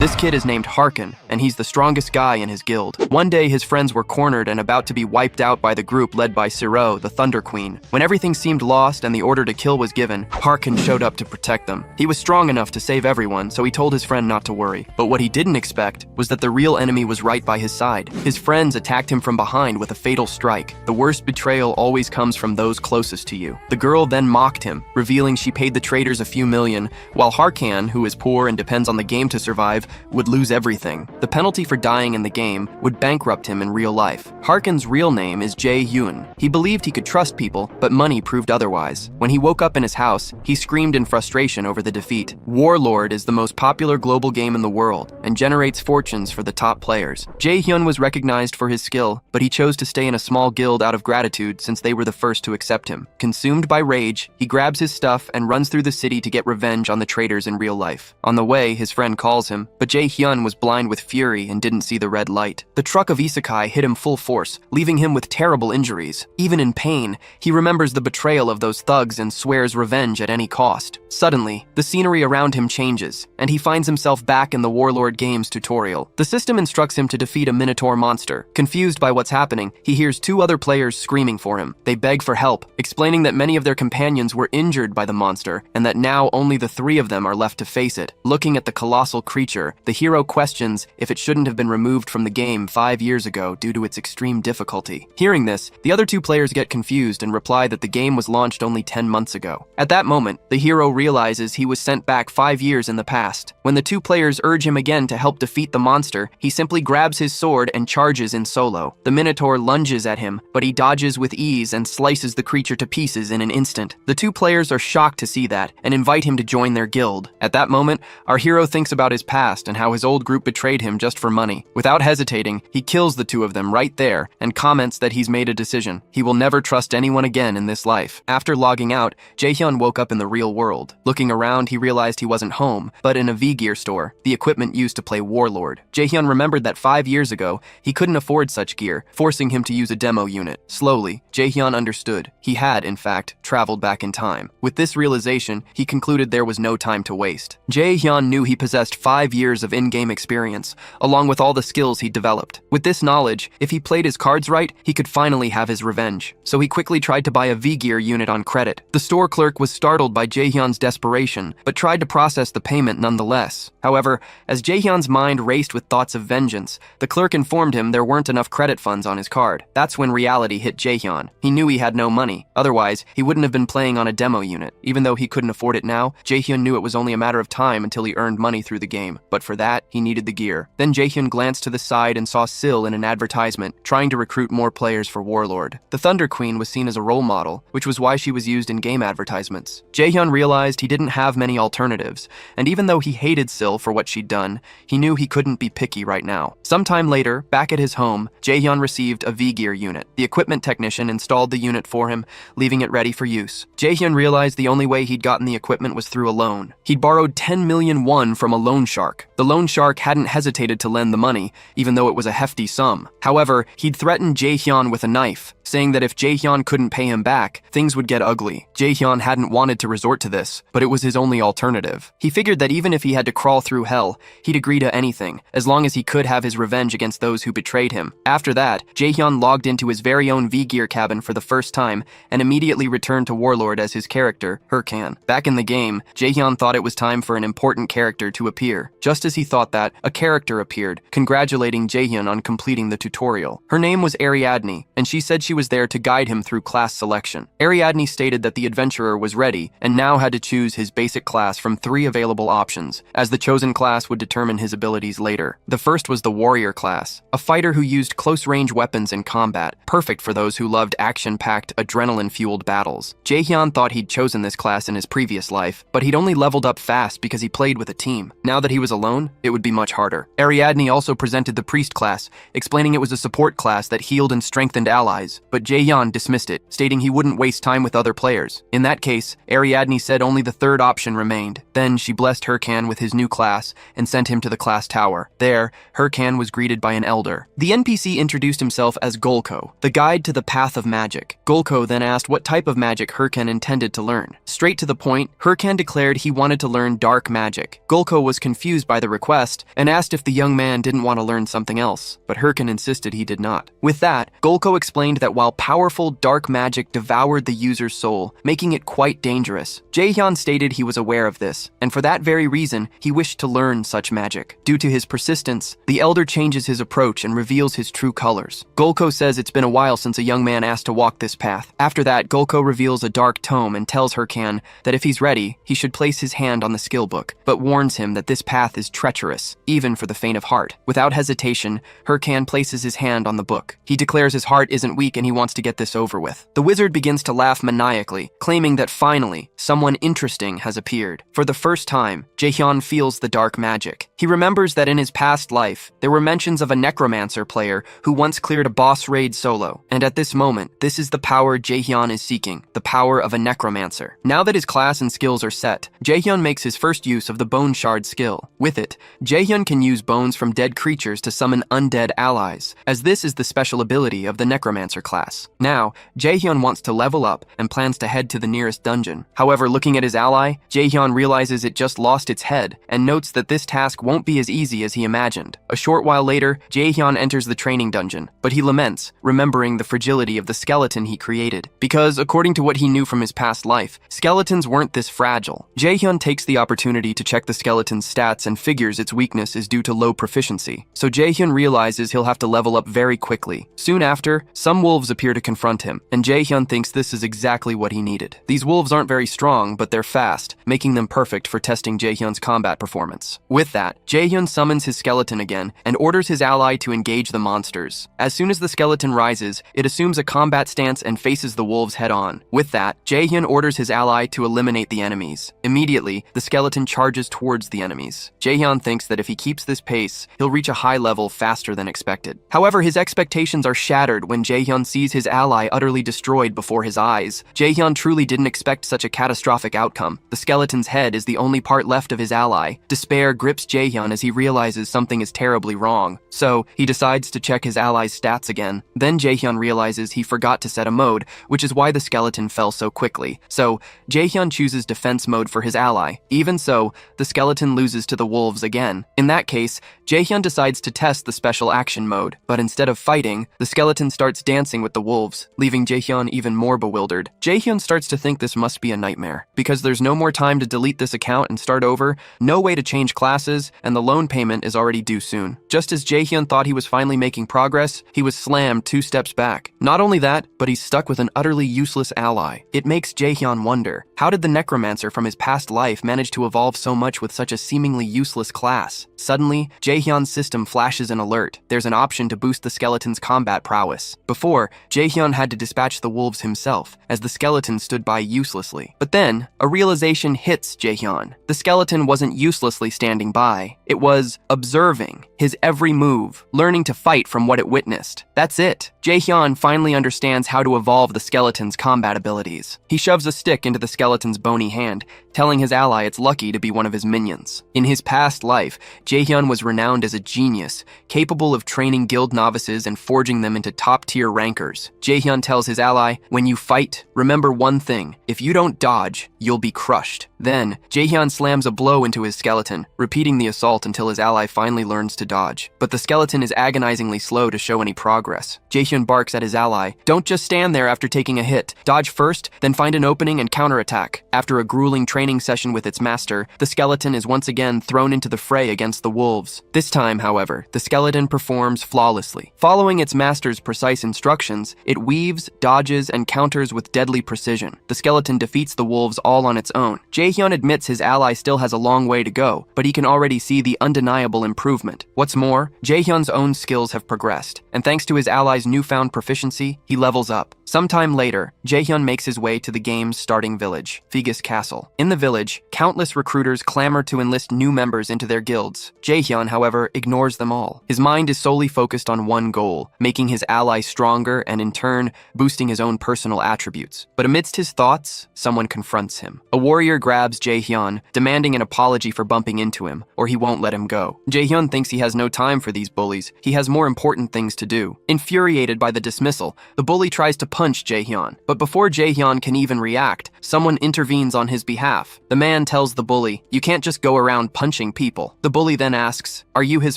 This kid is named Harkin, and he's the strongest guy in his guild. One day, his friends were cornered and about to be wiped out by the group led by Siro, the Thunder Queen. When everything seemed lost and the order to kill was given, Harkin showed up to protect them. He was strong enough to save everyone, so he told his friend not to worry. But what he didn't expect was that the real enemy was right by his side. His friends attacked him from behind with a fatal strike. The worst betrayal always comes from those closest to you. The girl then mocked him, revealing she paid the traitors a few million, while Harkan, who is poor and depends on the game to survive, would lose everything. The penalty for dying in the game would bankrupt him in real life. Harkin's real name is Jae-hyun. He believed he could trust people, but money proved otherwise. When he woke up in his house, he screamed in frustration over the defeat. Warlord is the most popular global game in the world and generates fortunes for the top players. Jae-hyun was recognized for his skill, but he chose to stay in a small guild out of gratitude since they were the first to accept him. Consumed by rage, he grabs his stuff and runs through the city to get revenge on the traitors in real life. On the way, his friend calls him, but Jae-hyun was blind with fury and didn't see the red light. The truck of Isekai hit him full force, leaving him with terrible injuries. Even in pain, he remembers the betrayal of those thugs and swears revenge at any cost. Suddenly, the scenery around him changes, and he finds himself back in the Warlord Games tutorial. The system instructs him to defeat a Minotaur monster. Confused by what's happening, he hears two other players screaming for him. They beg for help, explaining that many of their companions were injured by the monster, and that now only the three of them are left to face it. Looking at the colossal creature, the hero questions if it shouldn't have been removed from the game 5 years ago due to its extreme difficulty. Hearing this, the other two players get confused and reply that the game was launched only 10 months ago. At that moment, the hero realizes he was sent back 5 years in the past. When the two players urge him again to help defeat the monster, he simply grabs his sword and charges in solo. The Minotaur lunges at him, but he dodges with ease and slices the creature to pieces in an instant. The two players are shocked to see that and invite him to join their guild. At that moment, our hero thinks about his past and how his old group betrayed him just for money. Without hesitating, he kills the two of them right there and comments that he's made a decision. He will never trust anyone again in this life. After logging out, Jae-hyun woke up in the real world. Looking around, he realized he wasn't home, but in a V-Gear store, the equipment used to play Warlord. Jae-hyun remembered that 5 years ago, he couldn't afford such gear, forcing him to use a demo unit. Slowly, Jae-hyun understood. He had, in fact, traveled back in time. With this realization, he concluded there was no time to waste. Jae-hyun knew he possessed 5 years of in-game experience, along with all the skills he'd developed. With this knowledge, if he played his cards right, he could finally have his revenge. So he quickly tried to buy a V-Gear unit on credit. The store clerk was startled by Jae-hyun's desperation, but tried to process the payment nonetheless. However, as Jae-hyun's mind raced with thoughts of vengeance, the clerk informed him there weren't enough credit funds on his card. That's when reality hit Jae-hyun. He knew he had no money. Otherwise, he wouldn't have been playing on a demo unit. Even though he couldn't afford it now, Jae-hyun knew it was only a matter of time until he earned money through the game. But for that, he needed the gear. Then Jae-hyun glanced to the side and saw Syl in an advertisement, trying to recruit more players for Warlord. The Thunder Queen was seen as a role model, which was why she was used in game advertisements. Jae-hyun realized he didn't have many alternatives, and even though he hated Syl for what she'd done, he knew he couldn't be picky right now. Sometime later, back at his home, Jae-hyun received a V-Gear unit. The equipment technician installed the unit for him, leaving it ready for use. Jae-hyun realized the only way he'd gotten the equipment was through a loan. He'd borrowed 10 million won from a loan shark. The loan shark hadn't hesitated to lend the money, even though it was a hefty sum. However, he'd threatened Jae-hyun with a knife, saying that if Jae-hyun couldn't pay him back, things would get ugly. Jae-hyun hadn't wanted to resort to this, but it was his only alternative. He figured that even if he had to crawl through hell, he'd agree to anything, as long as he could have his revenge against those who betrayed him. After that, Jae-hyun logged into his very own V-Gear cabin for the first time and immediately returned to Warlord as his character, Harkan. Back in the game, Jae-hyun thought it was time for an important character to appear. Just as he thought that, a character appeared, congratulating Jae-hyun on completing the tutorial. Her name was Ariadne, and she said she was there to guide him through class selection. Ariadne stated that the adventurer was ready and now had to choose his basic class from 3 available options, as the chosen class would determine his abilities later. The first was the warrior class, a fighter who used close-range weapons in combat, perfect for those who loved action-packed, adrenaline-fueled battles. Jae-hyun thought he'd chosen this class in his previous life, but he'd only leveled up fast because he played with a team. Now that he was alone, it would be much harder. Ariadne also presented the priest class, explaining it was a support class that healed and strengthened allies, but Jae-hyun dismissed it, stating he wouldn't waste time with other players. In that case, Ariadne said only the third option remained. Then she blessed Harkan with his new class and sent him to the class tower. There, Harkan was greeted by an elder. The NPC introduced himself as Golko, the guide to the path of magic. Golko then asked what type of magic Harkan intended to learn. Straight to the point, Harkan declared he wanted to learn dark magic. Golko was confused by by the request and asked if the young man didn't want to learn something else, but Hirkin insisted he did not. With that, Golko explained that while powerful dark magic devoured the user's soul, making it quite dangerous, Jaehyun stated he was aware of this, and for that very reason, he wished to learn such magic. Due to his persistence, the elder changes his approach and reveals his true colors. Golko says it's been a while since a young man asked to walk this path. After that, Golko reveals a dark tome and tells Hirkan that if he's ready, he should place his hand on the skill book, but warns him that this path is treacherous, even for the faint of heart. Without hesitation, Hirkan places his hand on the book. He declares his heart isn't weak and he wants to get this over with. The wizard begins to laugh maniacally, claiming that finally, someone interesting has appeared. For the first time, Jaehyun feels the dark magic. He remembers that in his past life, there were mentions of a necromancer player who once cleared a boss raid solo, and at this moment, this is the power Jaehyun is seeking, the power of a necromancer. Now that his class and skills are set, Jaehyun makes his first use of the Bone Shard skill. With it, Jaehyun can use bones from dead creatures to summon undead allies, as this is the special ability of the necromancer class. Now, Jaehyun wants to level up and plans to head to the nearest dungeon. However, looking at his ally, Jaehyun realizes it just lost its head and notes that this task won't be as easy as he imagined. A short while later, Jaehyun enters the training dungeon, but he laments, remembering the fragility of the skeleton he created. Because, according to what he knew from his past life, skeletons weren't this fragile. Jaehyun takes the opportunity to check the skeleton's stats and figures its weakness is due to low proficiency. So Jaehyun realizes he'll have to level up very quickly. Soon after, some wolves appear to confront him, and Jaehyun thinks this is exactly what he needed. These wolves aren't very strong, but they're fast, making them perfect for testing Jaehyun's combat performance. With that, Jaehyun summons his skeleton again and orders his ally to engage the monsters. As soon as the skeleton rises, it assumes a combat stance and faces the wolves head-on. With that, Jaehyun orders his ally to eliminate the enemies. Immediately, the skeleton charges towards the enemies. Jaehyun thinks that if he keeps this pace, he'll reach a high level faster than expected. However, his expectations are shattered when Jaehyun sees his ally utterly destroyed before his eyes. Jaehyun truly didn't expect such a catastrophic outcome. The skeleton's head is the only part left of his ally. Despair grips Jaehyun as he realizes something is terribly wrong. So, he decides to check his ally's stats again. Then Jaehyun realizes he forgot to set a mode, which is why the skeleton fell so quickly. So, Jaehyun chooses defense mode for his ally. Even so, the skeleton loses to the wolves again. In that case, Jaehyun decides to test the special action mode, but instead of fighting, the skeleton starts dancing with the wolves, leaving Jaehyun even more bewildered. Jaehyun starts to think this must be a nightmare, because there's no more time to delete this account and start over, no way to change classes, and the loan payment is already due soon. Just as Jaehyun thought he was finally making progress, he was slammed 2 steps back. Not only that, but he's stuck with an utterly useless ally. It makes Jaehyun wonder, how did the necromancer from his past life manage to evolve so much with such a seemingly useless class? Suddenly, Jaehyun's system flashes an alert. There's an option to boost the skeleton's combat prowess. Before, Jaehyun had to dispatch the wolves himself, as the skeleton stood by uselessly. But then, a realization hits Jaehyun. The skeleton wasn't uselessly standing by. It was observing his every move, learning to fight from what it witnessed. That's it. Jaehyun finally understands how to evolve the skeleton's combat abilities. He shoves a stick into the skeleton's bony hand, telling his ally it's lucky to be one of his minions. In his past life, Jaehyun was renowned as a genius, capable of training guild novices and forging them into top-tier rankers. Jaehyun tells his ally, when you fight, remember one thing, if you don't dodge, you'll be crushed. Then, Jaehyun slams a blow into his skeleton, repeating the assault until his ally finally learns to dodge. But the skeleton is agonizingly slow to show any progress. Jaehyun barks at his ally, don't just stand there after taking a hit. Dodge first, then find an opening and counterattack. After a grueling training session with its master, the skeleton is once again thrown into the fray against the wolves. This time, however, the skeleton performs flawlessly. Following its master's precise instructions, it weaves, dodges, and counters with deadly precision. The skeleton defeats the wolves all on its own. Jaehyun admits his ally still has a long way to go, but he can already see the undeniable improvement. What's more, Jaehyun's own skills have progressed, and thanks to his ally's newfound proficiency, he levels up. Sometime later, Jaehyun makes his way to the game's starting village, Figus Castle. In the village, countless recruiters clamor to enlist new members into their guilds. Jaehyun, however, ignores them all. His mind is solely focused on one goal, making his ally stronger and in turn, boosting his own personal attributes. But amidst his thoughts, someone confronts him. A warrior grabs Jaehyun, demanding an apology for bumping into him, or he won't let him go. Jaehyun thinks he has no time for these bullies. He has more important things to do. Infuriated by the dismissal, the bully tries to punch Jaehyun. But before Jaehyun can even react, someone intervenes on his behalf. The man tells the bully, "You can't just go around punching people." The bully then asks, "Are you his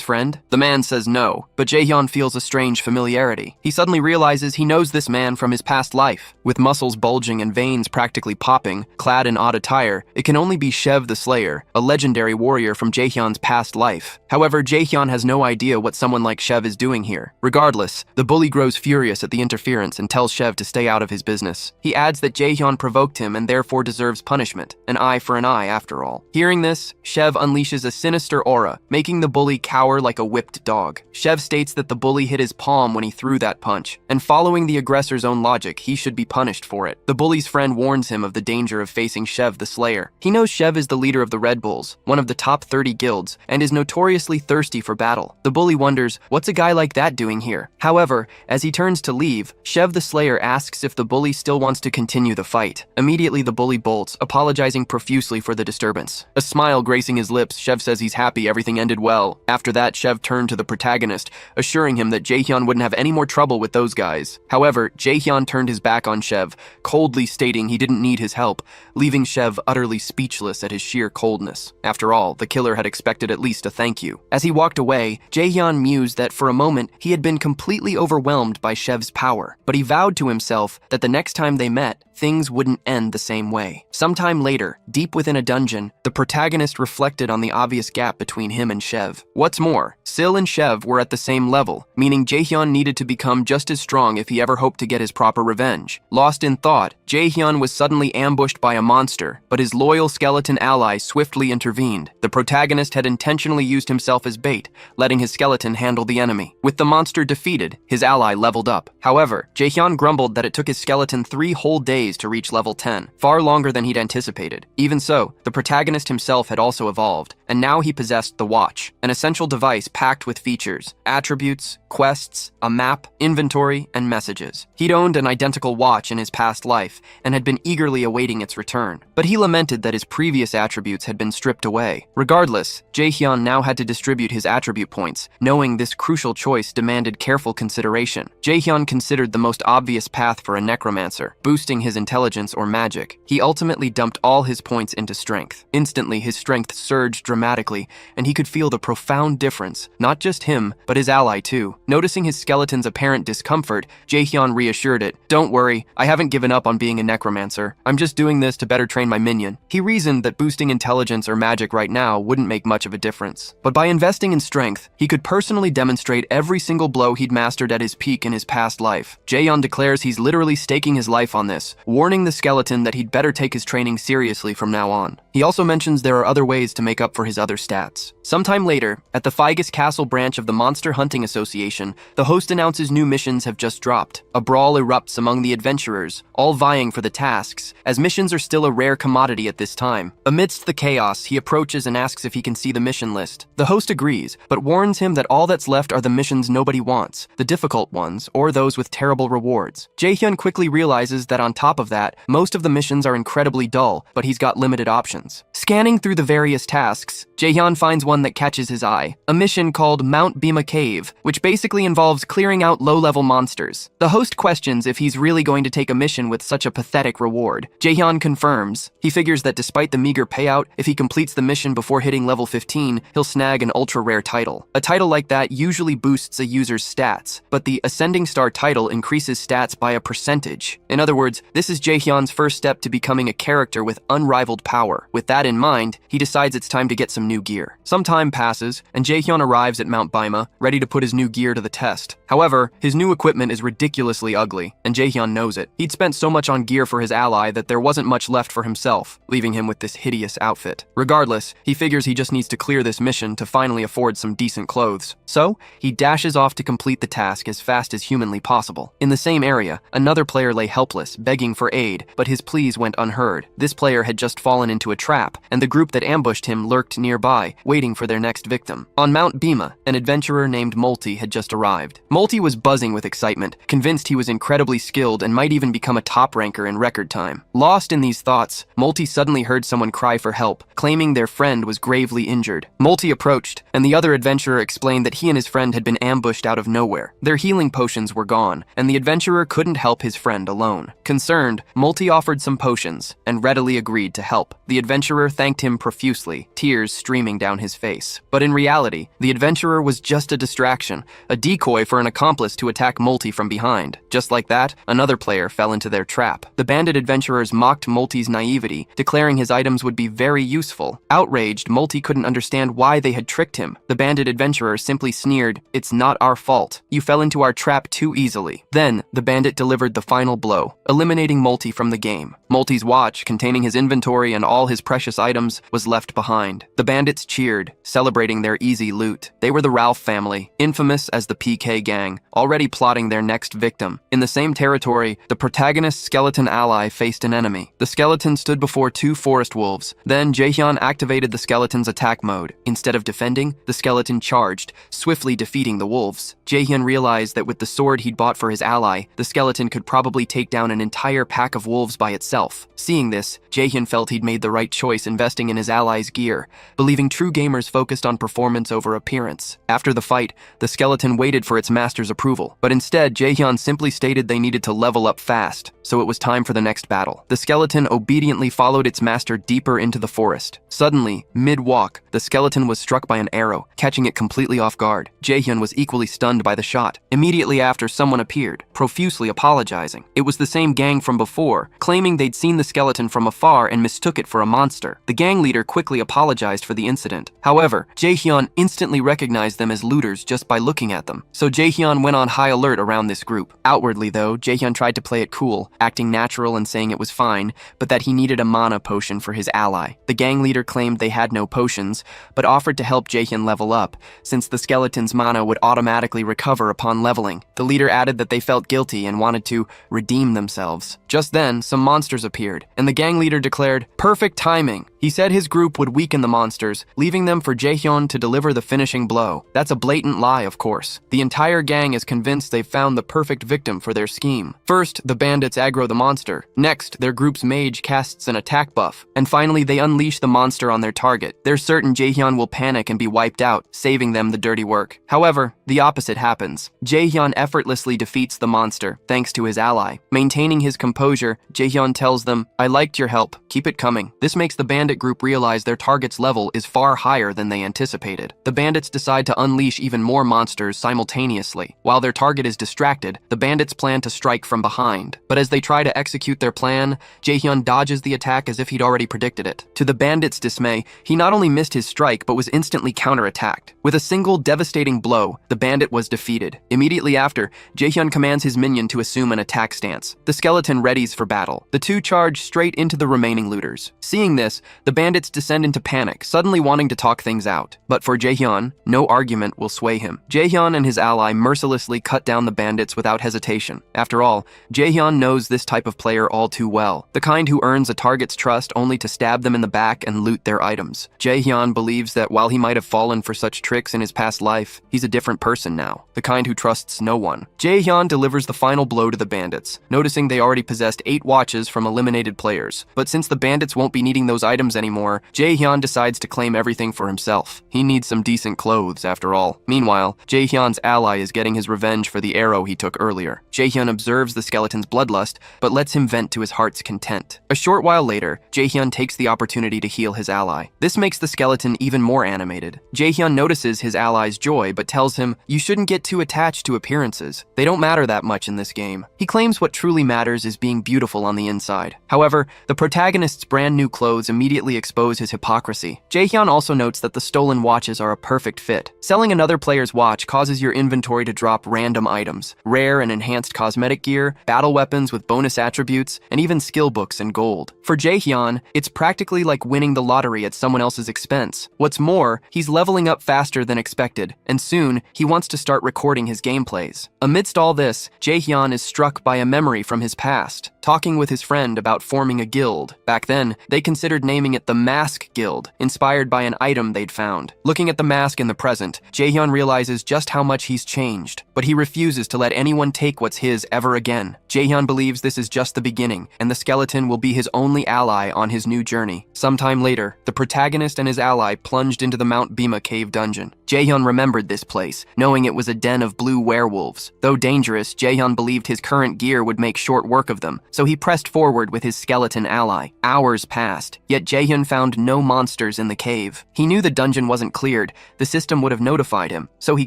friend?" The man says no, but Jaehyun feels a strange familiarity. He suddenly realizes he knows this man from his past life. With muscles bulging and veins practically popping, clad in odd attire, it can only be Shev the Slayer, a legendary warrior from Jaehyun's past life. However, Jaehyun has no idea what someone like Shev is doing here. Regardless, the bully grows furious at the interference and tells Shev to stay out of his business. He adds that Jaehyun provoked him and therefore deserves punishment, an eye for an eye after all. Hearing this, Shev unleashes a sinister aura, making the bully cower like a whipped dog. Shev states that the bully hit his palm when he threw that punch, and following the aggressor's own logic, he should be punished for it. The bully's friend warns him of the danger of facing Shev the Slayer. He knows Shev is the leader of the Red Bulls, one of the top 30 guilds, and is notoriously thirsty for battle. The bully wonders, what's a guy like that doing here? However, as he turns to leave, Shev the Slayer asks if the bully still wants to continue the fight. Immediately, the bully bolts, apologizing profusely for the disturbance. A smile gracing his lips, Shev says he's happy everything ended well. After that, Shev turned to the protagonist, assuring him that Jaehyun wouldn't have any more trouble with those guys. However, Jaehyun turned his back on Shev, coldly stating he didn't need his help, leaving Shev utterly speechless at his sheer coldness. After all, the killer had expected at least a thank you. As he walked away, Jaehyun mused that for a moment he had been completely overwhelmed by Shev's power, but he vowed to himself that the next time they met, things wouldn't end the same way. Sometime later, deep within a dungeon, the protagonist reflected on the obvious gap between him and Shev. What's more, Sil and Shev were at the same level, meaning Jaehyun needed to become just as strong if he ever hoped to get his proper revenge. Lost in thought, Jaehyun was suddenly ambushed by a monster, but his loyal skeleton ally swiftly intervened. The protagonist had intentionally used himself as bait, letting his skeleton handle the enemy. With the monster defeated, his ally leveled up. However, Jaehyun grumbled that it took his skeleton 3 whole days to reach level 10, far longer than he'd anticipated. Even so, the protagonist himself had also evolved, and now he possessed the Watch, an essential device packed with features, attributes, quests, a map, inventory, and messages. He'd owned an identical watch in his past life, and had been eagerly awaiting its return. But he lamented that his previous attributes had been stripped away. Regardless, Jaehyun now had to distribute his attribute points, knowing this crucial choice demanded careful consideration. Jaehyun considered the most obvious path for a necromancer, boosting his intelligence or magic. He ultimately dumped all his points into strength. Instantly, his strength surged dramatically, and he could feel the profound difference, not just him, but his ally too. Noticing his skeleton's apparent discomfort, Jaehyun reassured it, "Don't worry, I haven't given up on being a necromancer. I'm just doing this to better train my minion." He reasoned that boosting intelligence or magic right now wouldn't make much of a difference. But by investing in strength, he could personally demonstrate every single blow he'd mastered at his peak in his past life. Jaehyun declares he's literally staking his life on this, warning the skeleton that he'd better take his training seriously from now on. He also mentions there are other ways to make up for his other stats. Sometime later, at the Figus Castle branch of the Monster Hunting Association, the host announces new missions have just dropped. A brawl erupts among the adventurers, all vying for the tasks, as missions are still a rare commodity at this time. Amidst the chaos, he approaches and asks if he can see the mission list. The host agrees, but warns him that all that's left are the missions nobody wants, the difficult ones, or those with terrible rewards. Jaehyun quickly realizes that on top of that, most of the missions are incredibly dull, but he's got limited options. Scanning through the various tasks, Jaehyun finds one that catches his eye, a mission called Mount Bima Cave, which basically involves clearing out low-level monsters. The host questions if he's really going to take a mission with such a pathetic reward. Jaehyun confirms. He figures that despite the meager payout, if he completes the mission before hitting level 15, he'll snag an ultra-rare title. A title like that usually boosts a user's stats, but the Ascending Star title increases stats by a percentage. In other words, this is Jaehyun's first step to becoming a character with unrivaled power. With that in mind, he decides it's time to get some new gear. Some time passes, and Jaehyun arrives at Mount Bima, ready to put his new gear to the test. However, his new equipment is ridiculously ugly, and Jaehyun knows it. He'd spent so much on gear for his ally that there wasn't much left for himself, leaving him with this hideous outfit. Regardless, he figures he just needs to clear this mission to finally afford some decent clothes. So, he dashes off to complete the task as fast as humanly possible. In the same area, another player lay helpless, begging for aid, but his pleas went unheard. This player had just fallen into a trap, and the group that ambushed him lurked nearby, waiting for their next victim. On Mount Bhima, an adventurer named Molty had just arrived. Molty was buzzing with excitement, convinced he was incredibly skilled and might even become a top ranker in record time. Lost in these thoughts, Molty suddenly heard someone cry for help, claiming their friend was gravely injured. Molty approached, and the other adventurer explained that he and his friend had been ambushed out of nowhere. Their healing potions were gone, and the adventurer couldn't help his friend alone. Concerned, Molty offered some potions and readily agreed to help. The adventurer thanked him profusely, tears streaming down his face. But in reality, the adventurer was just a distraction, a decoy for an accomplice to attack Molty from behind. Just like that, another player fell into their trap. The bandit adventurers mocked Molty's naivety, declaring his items would be very useful. Outraged, Molty couldn't understand why they had tricked him. The bandit adventurer simply sneered, "It's not our fault. You fell into our trap too easily." Then, the bandit delivered the final blow, eliminating Molty from the game. Molty's watch, containing his inventory and all his precious items, was left behind. The bandits cheered, celebrating their easy loot. They were the Ralph family, infamous as the PK gang, already plotting their next victim. In the same territory, the protagonist's skeleton ally faced an enemy. The skeleton stood before two forest wolves. Then Jaehyun activated the skeleton's attack mode. Instead of defending, the skeleton charged, swiftly defeating the wolves. Jaehyun realized that with the sword he'd bought for his ally, the skeleton could probably take down an entire pack of wolves by itself. Seeing this, Jaehyun felt he'd made the right choice investing in his ally's gear, believing true gamers focused on performance over appearance. After the fight, the skeleton waited for its master's approval, but instead Jaehyun simply stated they needed to level up fast, so it was time for the next battle. The skeleton obediently followed its master deeper into the forest. Suddenly, mid-walk, the skeleton was struck by an arrow, catching it completely off guard. Jaehyun was equally stunned by the shot. Immediately after, someone appeared, profusely apologizing. It was the same gang from before, claiming they'd seen the skeleton from afar and mistook it for a monster. The gang leader quickly apologized for the incident. However, Jaehyun instantly recognized them as looters just by looking at them, so Jaehyun went on high alert around this group. Outwardly though, Jaehyun tried to play it cool, acting natural and saying it was fine, but that he needed a mana potion for his ally. The gang leader claimed they had no potions, but offered to help Jaehyun level up, since the skeleton's mana would automatically recover upon leveling. The leader added that they felt guilty and wanted to redeem themselves. Just then, some monsters appeared, and the gang leader declared, "Perfect timing." He said his group would weaken the monsters, leaving them for Jaehyun to deliver the finishing blow. That's a blatant lie, of course. The entire gang is convinced they've found the perfect victim for their scheme. First, the bandits aggro the monster. Next, their group's mage casts an attack buff. And finally, they unleash the monster on their target. They're certain Jaehyun will panic and be wiped out, saving them the dirty work. However, the opposite happens. Jaehyun effortlessly defeats the monster, thanks to his ally. Maintaining his composure, Jaehyun tells them, "I liked your help. Keep it coming." This makes the bandit group realize their target's level is far higher than they anticipated. The bandits decide to unleash even more monsters simultaneously. While their target is distracted, the bandits plan to strike from behind. But as they try to execute their plan, Jaehyun dodges the attack as if he'd already predicted it. To the bandits' dismay, he not only missed his strike, but was instantly counterattacked. With a single devastating blow, the bandit was defeated. Immediately after, Jaehyun commands his minion to assume an attack stance. The skeleton readies for battle. The two charge straight into the remaining looters. Seeing this, the bandits descend into panic, suddenly wanting to talk things out. But for Jaehyun, no argument will sway him. Jaehyun and his ally mercilessly cut down the bandits without hesitation. After all, Jaehyun knows this type of player all too well, the kind who earns a target's trust only to stab them in the back and loot their items. Jaehyun believes that while he might have fallen for such tricks in his past life, he's a different person now, the kind who trusts no one. Jaehyun delivers the final blow to the bandits, noticing they already possessed 8 watches from eliminated players. But since the bandits won't be needing those items anymore, Jaehyun decides to claim everything for himself. He needs some decent clothes, after all. Meanwhile, Jaehyun's ally is getting his revenge for the arrow he took earlier. Jaehyun observes the skeleton's bloodlust, but lets him vent to his heart's content. A short while later, Jaehyun takes the opportunity to heal his ally. This makes the skeleton even more animated. Jaehyun notices his ally's joy, but tells him, "You shouldn't get too attached to appearances. They don't matter that much in this game." He claims what truly matters is being beautiful on the inside. However, the protagonist's brand new clothes immediately expose his hypocrisy. Jaehyun also notes that the stolen watches are a perfect fit. Selling another player's watch causes your inventory to drop random items, rare and enhanced cosmetic gear, battle weapons with bonus attributes, and even skill books in gold. For Jaehyun, it's practically like winning the lottery at someone else's expense. What's more, he's leveling up faster than expected, and soon, he wants to start recording his gameplays. Amidst all this, Jaehyun is struck by a memory from his past. talking with his friend about forming a guild. Back then, they considered naming it the Mask Guild, inspired by an item they'd found. Looking at the mask in the present, Jaehyun realizes just how much he's changed, but he refuses to let anyone take what's his ever again. Jaehyun believes this is just the beginning, and the skeleton will be his only ally on his new journey. Sometime later, the protagonist and his ally plunged into the Mount Bima cave dungeon. Jaehyun remembered this place, knowing it was a den of blue werewolves. Though dangerous, Jaehyun believed his current gear would make short work of them, so he pressed forward with his skeleton ally. Hours passed, yet Jaehyun found no monsters in the cave. He knew the dungeon wasn't cleared, the system would have notified him, so he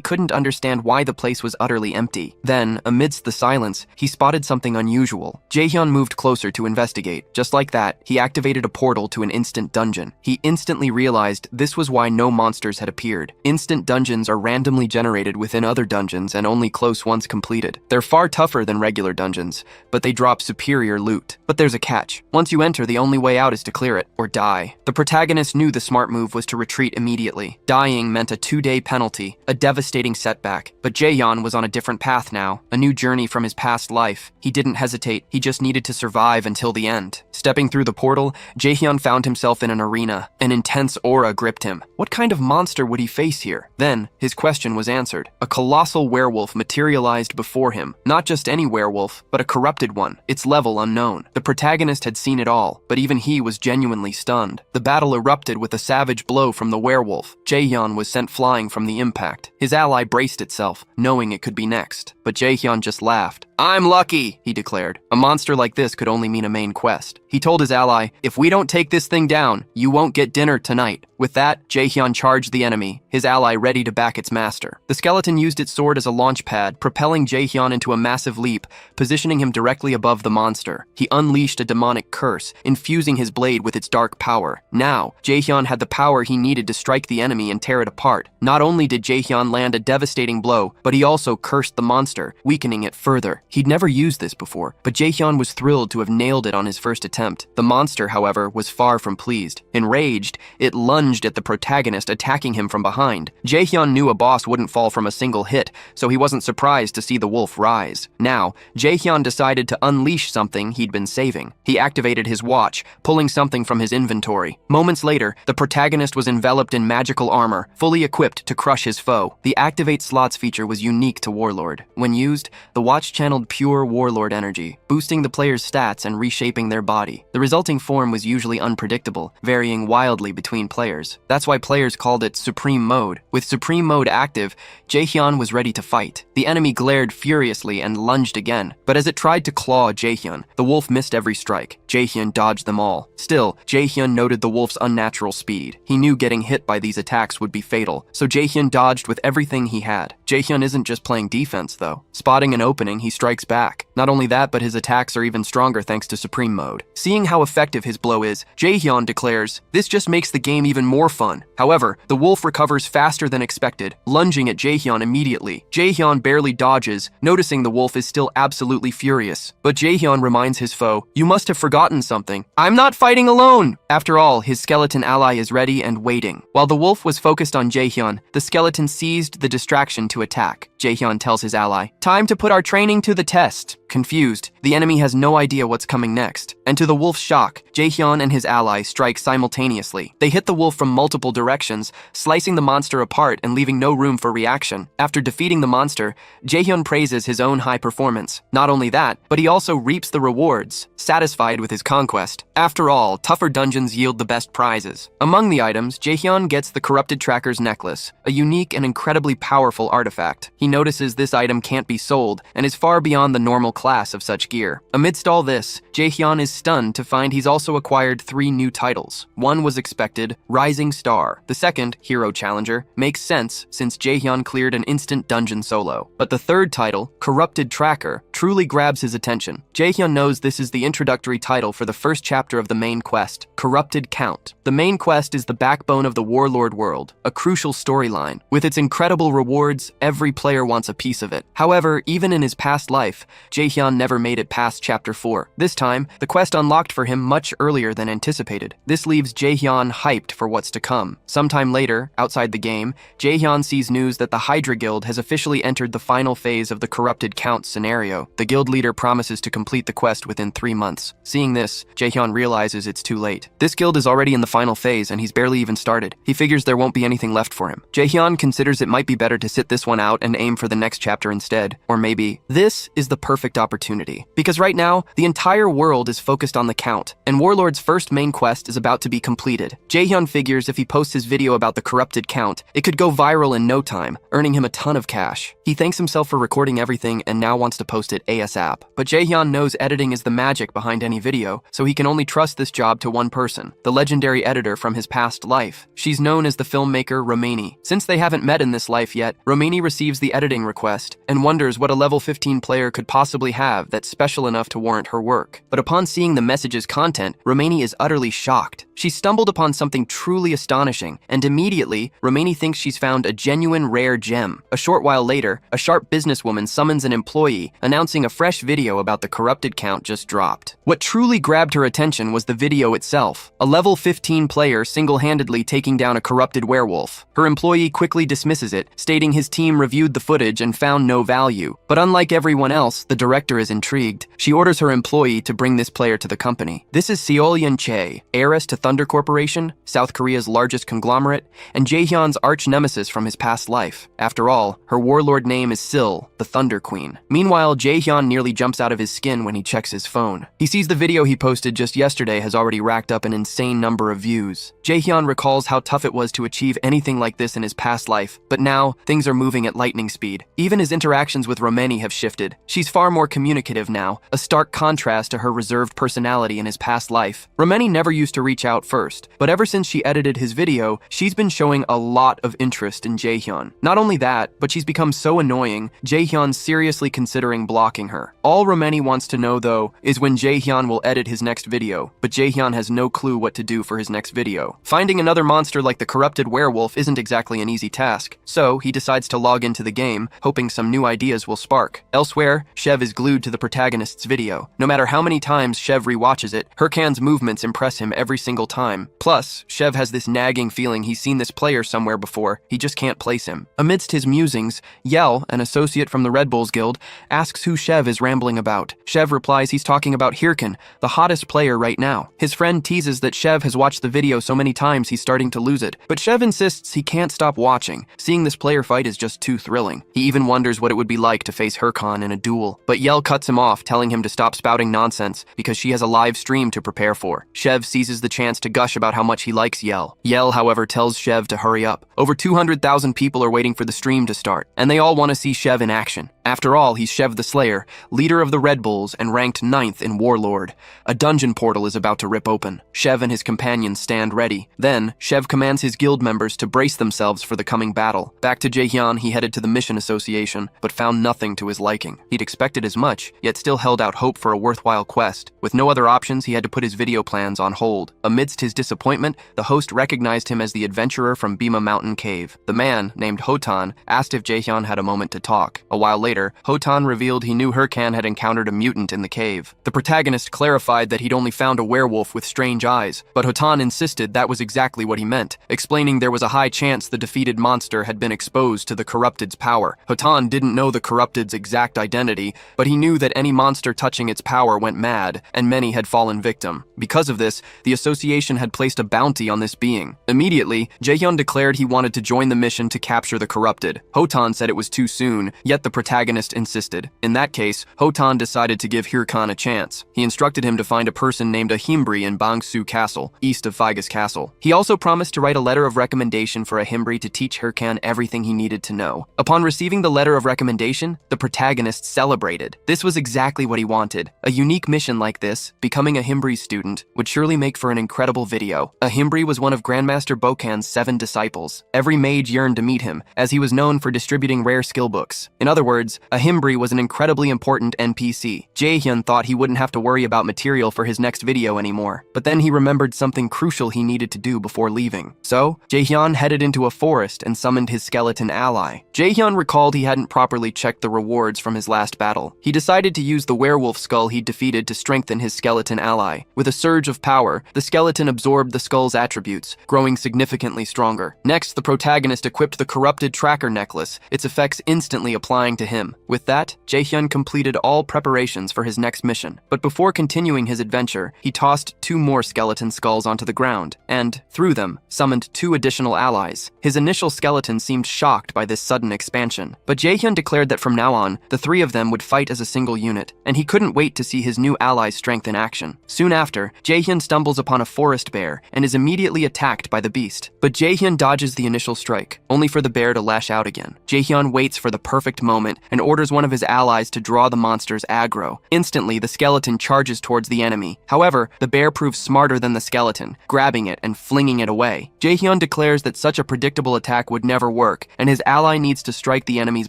couldn't understand why the place was utterly empty. Then, amidst the silence, he spotted something unusual. Jaehyun moved closer to investigate. Just like that, he activated a portal to an instant dungeon. He instantly realized this was why no monsters had appeared. Instant dungeons are randomly generated within other dungeons and only close once completed. They're far tougher than regular dungeons, but they drop superior loot. But there's a catch. Once you enter, the only way out is to clear it, or die. The protagonist knew the smart move was to retreat immediately. Dying meant a 2-day penalty, a devastating setback. But Jaehyun was on a different path now, a new journey from his past life. He didn't hesitate, he just needed to survive until the end. Stepping through the portal, Jaehyun found himself in an arena. An intense aura gripped him. What kind of monster would he face here? Then, his question was answered. A colossal werewolf materialized before him. Not just any werewolf, but a corrupted one, its level unknown. The protagonist had seen it all, but even he was genuinely stunned. The battle erupted with a savage blow from the werewolf. Jaehyun was sent flying from the impact. His ally braced itself, knowing it could be next. But Jaehyun just laughed. "I'm lucky," he declared. A monster like this could only mean a main quest. He told his ally, "If we don't take this thing down, you won't get dinner tonight." With that, Jaehyun charged the enemy, his ally ready to back its master. The skeleton used its sword as a launch pad, propelling Jaehyun into a massive leap, positioning him directly above the monster. He unleashed a demonic curse, infusing his blade with its dark power. Now, Jaehyun had the power he needed to strike the enemy and tear it apart. Not only did Jaehyun land a devastating blow, but he also cursed the monster, weakening it further. He'd never used this before, but Jaehyun was thrilled to have nailed it on his first attempt. The monster, however, was far from pleased. Enraged, it lunged at the protagonist, attacking him from behind. Jaehyun knew a boss wouldn't fall from a single hit, so he wasn't surprised to see the wolf rise. Now, Jaehyun decided to unleash something he'd been saving. He activated his watch, pulling something from his inventory. Moments later, the protagonist was enveloped in magical armor, fully equipped to crush his foe. The activate slots feature was unique to Warlord. When used, the watch channeled pure Warlord energy, boosting the player's stats and reshaping their body. The resulting form was usually unpredictable, varying wildly between players. That's why players called it Supreme Mode. With Supreme Mode active, Jaehyun was ready to fight. The enemy glared furiously and lunged again, but as it tried to claw Jaehyun, the wolf missed every strike. Jaehyun dodged them all. Still, Jaehyun noted the wolf's unnatural speed. He knew getting hit by these attacks would be fatal, so Jaehyun dodged with everything he had. Jaehyun isn't just playing defense, though. Spotting an opening, he strikes back. Not only that, but his attacks are even stronger thanks to Supreme Mode. Seeing how effective his blow is, Jaehyun declares, "This just makes the game even more fun." However, the wolf recovers faster than expected, lunging at Jaehyun immediately. Jaehyun barely dodges, noticing the wolf is still absolutely furious. But Jaehyun reminds his foe, "You must have forgotten something. I'm not fighting alone!" After all, his skeleton ally is ready and waiting. While the wolf was focused on Jaehyun, the skeleton seized the distraction to attack. Jaehyun tells his ally, "Time to put our training to the test." Confused, the enemy has no idea what's coming next. And to the wolf's shock, Jaehyun and his ally strike simultaneously. They hit the wolf from multiple directions, slicing the monster apart and leaving no room for reaction. After defeating the monster, Jaehyun praises his own high performance. Not only that, but he also reaps the rewards, satisfied with his conquest. After all, tougher dungeons yield the best prizes. Among the items, Jaehyun gets the Corrupted Tracker's necklace, a unique and incredibly powerful artifact. He notices this item can't be sold and is far beyond the normal class of such gear. Amidst all this, Jaehyun is stunned to find he's also acquired 3 new titles. One was expected, Rising Star. The second, Hero Challenger, makes sense since Jaehyun cleared an instant dungeon solo. But the third title, Corrupted Tracker, truly grabs his attention. Jaehyun knows this is the introductory title for the first chapter of the main quest, Corrupted Count. The main quest is the backbone of the Warlord world, a crucial storyline. With its incredible rewards, every player wants a piece of it. However, even in his past life, Jaehyun never made it past Chapter 4. This time, the quest unlocked for him much earlier than anticipated. This leaves Jaehyun hyped for what's to come. Sometime later, outside the game, Jaehyun sees news that the Hydra Guild has officially entered the final phase of the Corrupted Count scenario. The guild leader promises to complete the quest within 3 months. Seeing this, Jaehyun realizes it's too late. This guild is already in the final phase and he's barely even started. He figures there won't be anything left for him. Jaehyun considers it might be better to sit this one out and aim for the next chapter instead. Or maybe this is the perfect opportunity. Because right now, the entire world is focused on the count, and Warlord's first main quest is about to be completed. Jaehyun figures if he posts his video about the corrupted count, it could go viral in no time, earning him a ton of cash. He thanks himself for recording everything and now wants to post it ASAP. But Jaehyun knows editing is the magic behind any video, so he can only trust this job to one person, the legendary editor from his past life. She's known as the filmmaker Romani. Since they haven't met in this life yet, Romani receives the editing request and wonders what a level 15 player could possibly have that's special enough to warrant her work. But upon seeing the message's content, Romani is utterly shocked. She stumbled upon something truly astonishing, and immediately, Romani thinks she's found a genuine rare gem. A short while later, a sharp businesswoman summons an employee, announcing a fresh video about the corrupted count just dropped. What truly grabbed her attention was the video itself, a level 15 player single-handedly taking down a corrupted werewolf. Her employee quickly dismisses it, stating his team reviewed the footage and found no value. But unlike everyone else, the director is intrigued. She orders her employee to bring this player to the company. This is Seol-yeon Chae, heiress to Thunder Corporation, South Korea's largest conglomerate, and Jaehyun's arch-nemesis from his past life. After all, her warlord name is Sil, the Thunder Queen. Meanwhile, Jaehyun nearly jumps out of his skin when he checks his phone. He sees the video he posted just yesterday has already racked up an insane number of views. Jaehyun recalls how tough it was to achieve anything like this in his past life, but now, things are moving at lightning speed. Even his interactions with Romani have shifted. She's far more communicative now, a stark contrast to her reserved personality in his past life. Romani never used to reach out first, but ever since she edited his video, she's been showing a lot of interest in Jaehyun. Not only that, but she's become so annoying, Jaehyun's seriously considering blocking her. All Romani wants to know, though, is when Jaehyun will edit his next video, but Jaehyun has no clue what to do for his next video. Finding another monster like the corrupted werewolf isn't exactly an easy task, so he decides to log into the game, hoping some new ideas will spark. Elsewhere, Shev is glued to the protagonist's video. No matter how many times Shev rewatches it, Hirkan's movements impress him every single time. Plus, Shev has this nagging feeling he's seen this player somewhere before, he just can't place him. Amidst his musings, Yel, an associate from the Red Bulls Guild, asks who Shev is rambling about. Shev replies he's talking about Hirkan, the hottest player right now. His friend teases that Shev has watched the video so many times he's starting to lose it, but Shev insists he can't stop watching. Seeing this player fight is just too thrilling. He even wonders what it would be like to face Hirkan in a duel. But Yel cuts him off, telling him to stop spouting nonsense because she has a live stream to prepare for. Shev seizes the chance to gush about how much he likes Yel. Yel, however, tells Shev to hurry up. Over 200,000 people are waiting for the stream to start, and they all want to see Shev in action. After all, he's Shev the Slayer, leader of the Red Bulls and ranked 9th in Warlord. A dungeon portal is about to rip open. Shev and his companions stand ready. Then, Shev commands his guild members to brace themselves for the coming battle. Back to Jaehyun, he headed to the Mission Association, but found nothing to his liking. He'd expected as much, yet still held out hope for a worthwhile quest. With no other options, he had to put his video plans on hold. Amidst his disappointment, the host recognized him as the adventurer from Bima Mountain Cave. The man, named Hotan, asked if Jaehyun had a moment to talk. A while later, Hotan revealed he knew Hirkan had encountered a mutant in the cave. The protagonist clarified that he'd only found a werewolf with strange eyes, but Hotan insisted that was exactly what he meant, explaining there was a high chance the defeated monster had been exposed to the Corrupted's power. Hotan didn't know the Corrupted's exact identity, but he knew that any monster touching its power went mad, and many had fallen victim. Because of this, the association had placed a bounty on this being. Immediately, Jaehyun declared he wanted to join the mission to capture the Corrupted. Hotan said it was too soon, yet the protagonist insisted. In that case, Hotan decided to give Hirkan a chance. He instructed him to find a person named Ahimbri in Bangsu Castle, east of Figas Castle. He also promised to write a letter of recommendation for Ahimbri to teach Hirkan everything he needed to know. Upon receiving the letter of recommendation, the protagonist celebrated. This was exactly what he wanted. A unique mission like this, becoming Ahimbri's student, would surely make for an incredible video. Ahimbri was one of Grandmaster Bokan's 7 disciples. Every mage yearned to meet him, as he was known for distributing rare skill books. In other words, Ahimbri was an incredibly important NPC. Jaehyun thought he wouldn't have to worry about material for his next video anymore, but then he remembered something crucial he needed to do before leaving. So, Jaehyun headed into a forest and summoned his skeleton ally. Jaehyun recalled he hadn't properly checked the rewards from his last battle. He decided to use the werewolf skull he'd defeated to strengthen his skeleton ally. With a surge of power, the skeleton absorbed the skull's attributes, growing significantly stronger. Next, the protagonist equipped the corrupted tracker necklace, its effects instantly applying to him him. With that, Jaehyun completed all preparations for his next mission. But before continuing his adventure, he tossed 2 more skeleton skulls onto the ground, and, through them, summoned 2 additional allies. His initial skeleton seemed shocked by this sudden expansion, but Jaehyun declared that from now on, the 3 of them would fight as a single unit, and he couldn't wait to see his new allies' strength in action. Soon after, Jaehyun stumbles upon a forest bear and is immediately attacked by the beast. But Jaehyun dodges the initial strike, only for the bear to lash out again. Jaehyun waits for the perfect moment and orders one of his allies to draw the monster's aggro. Instantly, the skeleton charges towards the enemy. However, the bear proves smarter than the skeleton, grabbing it and flinging it away. Jaehyun declares that such a predictable attack would never work, and his ally needs to strike the enemy's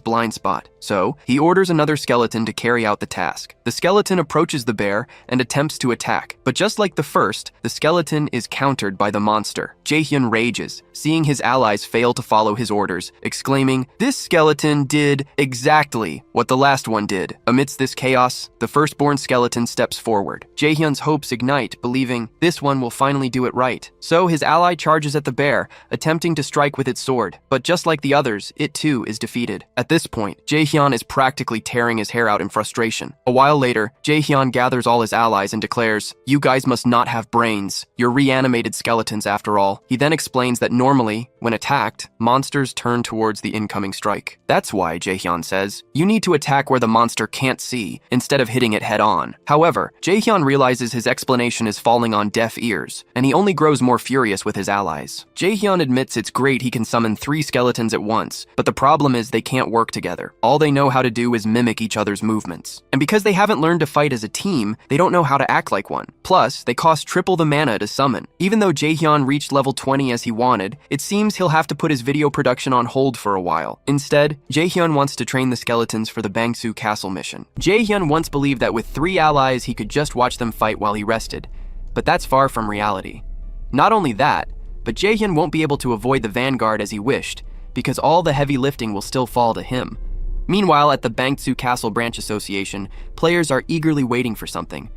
blind spot. So, he orders another skeleton to carry out the task. The skeleton approaches the bear and attempts to attack, but just like the first, the skeleton is countered by the monster. Jaehyun rages, seeing his allies fail to follow his orders, exclaiming, "This skeleton did exactly what the last one did." Amidst this chaos, the firstborn skeleton steps forward. Jaehyun's hopes ignite, believing this one will finally do it right. So his ally charges at the bear, attempting to strike with its sword, but just like the others, it too is defeated. At this point, Jaehyun is practically tearing his hair out in frustration. A while later, Jaehyun gathers all his allies and declares, "You guys must not have brains. You're reanimated skeletons after all." He then explains that normally, when attacked, monsters turn towards the incoming strike. That's why, Jaehyun says, you need to attack where the monster can't see, instead of hitting it head on. However, Jaehyun realizes his explanation is falling on deaf ears, and he only grows more furious with his allies. Jaehyun admits it's great he can summon 3 skeletons at once, but the problem is they can't work together. All they know how to do is mimic each other's movements. And because they haven't learned to fight as a team, they don't know how to act like one. Plus, they cost triple the mana to summon. Even though Jaehyun reached level 20 as he wanted, it seems he'll have to put his video production on hold for a while. Instead, Jaehyun wants to train the skeletons for the Bangsu Castle mission. Jaehyun once believed that with 3 allies he could just watch them fight while he rested, but that's far from reality. Not only that, but Jaehyun won't be able to avoid the vanguard as he wished, because all the heavy lifting will still fall to him. Meanwhile, at the Bangsu Castle Branch Association, players are eagerly waiting for something,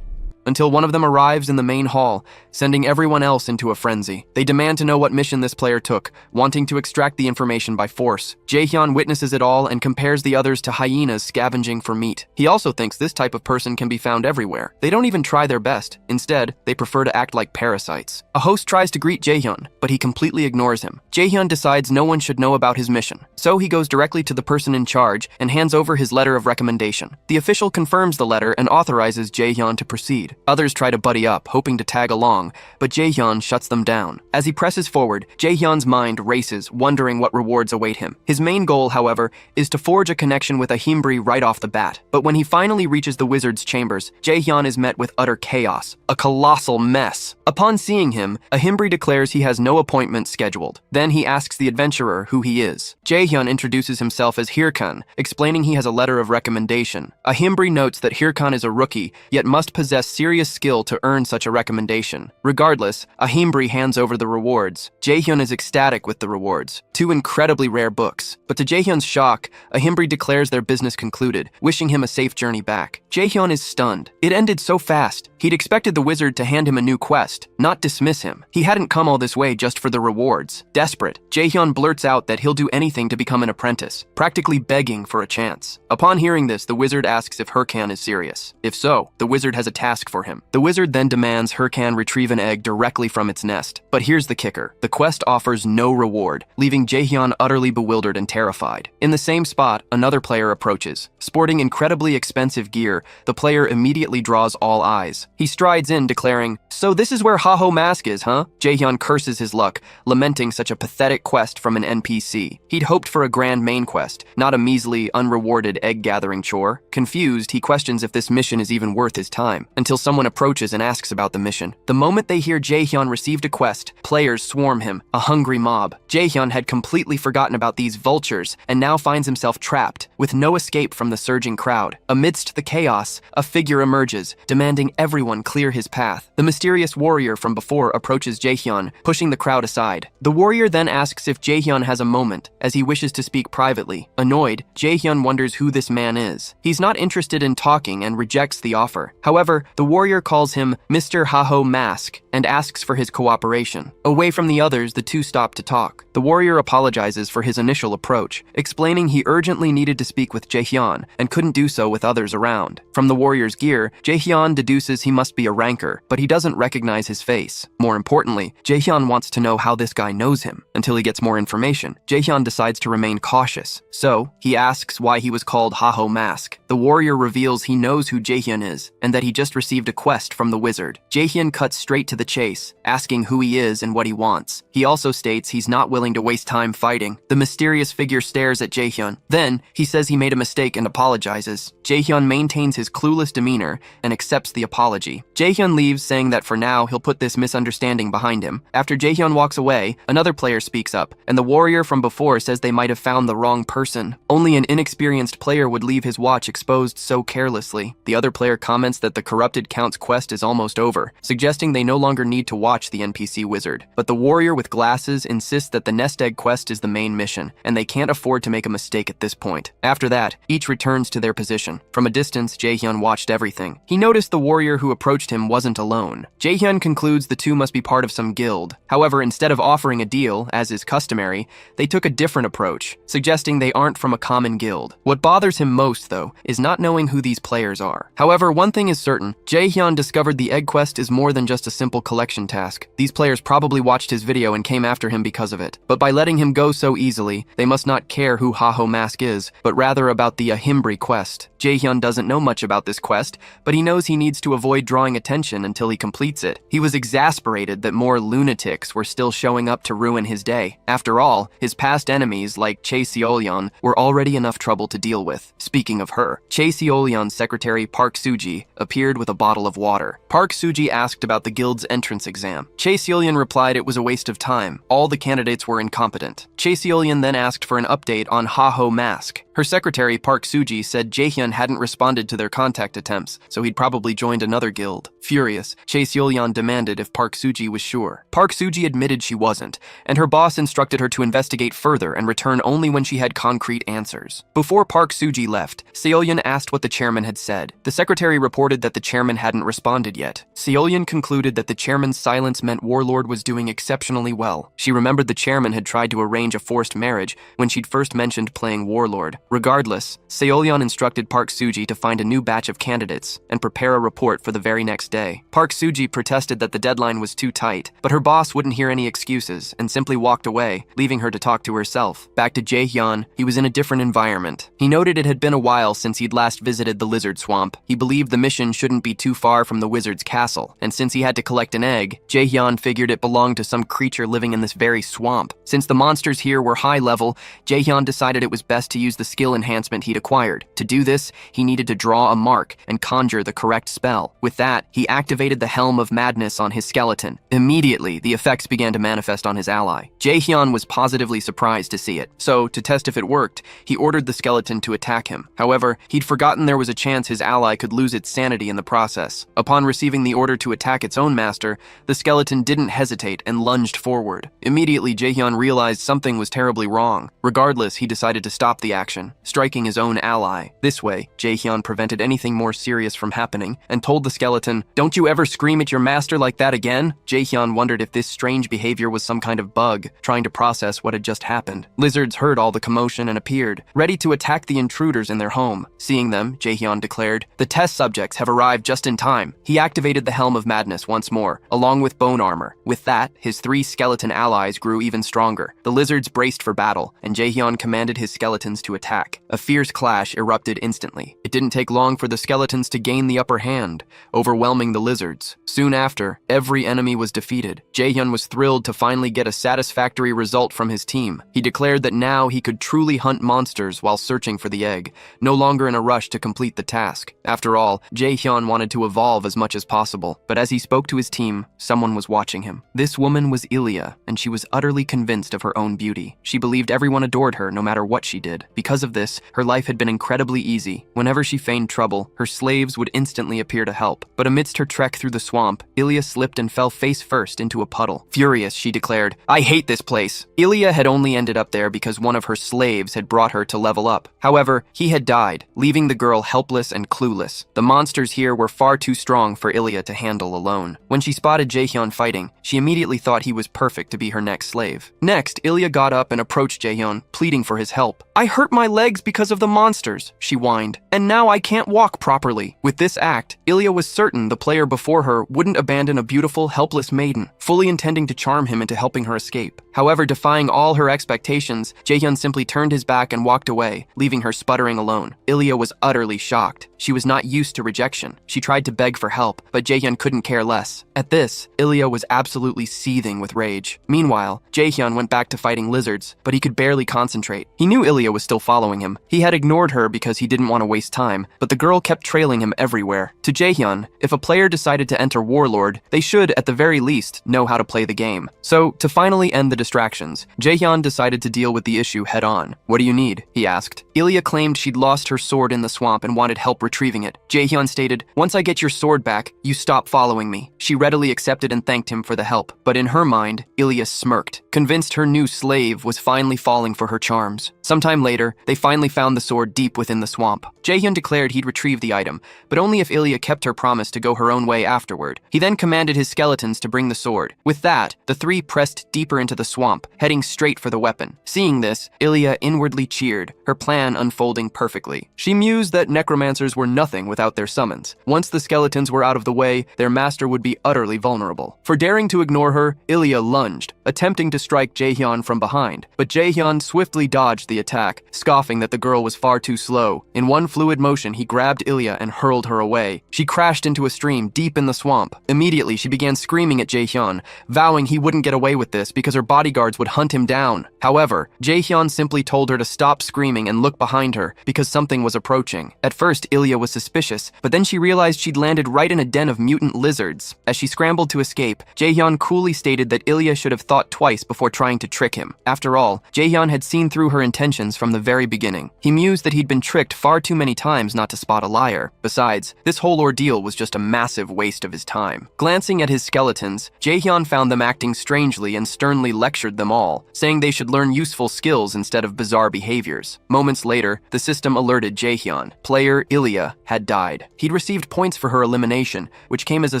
until one of them arrives in the main hall, sending everyone else into a frenzy. They demand to know what mission this player took, wanting to extract the information by force. Jaehyun witnesses it all and compares the others to hyenas scavenging for meat. He also thinks this type of person can be found everywhere. They don't even try their best. Instead, they prefer to act like parasites. A host tries to greet Jaehyun, but he completely ignores him. Jaehyun decides no one should know about his mission, so he goes directly to the person in charge and hands over his letter of recommendation. The official confirms the letter and authorizes Jaehyun to proceed. Others try to buddy up, hoping to tag along, but Jaehyun shuts them down. As he presses forward, Jaehyun's mind races, wondering what rewards await him. His main goal, however, is to forge a connection with a Himbri right off the bat. But when he finally reaches the wizard's chambers, Jaehyun is met with utter chaos, a colossal mess. Upon seeing him, a Himbri declares he has no appointment scheduled. Then he asks the adventurer who he is. Jaehyun introduces himself as Hirkan, explaining he has a letter of recommendation. A Himbri notes that Hirkan is a rookie, yet must possess serious skill to earn such a recommendation. Regardless, a Himbri hands over the rewards. Jaehyun is ecstatic with the rewards, 2 incredibly rare books. But to Jaehyun's shock, a Himbri declares their business concluded, wishing him a safe journey back. Jaehyun is stunned. It ended so fast. He'd expected the wizard to hand him a new quest, not dismiss him. He hadn't come all this way just for the rewards. Desperate, Jaehyun blurts out that he'll do anything to become an apprentice, practically begging for a chance. Upon hearing this, the wizard asks if Hirkan is serious. If so, the wizard has a task for him. The wizard then demands Hirkan retrieve an egg directly from its nest. But here's the kicker. The quest offers no reward, leaving Jaehyun utterly bewildered and terrified. In the same spot, another player approaches. Sporting incredibly expensive gear, the player immediately draws all eyes. He strides in, declaring, "So this is where Haho Mask is, huh?" Jaehyun curses his luck, lamenting such a pathetic quest from an NPC. He'd hoped for a grand main quest, not a measly, unrewarded egg-gathering chore. Confused, he questions if this mission is even worth his time, until someone approaches and asks about the mission. The moment they hear Jaehyun received a quest, players swarm him, a hungry mob. Jaehyun had completely forgotten about these vultures and now finds himself trapped, with no escape from the surging crowd. Amidst the chaos, a figure emerges, demanding everyone clear his path. The mysterious warrior from before approaches Jaehyun, pushing the crowd aside. The warrior then asks if Jaehyun has a moment, as he wishes to speak privately. Annoyed, Jaehyun wonders who this man is. He's not interested in talking and rejects the offer. However, the warrior calls him Mr. Haho Mask and asks for his cooperation. Away from the others, the two stop to talk. The warrior apologizes for his initial approach, explaining he urgently needed to speak with Jaehyun and couldn't do so with others around. From the warrior's gear, Jaehyun deduces he must be a ranker, but he doesn't recognize his face. More importantly, Jaehyun wants to know how this guy knows him. Until he gets more information, Jaehyun decides to remain cautious. So, he asks why he was called Haho Mask. The warrior reveals he knows who Jaehyun is, and that he just received a quest from the wizard. Jaehyun cuts straight to the chase, asking who he is and what he wants. He also states he's not willing to waste time fighting. The mysterious figure stares at Jaehyun. Then, he says he made a mistake and apologizes. Jaehyun maintains his clueless demeanor and accepts the apology. Jaehyun leaves, saying that for now he'll put this misunderstanding behind him. After Jaehyun walks away, another player speaks up, and the warrior from before says they might have found the wrong person. Only an inexperienced player would leave his watch exposed so carelessly. The other player comments that the corrupted count's quest is almost over, suggesting they no longer need to watch the NPC wizard. But the warrior with glasses insists that the nest egg quest is the main mission, and they can't afford to make a mistake at this point. After that, each returns to their position. From a distance, Jaehyun watched everything. He noticed the warrior who approached him wasn't alone. Jaehyun concludes the two must be part of some guild. However, instead of offering a deal, as is customary, they took a different approach, suggesting they aren't from a common guild. What bothers him most, though, is not knowing who these players are. However, one thing is certain, Jaehyun discovered the egg quest is more than just a simple collection task. These players probably watched his video and came after him because of it. But by letting him go so easily, they must not care who Haho Mask is, but rather about the Ahimbri quest. Jaehyun doesn't know much about this quest, but he knows he needs to avoid drawing attention until he completes it. He was exasperated that more lunatics were still showing up to ruin his day. After all, his past enemies, like Chae Seolyeon, were already enough trouble to deal with. Speaking of her, Chae Seolyeon's secretary Park Suji appeared with a bottle of water. Park Suji asked about the guild's entrance exam. Chae Seolyeon replied it was a waste of time. All the candidates were incompetent. Chae Seolyeon then asked for an update on Haho Mask. Her secretary, Park Suji, said Jaehyun hadn't responded to their contact attempts, so he'd probably joined another guild. Furious, Chae Seolyeon demanded if Park Suji was sure. Park Suji admitted she wasn't, and her boss instructed her to investigate further and return only when she had concrete answers. Before Park Suji left, Seolyeon asked what the chairman had said. The secretary reported that the chairman hadn't responded yet. Seolyeon concluded that the chairman's silence meant Warlord was doing exceptionally well. She remembered the chairman had tried to arrange a forced marriage when she'd first mentioned playing Warlord. Regardless, Seolyeon instructed Park Suji to find a new batch of candidates and prepare a report for the very next day. Park Suji protested that the deadline was too tight, but her boss wouldn't hear any excuses and simply walked away, leaving her to talk to herself. Back to Jaehyun, he was in a different environment. He noted it had been a while since he'd last visited the lizard swamp. He believed the mission shouldn't be too far from the wizard's castle, and since he had to collect an egg, Jaehyun figured it belonged to some creature living in this very swamp. Since the monsters here were high level, Jaehyun decided it was best to use the skill enhancement he'd acquired. To do this, he needed to draw a mark and conjure the correct spell. With that, he activated the Helm of Madness on his skeleton. Immediately, the effects began to manifest on his ally. Jaehyun was positively surprised to see it, so to test if it worked, he ordered the skeleton to attack him. However, he'd forgotten there was a chance his ally could lose its sanity in the process. Upon receiving the order to attack its own master, the skeleton didn't hesitate and lunged forward. Immediately, Jaehyun realized something was terribly wrong. Regardless, he decided to stop the action, striking his own ally. This way, Jaehyun prevented anything more serious from happening and told the skeleton, "Don't you ever scream at your master like that again?" Jaehyun wondered if this strange behavior was some kind of bug, trying to process what had just happened. Lizards heard all the commotion and appeared, ready to attack the intruders in their home. Seeing them, Jaehyun declared, "The test subjects have arrived just in time." He activated the Helm of Madness once more, along with bone armor. With that, his 3 skeleton allies grew even stronger. The lizards braced for battle, and Jaehyun commanded his skeletons to attack. A fierce clash erupted instantly. It didn't take long for the skeletons to gain the upper hand, overwhelming the lizards. Soon after, every enemy was defeated. Jaehyun was thrilled to finally get a satisfactory result from his team. He declared that now he could truly hunt monsters while searching for the egg, no longer in a rush to complete the task. After all, Jaehyun wanted to evolve as much as possible, but as he spoke to his team, someone was watching him. This woman was Ilya, and she was utterly convinced of her own beauty. She believed everyone adored her no matter what she did. Because of this, her life had been incredibly easy. Whenever Whenever she feigned trouble, her slaves would instantly appear to help. But amidst her trek through the swamp, Ilya slipped and fell face first into a puddle. Furious, she declared, "I hate this place." Ilya had only ended up there because one of her slaves had brought her to level up. However, he had died, leaving the girl helpless and clueless. The monsters here were far too strong for Ilya to handle alone. When she spotted Jaehyun fighting, she immediately thought he was perfect to be her next slave. Next, Ilya got up and approached Jaehyun, pleading for his help. "I hurt my legs because of the monsters," she whined, "and now I can't walk properly." With this act, Ilya was certain the player before her wouldn't abandon a beautiful, helpless maiden, fully intending to charm him into helping her escape. However, defying all her expectations, Jaehyun simply turned his back and walked away, leaving her sputtering alone. Ilya was utterly shocked. She was not used to rejection. She tried to beg for help, but Jaehyun couldn't care less. At this, Ilya was absolutely seething with rage. Meanwhile, Jaehyun went back to fighting lizards, but he could barely concentrate. He knew Ilya was still following him. He had ignored her because he didn't want to waste time, but the girl kept trailing him everywhere. To Jaehyun, if a player decided to enter Warlord, they should, at the very least, know how to play the game. So, to finally end the distractions, Jaehyun decided to deal with the issue head-on. "What do you need?" he asked. Ilya claimed she'd lost her sword in the swamp and wanted help retrieving it. Jaehyun stated, "Once I get your sword back, you stop following me." She readily accepted and thanked him for the help, but in her mind, Ilya smirked, convinced her new slave was finally falling for her charms. Sometime later, they finally found the sword deep within the swamp. Jaehyun declared he'd retrieve the item, but only if Ilya kept her promise to go her own way afterward. He then commanded his skeletons to bring the sword. With that, the three pressed deeper into the swamp, heading straight for the weapon. Seeing this, Ilya inwardly cheered, her plan unfolding perfectly. She mused that necromancers were nothing without their summons. Once the skeletons were out of the way, their master would be utterly vulnerable. For daring to ignore her, Ilya lunged, attempting to strike Jaehyun from behind, but Jaehyun swiftly dodged the attack, scoffing that the girl was far too slow. In one fluid motion, he grabbed Ilya and hurled her away. She crashed into a stream deep in the swamp. Immediately, she began screaming at Jaehyun, vowing he wouldn't get away with this because her bodyguards would hunt him down. However, Jaehyun simply told her to stop screaming and look behind her because something was approaching. At first, Ilya was suspicious, but then she realized she'd landed right in a den of mutant lizards. As she scrambled to escape, Jaehyun coolly stated that Ilya should have thought twice before trying to trick him. After all, Jaehyun had seen through her intentions from the very beginning. He mused that he'd been tricked far too many times not to spot a liar. Besides, this whole ordeal was just a massive waste of his time. Glancing at his skeletons, Jaehyun found them acting strangely and sternly lectured them all, saying they should learn useful skills instead of bizarre behaviors. Moments later, the system alerted Jaehyun. Player Ilya had died. He'd received points for her elimination, which came as a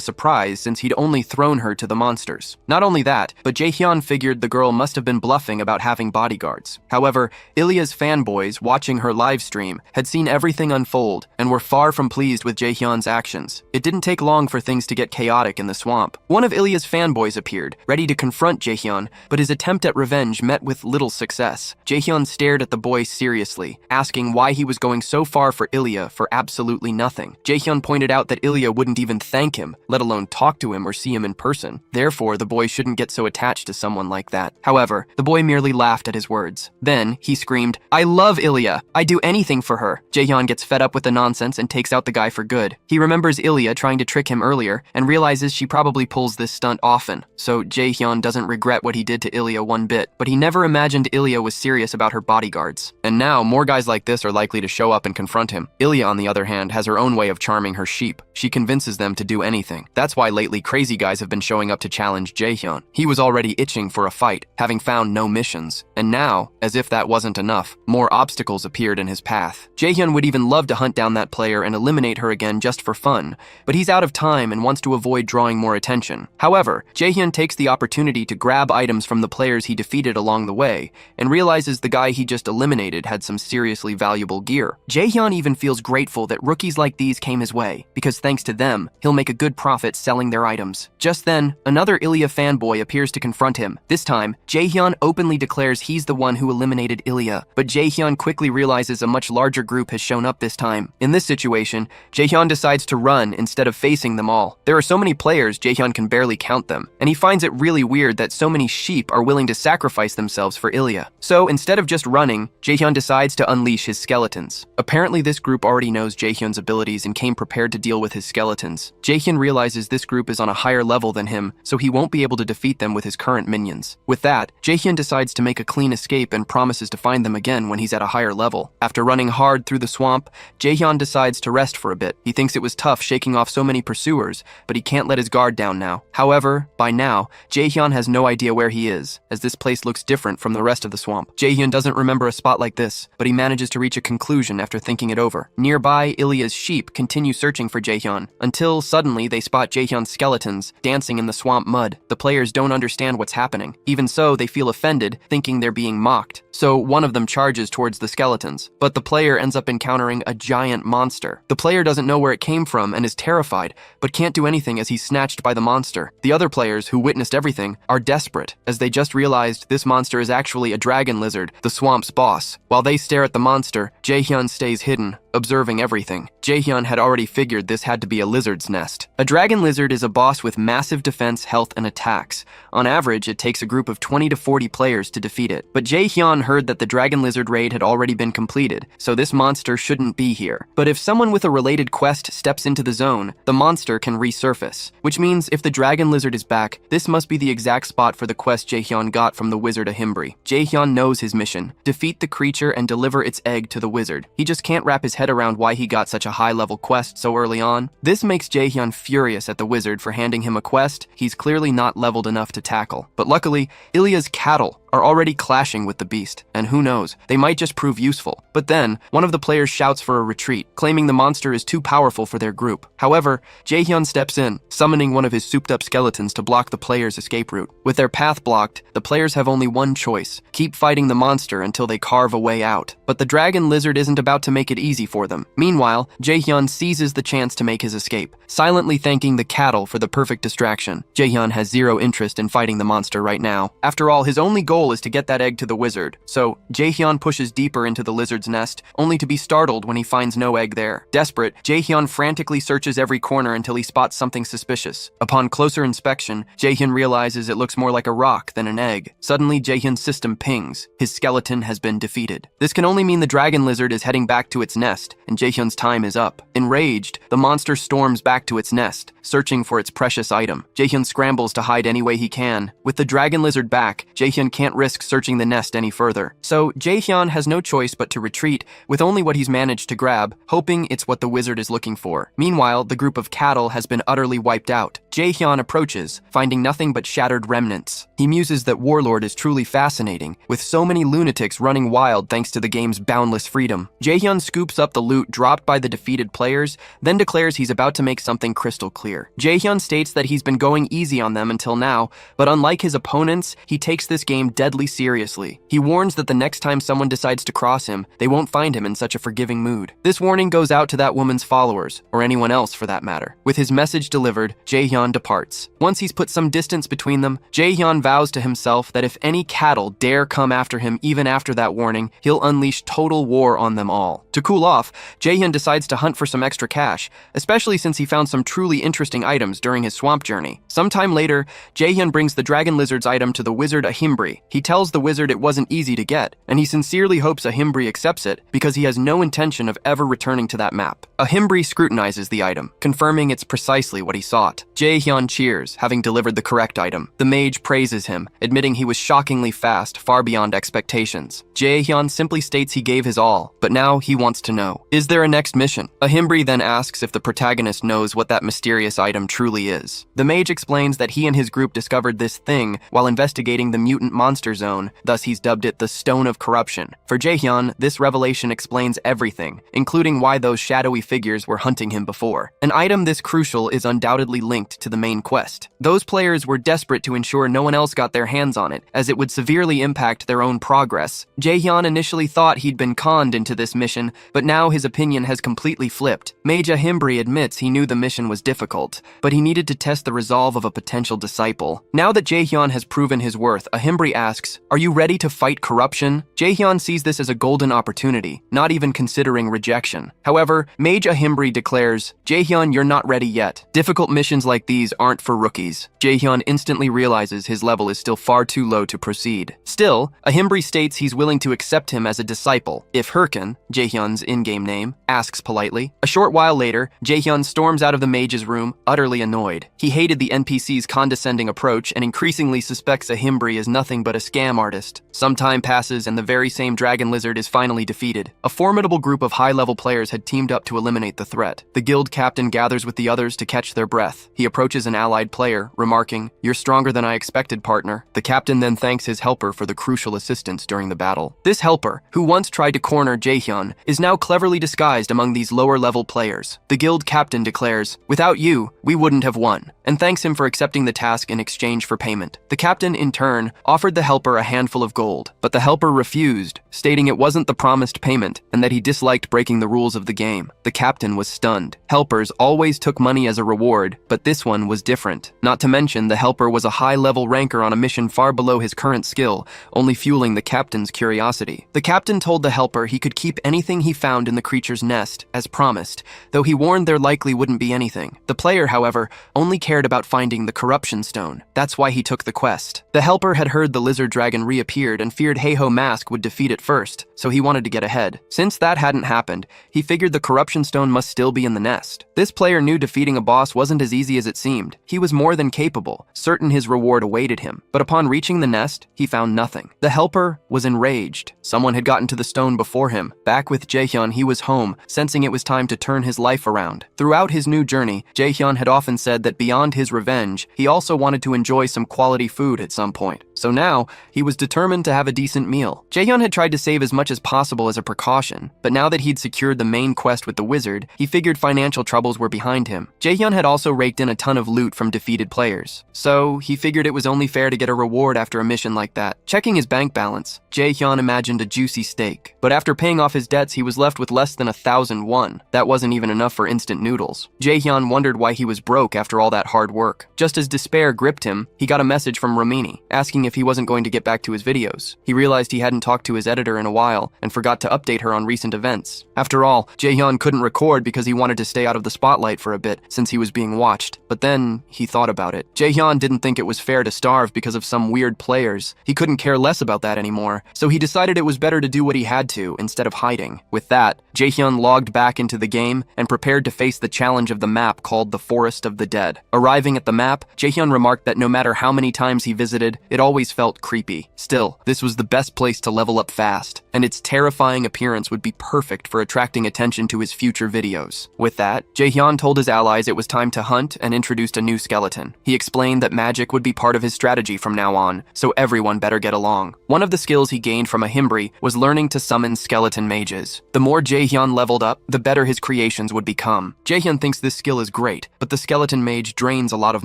surprise since he'd only thrown her to the monsters. Not only that, but Jaehyun figured the girl must have been bluffing about having bodyguards. However, Ilya's fanboys watching her live stream had seen everything unfold and were far from pleased with Jaehyun's actions. It didn't take long for things to get chaotic in the swamp. One of Ilya's fanboys appeared, ready to confront Jaehyun, but his attempt at revenge met with little success. Jaehyun stared at the boy seriously, asking why he was going so far for Ilya for absolutely nothing. Jaehyun pointed out that Ilya wouldn't even thank him, let alone talk to him or see him in person. Therefore, the boy shouldn't get so attached to someone like that. However, the boy merely laughed at his words. Then, he screamed, "I love Ilya! I'd do anything for her!" Jaehyun gets fed up with the nonsense and takes out the guy for good. He remembers Ilya trying to trick him earlier and realizes she probably pulls this stunt often. So Jaehyun doesn't regret what he did to Ilya one bit, but he never imagined Ilya was serious about her bodyguards. And now, more guys like this are likely to show up and confront him. Ilya, on the other hand, has her own way of charming her sheep. She convinces them to do anything. That's why lately crazy guys have been showing up to challenge Jaehyun. He was already itching for a fight, having found no missions. And now, as if that wasn't enough, more obstacles appeared in his path. Jaehyun would even love to hunt down that player and eliminate her again just for fun, but he's out of time and wants to avoid drawing more attention. However, Jaehyun takes the opportunity to grab items from the players he defeated along the way, and realizes the guy he just eliminated had some seriously valuable gear. Jaehyun even feels grateful that rookies like these came his way, because thanks to them, he'll make a good profit selling their items. Just then, another Ilya fanboy appears to confront him. This time, Jaehyun openly declares he's the one who eliminated Ilya, but Jaehyun quickly realizes a much larger group has shown up this time. In this situation, Jaehyun decides to run instead of facing them all. There are so many players, Jaehyun can barely count them, and he finds it really weird that so many sheep are willing to sacrifice themselves for Ilya. So instead of just running, Jaehyun decides to unleash his skeletons. Apparently this group already knows Jaehyun's abilities and came prepared to deal with his skeletons. Jaehyun realizes this group is on a higher level than him, so he won't be able to defeat them with his current minions. With that, Jaehyun decides to make a clean escape and promises to find them again when he's at a higher level. After running hard through the swamp, swamp, Jaehyun decides to rest for a bit. He thinks it was tough shaking off so many pursuers, but he can't let his guard down now. However, by now, Jaehyun has no idea where he is, as this place looks different from the rest of the swamp. Jaehyun doesn't remember a spot like this, but he manages to reach a conclusion after thinking it over. Nearby, Ilya's sheep continue searching for Jaehyun, until suddenly they spot Jaehyun's skeletons dancing in the swamp mud. The players don't understand what's happening. Even so, they feel offended, thinking they're being mocked. So one of them charges towards the skeletons, but the player ends up encountering a giant monster. The player doesn't know where it came from and is terrified, but can't do anything as he's snatched by the monster. The other players, who witnessed everything, are desperate, as they just realized this monster is actually a dragon lizard, the swamp's boss. While they stare at the monster, Jaehyun stays hidden, observing everything. Jaehyun had already figured this had to be a lizard's nest. A dragon lizard is a boss with massive defense, health, and attacks. On average, it takes a group of 20 to 40 players to defeat it. But Jaehyun heard that the dragon lizard raid had already been completed, so this monster shouldn't be here. But if someone with a related quest steps into the zone, the monster can resurface, which means if the dragon lizard is back, this must be the exact spot for the quest Jaehyun got from the wizard Ahimbri. Jaehyun knows his mission: defeat the creature and deliver its egg to the wizard. He just can't wrap his head around why he got such a high-level quest so early on. This makes Jaehyun furious at the wizard for handing him a quest he's clearly not leveled enough to tackle. But luckily, Ilya's cattle are already clashing with the beast, and who knows, they might just prove useful. But then, one of the players shouts for a retreat, claiming the monster is too powerful for their group. However, Jaehyun steps in, summoning one of his souped-up skeletons to block the players' escape route. With their path blocked, the players have only one choice: keep fighting the monster until they carve a way out. But the dragon lizard isn't about to make it easy for them. Meanwhile, Jaehyun seizes the chance to make his escape, silently thanking the cattle for the perfect distraction. Jaehyun has zero interest in fighting the monster right now. After all, his only goal is to get that egg to the wizard. So, Jaehyun pushes deeper into the lizard's nest, only to be startled when he finds no egg there. Desperate, Jaehyun frantically searches every corner until he spots something suspicious. Upon closer inspection, Jaehyun realizes it looks more like a rock than an egg. Suddenly, Jaehyun's system pings. His skeleton has been defeated. This can only mean the dragon lizard is heading back to its nest, and Jaehyun's time is up. Enraged, the monster storms back to its nest, searching for its precious item. Jaehyun scrambles to hide any way he can. With the dragon lizard back, Jaehyun can't risk searching the nest any further. So Jaehyun has no choice but to retreat with only what he's managed to grab, hoping it's what the wizard is looking for. Meanwhile, the group of cattle has been utterly wiped out. Jaehyun approaches, finding nothing but shattered remnants. He muses that Warlord is truly fascinating, with so many lunatics running wild thanks to the game's boundless freedom. Jaehyun scoops up the loot dropped by the defeated players, then declares he's about to make something crystal clear. Jaehyun states that he's been going easy on them until now, but unlike his opponents, he takes this game deadly seriously. He warns that the next time someone decides to cross him, they won't find him in such a forgiving mood. This warning goes out to that woman's followers, or anyone else for that matter. With his message delivered, Jaehyun departs. Once he's put some distance between them, Jaehyun vows to himself that if any cattle dare come after him even after that warning, he'll unleash total war on them all. To cool off, Jaehyun decides to hunt for some extra cash, especially since he found some truly interesting items during his swamp journey. Sometime later, Jaehyun brings the dragon lizard's item to the wizard Ahimbri. He tells the wizard it wasn't easy to get, and he sincerely hopes Ahimbri accepts it because he has no intention of ever returning to that map. Ahimbri scrutinizes the item, confirming it's precisely what he sought. Jaehyun cheers, having delivered the correct item. The mage praises him, admitting he was shockingly fast, far beyond expectations. Jaehyun simply states he gave his all, but now he wants to know, is there a next mission? Ahimbri then asks if the protagonist knows what that mysterious item truly is. The mage explains that he and his group discovered this thing while investigating the mutant monster zone, thus he's dubbed it the Stone of Corruption. For Jaehyun, this revelation explains everything, including why those shadowy figures were hunting him before. An item this crucial is undoubtedly linked to the main quest. Those players were desperate to ensure no one else got their hands on it, as it would severely impact their own progress. Jaehyun initially thought he'd been conned into this mission, but now his opinion has completely flipped. Mage Ahimbri admits he knew the mission was difficult, but he needed to test the resolve of a potential disciple. Now that Jaehyun has proven his worth, Ahimbri asks, "Are you ready to fight corruption?" Jaehyun sees this as a golden opportunity, not even considering rejection. However, Mage Ahimbri declares, "Jaehyun, you're not ready yet. Difficult missions like these aren't for rookies." Jaehyun instantly realizes his level is still far too low to proceed. Still, Ahimbri states he's willing to accept him as a disciple, if Hirkin, Jaehyun's in-game name, asks politely. A short while later, Jaehyun storms out of the mage's room, utterly annoyed. He hated the NPC's condescending approach and increasingly suspects a Himbri is nothing but a scam artist. Some time passes and the very same dragon lizard is finally defeated. A formidable group of high-level players had teamed up to eliminate the threat. The guild captain gathers with the others to catch their breath. He approaches an allied player, remarking, "You're stronger than I expected, partner." The captain then thanks his helper for the crucial assistance during the battle. This helper, who once tried to corner Jaehyun, is now cleverly disguised among these lower-level players. The guild captain declares, "Without you, we wouldn't have won," and thanks him for accepting the task in exchange for payment. The captain, in turn, offered the helper a handful of gold, but the helper refused, stating it wasn't the promised payment and that he disliked breaking the rules of the game. The captain was stunned. Helpers always took money as a reward, but this one was different. Not to mention, the helper was a high-level ranker on a mission far below his current skill, only fueling the captain's curiosity. The captain told the helper he could keep anything he found in the creature's nest, as promised, though he warned there likely wouldn't be anything. The player, however, only cared about finding the corruption stone. That's why he took the quest. The helper had heard the lizard dragon reappeared and feared Heiho Mask would defeat it first, so he wanted to get ahead. Since that hadn't happened, he figured the corruption stone must still be in the nest. This player knew defeating a boss wasn't as easy as it seemed. He was more than capable, certain his reward awaited him. But upon reaching the nest, he found nothing. The helper was enraged. Someone had gotten to the stone before him. Back with Jaehyun, he was home, sensing it was time to turn his life around. Throughout his new journey, Jaehyun had often said that beyond his revenge, he also wanted to enjoy some quality food at some point. So now, he was determined to have a decent meal. Jaehyun had tried to save as much as possible as a precaution, but now that he'd secured the main quest with the wizard, he figured financial troubles were behind him. Jaehyun had also raked in a ton of loot from defeated players, so he figured it was only fair to get a reward after a mission like that. Checking his bank balance, Jaehyun imagined a juicy steak, but after paying off his debts, he was left with less than 1,000 won. That wasn't even enough for instant noodles. Jaehyun wondered why he was broke after all that hard work. Just as despair gripped him, he got a message from Romini, asking if he wasn't going to get back to his videos. He realized he hadn't talked to his editor in a while and forgot to update her on recent events. After all, Jaehyun couldn't record because he wanted to stay out of the spotlight for a bit since he was being watched. But then, he thought about it. Jaehyun didn't think it was fair to starve because of some weird players. He couldn't care less about that anymore, so he decided it was better to do what he had to instead of hiding. With that, Jaehyun logged back into the game and prepared to face the challenge of the map called the Forest of the Dead. Arriving at the map, Jaehyun remarked that no matter how many times he visited, it always felt creepy. Still, this was the best place to level up fast, and its terrifying appearance would be perfect for attracting attention to his future videos. With that, Jaehyun told his allies it was time to hunt and introduced a new skeleton. He explained that magic would be part of his strategy from now on, so everyone better get along. One of the skills he gained from a Himbri was learning to summon skeleton mages. The more Jaehyun leveled up, the better his creations would become. Jaehyun thinks this skill is great, but the skeleton mage drains a lot of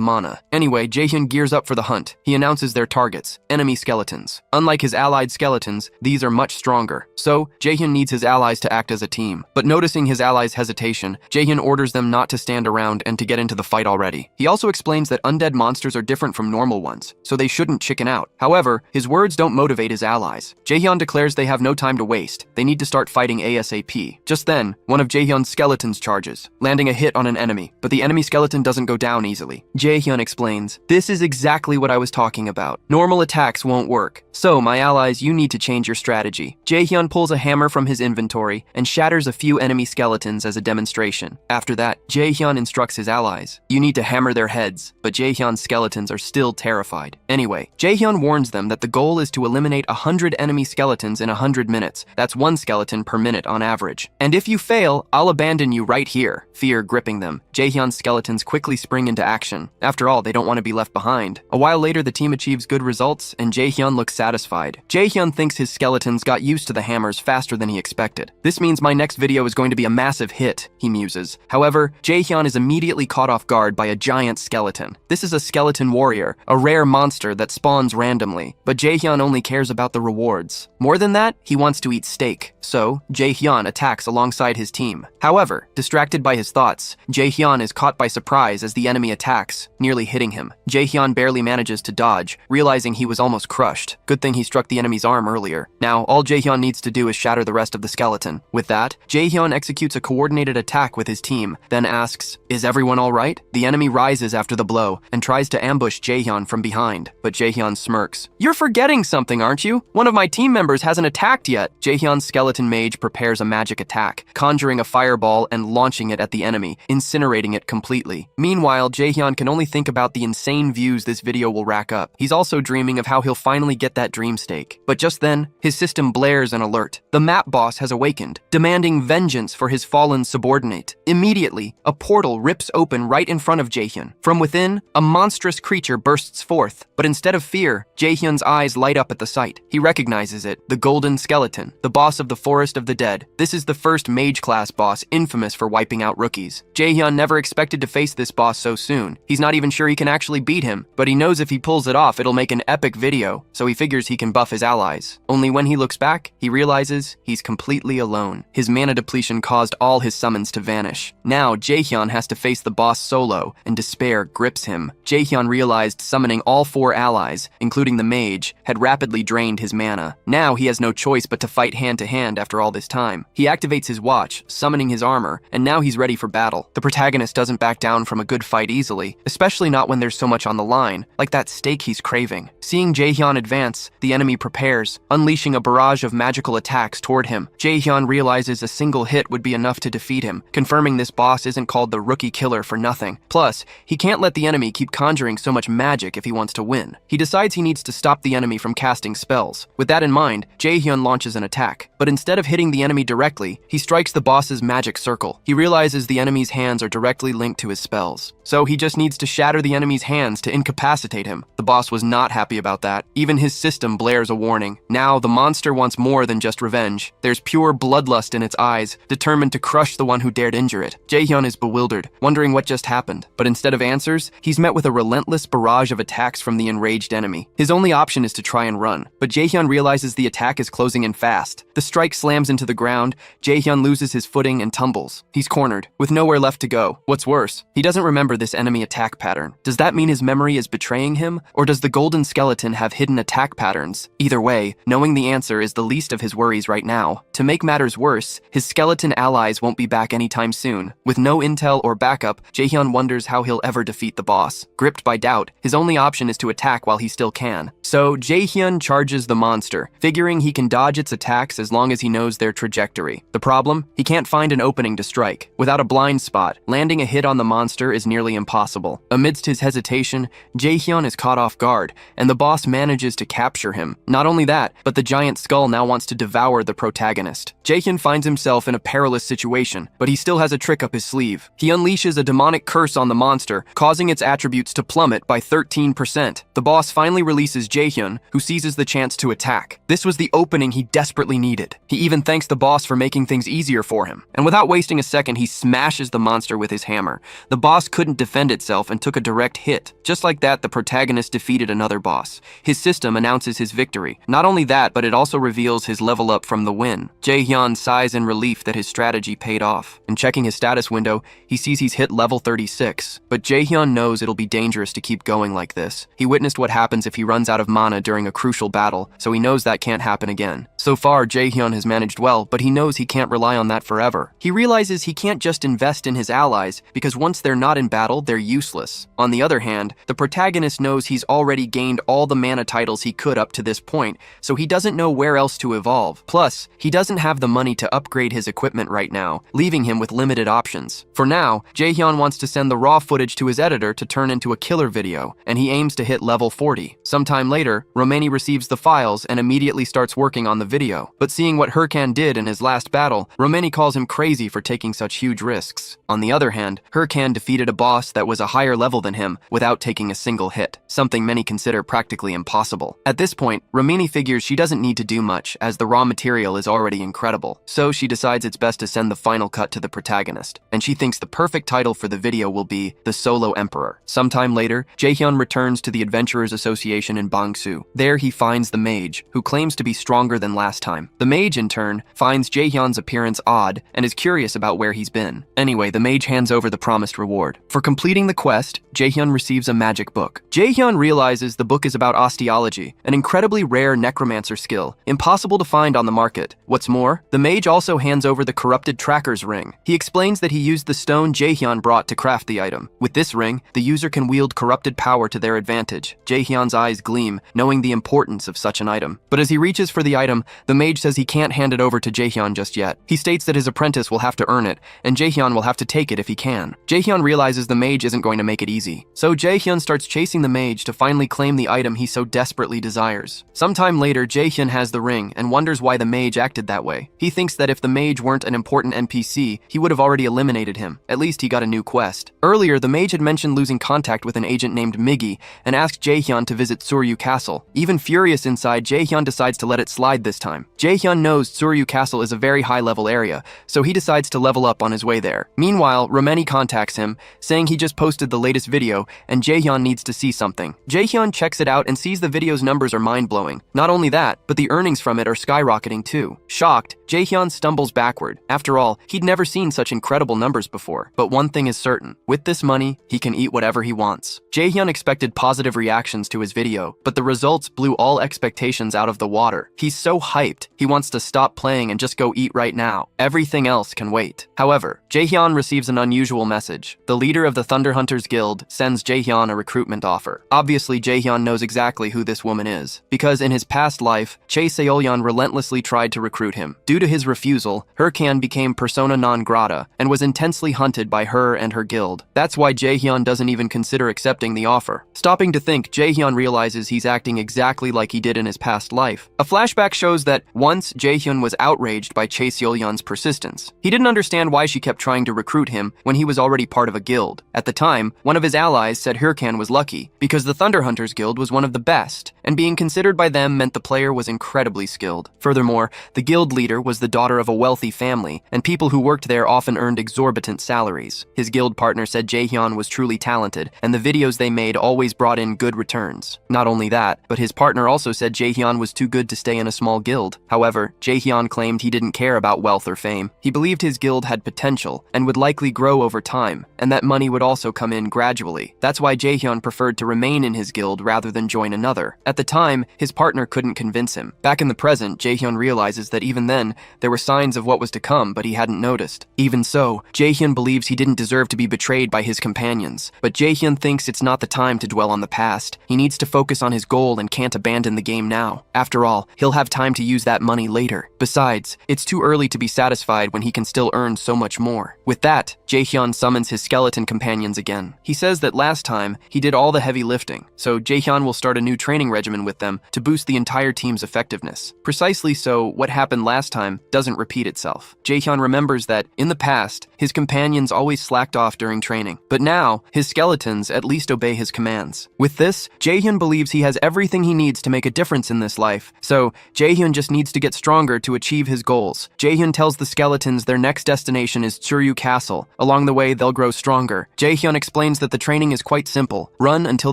mana. Anyway, Jaehyun gears up for the hunt. He announces their targets, enemy skeletons. Unlike his allied skeletons, these are much stronger, so Jaehyun needs his allies to act as a team. But noticing his allies' hesitation, Jaehyun orders them not to stand around and to get into the fight already. He also explains that undead monsters are different from normal ones, so they shouldn't chicken out. However, his words don't motivate his allies. Jaehyun declares they have no time to waste. They need to start fighting ASAP. Just then, one of Jaehyun's skeletons charges, landing a hit on an enemy, but the enemy skeleton doesn't go down easily. Jaehyun explains, "This is exactly what I was talking about. Normal attacks won't work. So, my allies, you need to change your strategy." Jaehyun pulls a hammer from his inventory and shatters a few enemy skeletons as a demonstration. After that, Jaehyun instructs his allies, "You need to hammer their heads," but Jaehyun's skeletons are still terrified. Anyway, Jaehyun warns them that the goal is to eliminate 100 enemy skeletons in 100 minutes. That's one skeleton per minute on average. "And if you fail, I'll abandon you right here." Fear gripping them, Jaehyun's skeletons quickly spring into action. After all, they don't want to be left behind. A while later, the team achieves good results, and Jaehyun looks satisfied. Jaehyun thinks his skeletons got used to the hammers faster than he expected. "This means my next video is going to be a massive hit," he muses. However, Jaehyun is immediately caught off guard by a giant skeleton. This is a skeleton warrior, a rare monster that spawns randomly, but Jaehyun only cares about the rewards. More than that, he wants to eat steak, so Jaehyun attacks alongside his team. However, distracted by his thoughts, Jaehyun is caught by surprise as the enemy attacks, nearly hitting him. Jaehyun barely manages to dodge, realizing he was almost crushed. Good thing he struck the enemy's arm earlier. Now, all Jaehyun Jaehyun needs to do is shatter the rest of the skeleton. With that, Jaehyun executes a coordinated attack with his team, then asks, "Is everyone alright?" The enemy rises after the blow and tries to ambush Jaehyun from behind, but Jaehyun smirks. "You're forgetting something, aren't you? One of my team members hasn't attacked yet." Jaehyun's skeleton mage prepares a magic attack, conjuring a fireball and launching it at the enemy, incinerating it completely. Meanwhile, Jaehyun can only think about the insane views this video will rack up. He's also dreaming of how he'll finally get that dream steak. But just then, his system blares an alert. The map boss has awakened, demanding vengeance for his fallen subordinate. Immediately, a portal rips open right in front of Jaehyun. From within, a monstrous creature bursts forth, but instead of fear, Jaehyun's eyes light up at the sight. He recognizes it, the Golden Skeleton, the boss of the Forest of the Dead. This is the first mage-class boss infamous for wiping out rookies. Jaehyun never expected to face this boss so soon. He's not even sure he can actually beat him, but he knows if he pulls it off, it'll make an epic video, so he figures he can buff his allies. Only when he looks back, he realizes he's completely alone. His mana depletion caused all his summons to vanish. Now, Jaehyun has to face the boss solo, and despair grips him. Jaehyun realized summoning all 4 allies, including the mage, had rapidly drained his mana. Now he has no choice but to fight hand-to-hand after all this time. He activates his watch, summoning his armor, and now he's ready for battle. The protagonist doesn't back down from a good fight easily, especially not when there's so much on the line, like that steak he's craving. Seeing Jaehyun advance, the enemy prepares, unleashing a barrage of magical attacks toward him. Jaehyun realizes a single hit would be enough to defeat him, confirming this boss isn't called the Rookie Killer for nothing. Plus, he can't let the enemy keep conjuring so much magic if he wants to win. He decides he needs to stop the enemy from casting spells. With that in mind, Jaehyun launches an attack, but instead of hitting the enemy directly, he strikes the boss's magic circle. He realizes the enemy's hands are directly linked to his spells, so he just needs to shatter the enemy's hands to incapacitate him. The boss was not happy about that. Even his system blares a warning. Now, the monster wants more than just revenge. There's pure bloodlust in its eyes, determined to crush the one who dared injure it. Jaehyun is bewildered, wondering what just happened. But instead of answers, he's met with a relentless barrage of attacks from the enraged enemy. His only option is to try and run, but Jaehyun realizes the attack is closing in fast. The strike slams into the ground, Jaehyun loses his footing and tumbles. He's cornered, with nowhere left to go. What's worse, he doesn't remember this enemy attack pattern. Does that mean his memory is betraying him, or does the Golden Skeleton have hidden attack patterns? Either way, knowing the answer is the least of his worries right now. To make matters worse, his skeleton allies won't be back anytime soon. With no intel or backup, Jaehyun wonders how he'll ever defeat the boss. Gripped by doubt, his only option is to attack while he still can. So Jaehyun charges the monster, figuring he can dodge its attacks as long as he knows their trajectory. The problem? He can't find an opening to strike. Without a blind spot, landing a hit on the monster is nearly impossible. Amidst his hesitation, Jaehyun is caught off guard, and the boss manages to capture him. Not only that, but the giant skull now wants to devour the protagonist. Jaehyun finds himself in a perilous situation, but he still has a trick up his sleeve. He unleashes a demonic curse on the monster, causing its attributes to plummet by 13%. The boss finally releases Jaehyun, who seizes the chance to attack. This was the opening he desperately needed. He even thanks the boss for making things easier for him. And without wasting a second, he smashes the monster with his hammer. The boss couldn't defend itself and took a direct hit. Just like that, the protagonist defeated another boss. His system announces his victory. Not only that, but it also reveals his level up from the win. Jaehyun sighs in relief that his strategy paid off. And checking his status window, he sees he's hit level 36. But Jaehyun knows it'll be dangerous to keep going like this. He witnessed what happens if he runs out of mana during a crucial battle, so he knows that can't happen again. So far, Jaehyun has managed well, but he knows he can't rely on that forever. He realizes he can't just invest in his allies, because once they're not in battle, they're useless. On the other hand, the protagonist knows he's already gained all the mana titles he could up to this point, so he doesn't know where else to evolve. Plus, he doesn't have the money to upgrade his equipment right now, leaving him with limited options. For now, Jaehyun wants to send the raw footage to his editor to turn into a killer video, and he aims to hit level 40. Sometime later, Romani receives the files and immediately starts working on the video. But seeing what Hurkan did in his last battle, Romani calls him crazy for taking such huge risks. On the other hand, Hurkan defeated a boss that was a higher level than him without taking a single hit, something many consider practically impossible. At this point, Romani figures she doesn't need to do much, as the raw material is already incredible. So she decides it's best to send the final cut to the protagonist, and she thinks the perfect title for the video will be The Solo Emperor. Sometime later, Jaehyun returns to the Adventurers Association in Bangsu. There he finds the mage, who claims to be stronger than last time. The mage, in turn, finds Jaehyun's appearance odd and is curious about where he's been. Anyway, the mage hands over the promised reward. For completing the quest, Jaehyun receives a magic book. Jaehyun realizes the book is about osteology, an incredibly rare necromancer skill, impossible impossible to find on the market. What's more, the mage also hands over the corrupted tracker's ring. He explains that he used the stone Jaehyun brought to craft the item. With this ring, the user can wield corrupted power to their advantage. Jaehyun's eyes gleam, knowing the importance of such an item. But as he reaches for the item, the mage says he can't hand it over to Jaehyun just yet. He states that his apprentice will have to earn it, and Jaehyun will have to take it if he can. Jaehyun realizes the mage isn't going to make it easy. So Jaehyun starts chasing the mage to finally claim the item he so desperately desires. Sometime later, Jaehyun has the ring and wonders why the mage acted that way. He thinks that if the mage weren't an important NPC, he would have already eliminated him. At least he got a new quest. Earlier, the mage had mentioned losing contact with an agent named Miggy and asked Jaehyun to visit Suryu Castle. Even furious inside, Jaehyun decides to let it slide this time. Jaehyun knows Suryu Castle is a very high-level area, so he decides to level up on his way there. Meanwhile, Romeni contacts him, saying he just posted the latest video and Jaehyun needs to see something. Jaehyun checks it out and sees the video's numbers are mind-blowing. Not only that, but the earnings from it are skyrocketing too. Shocked, Jaehyun stumbles backward. After all, he'd never seen such incredible numbers before. But one thing is certain. With this money, he can eat whatever he wants. Jaehyun expected positive reactions to his video, but the results blew all expectations out of the water. He's so hyped, he wants to stop playing and just go eat right now. Everything else can wait. However, Jaehyun receives an unusual message. The leader of the Thunder Hunters Guild sends Jaehyun a recruitment offer. Obviously, Jaehyun knows exactly who this woman is, because in his past life, Chae Seolyeon relentlessly tried to recruit him. Due to his refusal, Hurkan became persona non grata and was intensely hunted by her and her guild. That's why Jaehyun doesn't even consider accepting the offer. Stopping to think, Jaehyun realizes he's acting exactly like he did in his past life. A flashback shows that once Jaehyun was outraged by Chae Seolyeon's persistence. He didn't understand why she kept trying to recruit him when he was already part of a guild. At the time, one of his allies said Hurkan was lucky because the Thunder Hunters Guild was one of the best, and being considered by them meant the player was incredibly skilled. Furthermore, the guild leader was the daughter of a wealthy family, and people who worked there often earned exorbitant salaries. His guild partner said Jaehyun was truly talented, and the videos they made always brought in good returns. Not only that, but his partner also said Jaehyun was too good to stay in a small guild. However, Jaehyun claimed he didn't care about wealth or fame. He believed his guild had potential and would likely grow over time, and that money would also come in gradually. That's why Jaehyun preferred to remain in his guild rather than join another. At the time, his partner couldn't convince him. Back in the present, Jaehyun realizes that even then, there were signs of what was to come, but he hadn't noticed. Even so, Jaehyun believes he didn't deserve to be betrayed by his companions, but Jaehyun thinks it's not the time to dwell on the past. He needs to focus on his goal and can't abandon the game now. After all, he'll have time to use that money later. Besides, it's too early to be satisfied when he can still earn so much more. With that, Jaehyun summons his skeleton companions again. He says that last time, he did all the heavy lifting, so Jaehyun will start a new training regimen with them to boost the entire team's effectiveness. Precisely so, what happened last time doesn't repeat itself. Jaehyun remembers that, in the past, his companions always slacked off during training, but now, his skeletons at least obey his commands. With this, Jaehyun believes he has everything he needs to make a difference in this life, so Jaehyun just needs to get stronger to achieve his goals. Jaehyun tells the skeletons their next destination is Suryu Castle. Along the way, they'll grow stronger. Jaehyun explains that the training is quite simple. Run until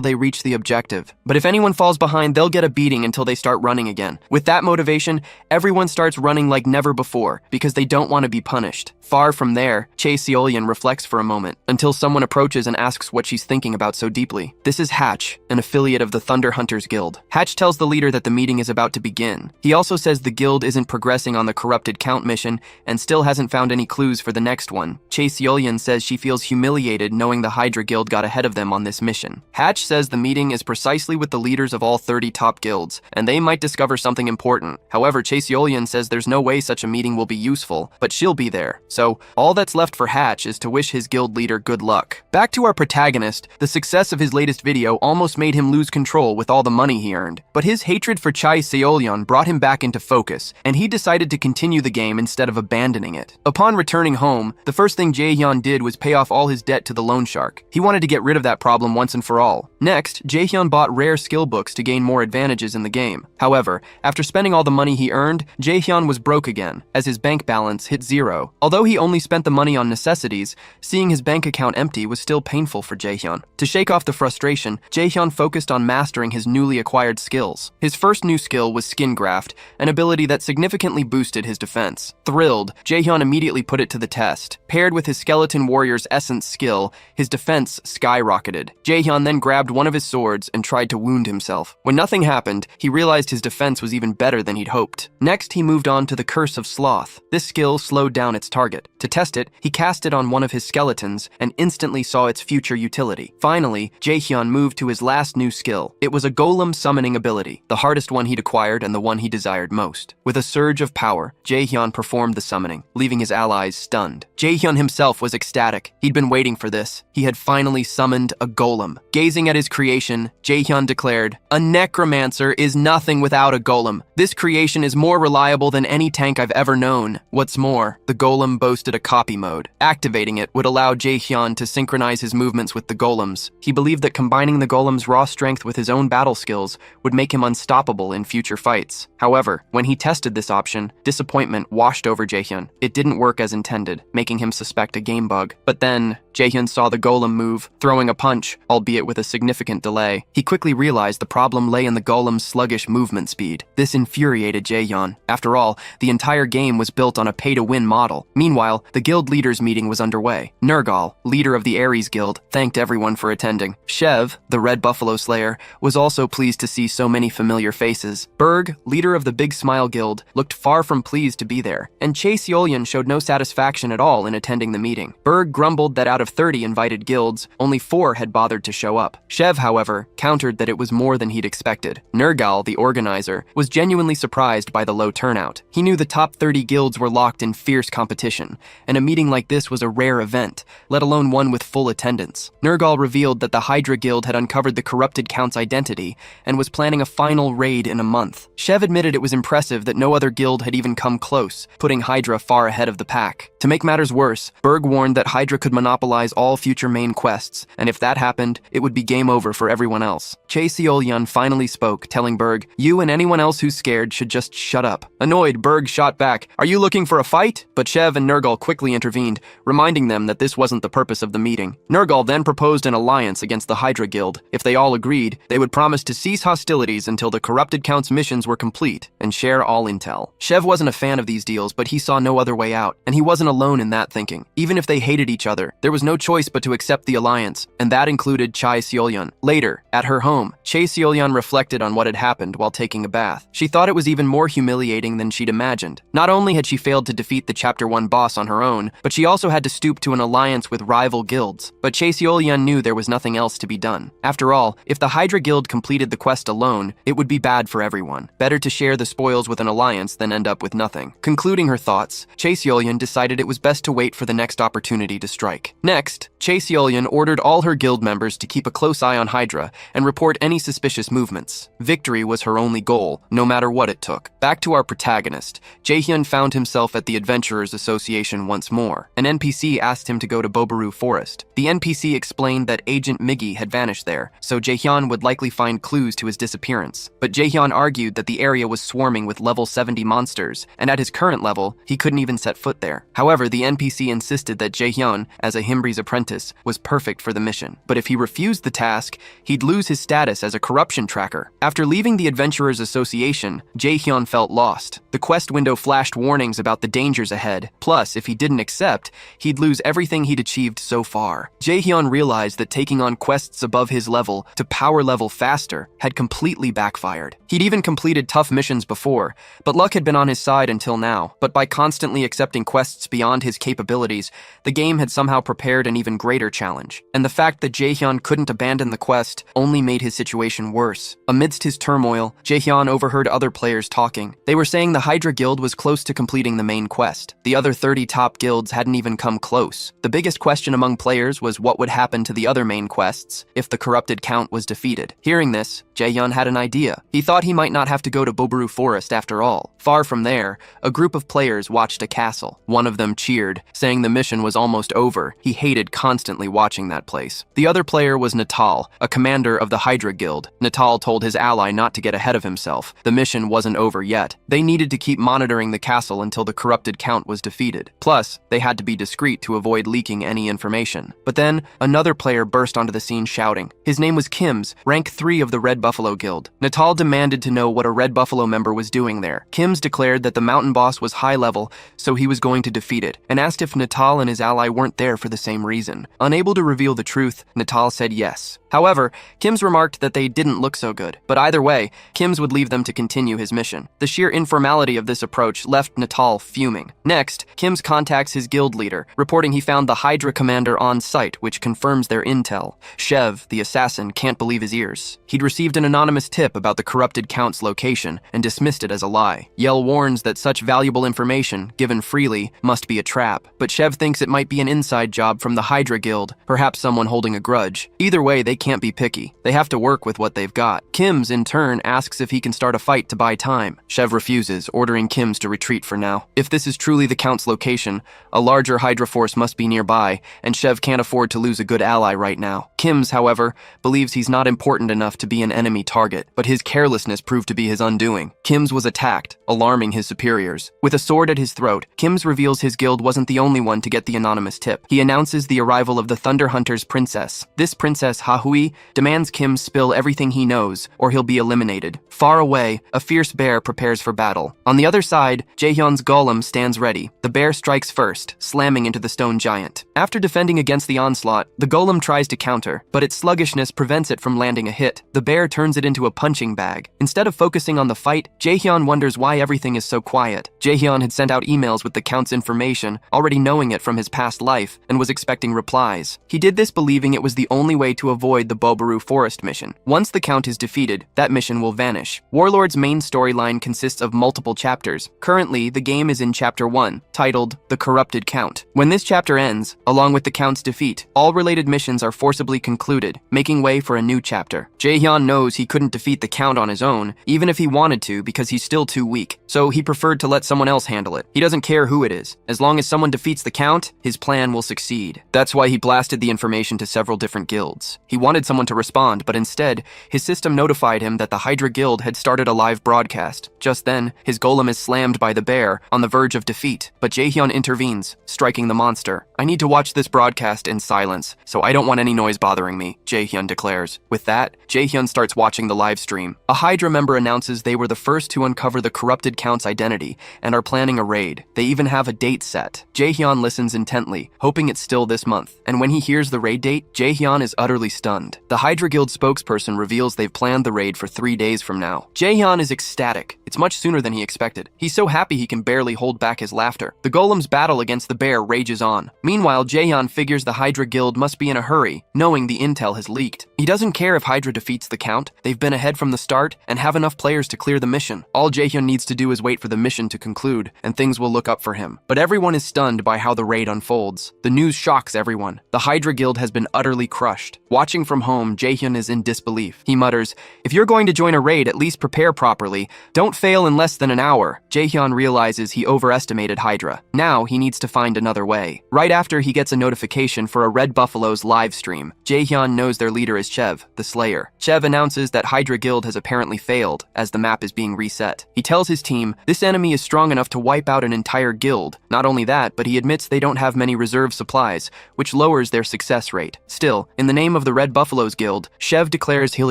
they reach the objective. But if anyone falls behind, they'll get a beating until they start running again. With that motivation, everyone starts running like never before, because they don't want to be punished. Far from there, Chae Seolyeon reflects for a moment, until someone approaches and asks what she's thinking about so deeply. This is Hatch, an affiliate of the Thunder Hunters Guild. Hatch tells the leader that the meeting is about to begin. He also says the guild isn't progressing on the corrupted count mission, and still hasn't found any clues for the next one. Chae Seolyeon says she feels humiliated knowing the Hydra Guild got ahead of them on this mission. Hatch says the meeting is precisely with the leaders of all 30 top guilds, and they might discover something important. However, Chae Seolyeon says there's no way such a meeting will be useful, but she'll be there. So, all that's left for Hatch is to wish his guild leader good luck. Back to our protagonist, the success of his latest video almost made him lose control with all the money he earned. But his hatred for Chae Seolyeon brought him back into focus, and he decided to continue the game instead of abandoning it. Upon returning home, the first thing Jaehyun did was pay off all his debt to the loan shark. He wanted to get rid of that problem once and for all. Next, Jaehyun bought rare skill books to gain more advantages in the game. However, after spending all the money he earned, Jaehyun was broke again, as his bank balance hit zero. Although he only spent the money on necessities, seeing his bank account empty was still painful for Jaehyun. To shake off the frustration, Jaehyun focused on mastering his newly acquired skills. His first new skill was Skin Graft, an ability that significantly boosted his defense. Thrilled, Jaehyun immediately put it to the test. Paired with his Skeleton Warrior's Essence skill, his defense skyrocketed. Jaehyun then grabbed one of his swords and tried to wound himself. When nothing happened, he realized his defense was even better than he'd hoped. Next, he moved on to the Curse of Sloth. This skill slowed down its target. To test it, he cast it on one of his skeletons and instantly saw its future utility. Finally, Jaehyun moved to his last new skill. It was a golem summoning ability, the hardest one he'd acquired and the one he desired most. With a surge of power, Jaehyun performed the summoning, leaving his allies stunned. Jaehyun himself was ecstatic. He'd been waiting for this. He had finally summoned a golem. Gazing at his creation, Jaehyun declared, "A necromancer is nothing without a golem. This creation is more reliable than any tank I've ever known." What's more, the golem boasted a copy mode. Activating it would allow Jaehyun to synchronize his movements with the golems. He believed that combining the golem's raw strength with his own battle skills would make him unstoppable in future fights. However, when he tested this option, disappointment washed over Jaehyun. It didn't work as intended, making him suspect a game bug. But then, Jaehyun saw the golem move, throwing a punch, albeit with a significant delay. He quickly realized the problem lay in the golem's sluggish movement speed. This infuriated Jaehyun. After all, the entire game was built on a pay-to-win model. Meanwhile, the guild leaders' meeting was underway. Nergal, leader of the Ares Guild, thanked everyone for attending. Shev, the Red Buffalo Slayer, was also pleased to see so many familiar faces. Berg, leader of the Big Smile Guild, looked far from pleased to be there, and Chae Seolyan showed no satisfaction at all in attending the meeting. Berg grumbled that out of 30 invited guilds, only 4 had bothered to show up. Shev, however, countered that it was more than he'd expected. Nergal, the organizer, was genuinely surprised by the low turnout. He knew the top 30 guilds were locked in fierce competition, and a meeting like this was a rare event, let alone one with full attendance. Nergal revealed that the Hydra Guild had uncovered the corrupted Count's identity and was planning a final raid in a month. Shev admitted it was impressive that no other guild had even come close, putting Hydra far ahead of the pack. To make matters worse, Berg warned that Hydra could monopolize all future main quests, and if that happened, it would be game over for everyone else. Chae Seolyan finally spoke, telling Berg, "You and anyone else who's scared should just shut up." Annoyed, Berg shot back, "Are you looking for a fight?" But Shev and Nergal quickly intervened, reminding them that this wasn't the purpose of the meeting. Nergal then proposed an alliance against the Hydra Guild. If they all agreed, they would promise to cease hostilities until the corrupted Count's missions were complete and share all intel. Shev wasn't a fan of these deals, but he saw no other way out, and he wasn't alone in that thinking. Even if they hated each other, there was no choice but to accept the alliance, and that included Chae Seolyan. Later, at her home, Chae Seolyan reflected on what had happened while taking a bath. She thought it was even more humiliating than she'd imagined. Not only had she failed to defeat the Chapter 1 boss on her own, but she also had to stoop to an alliance with rival guilds. But Chae Seolyan knew there was nothing else to be done. After all, if the Hydra Guild completed the quest alone, it would be bad for everyone. Better to share the spoils with an alliance than end up with nothing. Concluding her thoughts, Chae Seolyan decided it was best to wait for the next opportunity to strike. Next, Chae Seolyan ordered all her guild members to keep a close eye on Hydra and report any suspicious movements. Victory was her only goal, no matter what it took. Back to our protagonist. Jaehyun found himself at the Adventurers Association once more. An NPC asked him to go to Bobaru Forest. The NPC explained that Agent Miggy had vanished there, so Jaehyun would likely find clues to his disappearance. But Jaehyun argued that the area was swarming with level 70 monsters, and at his current level, he couldn't even set foot there. However, the NPC insisted that Jaehyun, as a Himbri's apprentice, was perfect for the mission. But if he refused the task, he'd lose his status as a corruption tracker. After leaving the Adventurers Association, Jaehyun felt lost. The quest window flashed warnings about the dangers ahead. Plus, if he didn't accept, he'd lose everything he'd achieved so far. Jaehyun realized that taking on quests above his level to power level faster had completely backfired. He'd even completed tough missions before, but luck had been on his side until now. But by constantly accepting quests beyond his capabilities, the game had somehow prepared an even greater challenge. And the fact that Jaehyun couldn't abandon the quest only made his situation worse. Amidst his turmoil, Jaehyun overheard other players talking. They were saying the Hydra Guild was close to completing the main quest. The other 30 top guilds hadn't even come close. The biggest question among players was what would happen to the other main quests if the corrupted Count was defeated. Hearing this, Jaehyun had an idea. He thought he might not have to go to Bobaru Forest after all. Far from there, a group of players watched a castle. One of them cheered, saying the mission was almost over. He hated constantly watching that place. The other player was Natal, a commander of the Hydra Guild. Natal told his ally not to get ahead of himself. The mission wasn't over yet. They needed to keep monitoring the castle until the corrupted Count was defeated. Plus, they had to be discreet to avoid leaking any information. But then, another player burst onto the scene shouting. His name was Kims, rank 3 of the Red Buffalo Guild. Natal demanded to know what a Red Buffalo member was doing there. Kims declared that the mountain boss was high level, so he was going to defeat it, and asked if Natal and his ally weren't there for the same reason. Unable to reveal the truth, Natal said yes. However, Kim's remarked that they didn't look so good, but either way, Kim's would leave them to continue his mission. The sheer informality of this approach left Natal fuming. Next, Kim's contacts his guild leader, reporting he found the Hydra commander on site, which confirms their intel. Shev, the assassin, can't believe his ears. He'd received an anonymous tip about the corrupted Count's location and dismissed it as a lie. Yell warns that such valuable information, given freely, must be a trap, but Shev thinks it might be an inside job from the Hydra guild, perhaps someone holding a grudge. Either way, they can't be picky. They have to work with what they've got. Kim's, in turn, asks if he can start a fight to buy time. Shev refuses, ordering Kim's to retreat for now. If this is truly the Count's location, a larger Hydra force must be nearby, and Shev can't afford to lose a good ally right now. Kim's, however, believes he's not important enough to be an enemy target, but his carelessness proved to be his undoing. Kim's was attacked, alarming his superiors. With a sword at his throat, Kim's reveals his guild wasn't the only one to get the anonymous tip. He announces the arrival of the Thunder Hunter's princess. This princess, Hahui, demands Kim spill everything he knows, or he'll be eliminated. Far away, a fierce bear prepares for battle. On the other side, Jaehyun's golem stands ready. The bear strikes first, slamming into the stone giant. After defending against the onslaught, the golem tries to counter, but its sluggishness prevents it from landing a hit. The bear turns it into a punching bag. Instead of focusing on the fight, Jaehyun wonders why everything is so quiet. Jaehyun had sent out emails with the Count's information, already knowing it from his past life, and was expecting replies. He did this believing it was the only way to avoid the Bobaru Forest mission. Once the Count is defeated, that mission will vanish. Warlord's main storyline consists of multiple chapters. Currently, the game is in Chapter 1, titled The Corrupted Count. When this chapter ends, along with the Count's defeat, all related missions are forcibly concluded, making way for a new chapter. Jaehyun knows he couldn't defeat the Count on his own, even if he wanted to, because he's still too weak, so he preferred to let someone else handle it. He doesn't care who it is. As long as someone defeats the Count, his plan will succeed. That's why he blasted the information to several different guilds. He wanted someone to respond, but instead, his system notified him that the Hydra Guild had started a live broadcast. Just then, his golem is slammed by the bear, on the verge of defeat, but Jaehyun intervenes, striking the monster. "I need to watch this broadcast in silence, so I don't want any noise bothering me," Jaehyun declares. With that, Jaehyun starts watching the live stream. A Hydra member announces they were the first to uncover the corrupted Count's identity and are planning a raid. They even have a date set. Jaehyun listens intently, hoping it's still this month, and when he hears the raid date, Jaehyun is utterly stunned. The Hydra Guild spokesperson reveals they've planned the raid for 3 days from now. Jaehyun is ecstatic. It's much sooner than he expected. He's so happy he can barely hold back his laughter. The golem's battle against the bear rages on. Meanwhile, Jaehyun figures the Hydra Guild must be in a hurry, knowing the intel has leaked. He doesn't care if Hydra defeats the Count. They've been ahead from the start and have enough players to clear the mission. All Jaehyun needs to do is wait for the mission to conclude, and things will look up for him. But everyone is stunned by how the raid unfolds. The news shocks everyone. The Hydra Guild has been utterly crushed. Watching from home, Jaehyun is in disbelief. He mutters, "If you're going to join a raid, at least prepare properly. Don't fail in less than an hour." Jaehyun realizes he overestimated Hydra. Now he needs to find another way. Right after he gets a notification for a Red Buffalo's live stream, Jaehyun knows their leader is Chev, the Slayer. Chev announces that Hydra Guild has apparently failed, as the map is being reset. He tells his team, this enemy is strong enough to wipe out an entire guild. Not only that, but he admits they don't have many reserve supplies, which lowers their success rate. Still, in the name of the Red Buffaloes Guild, Chev declares he'll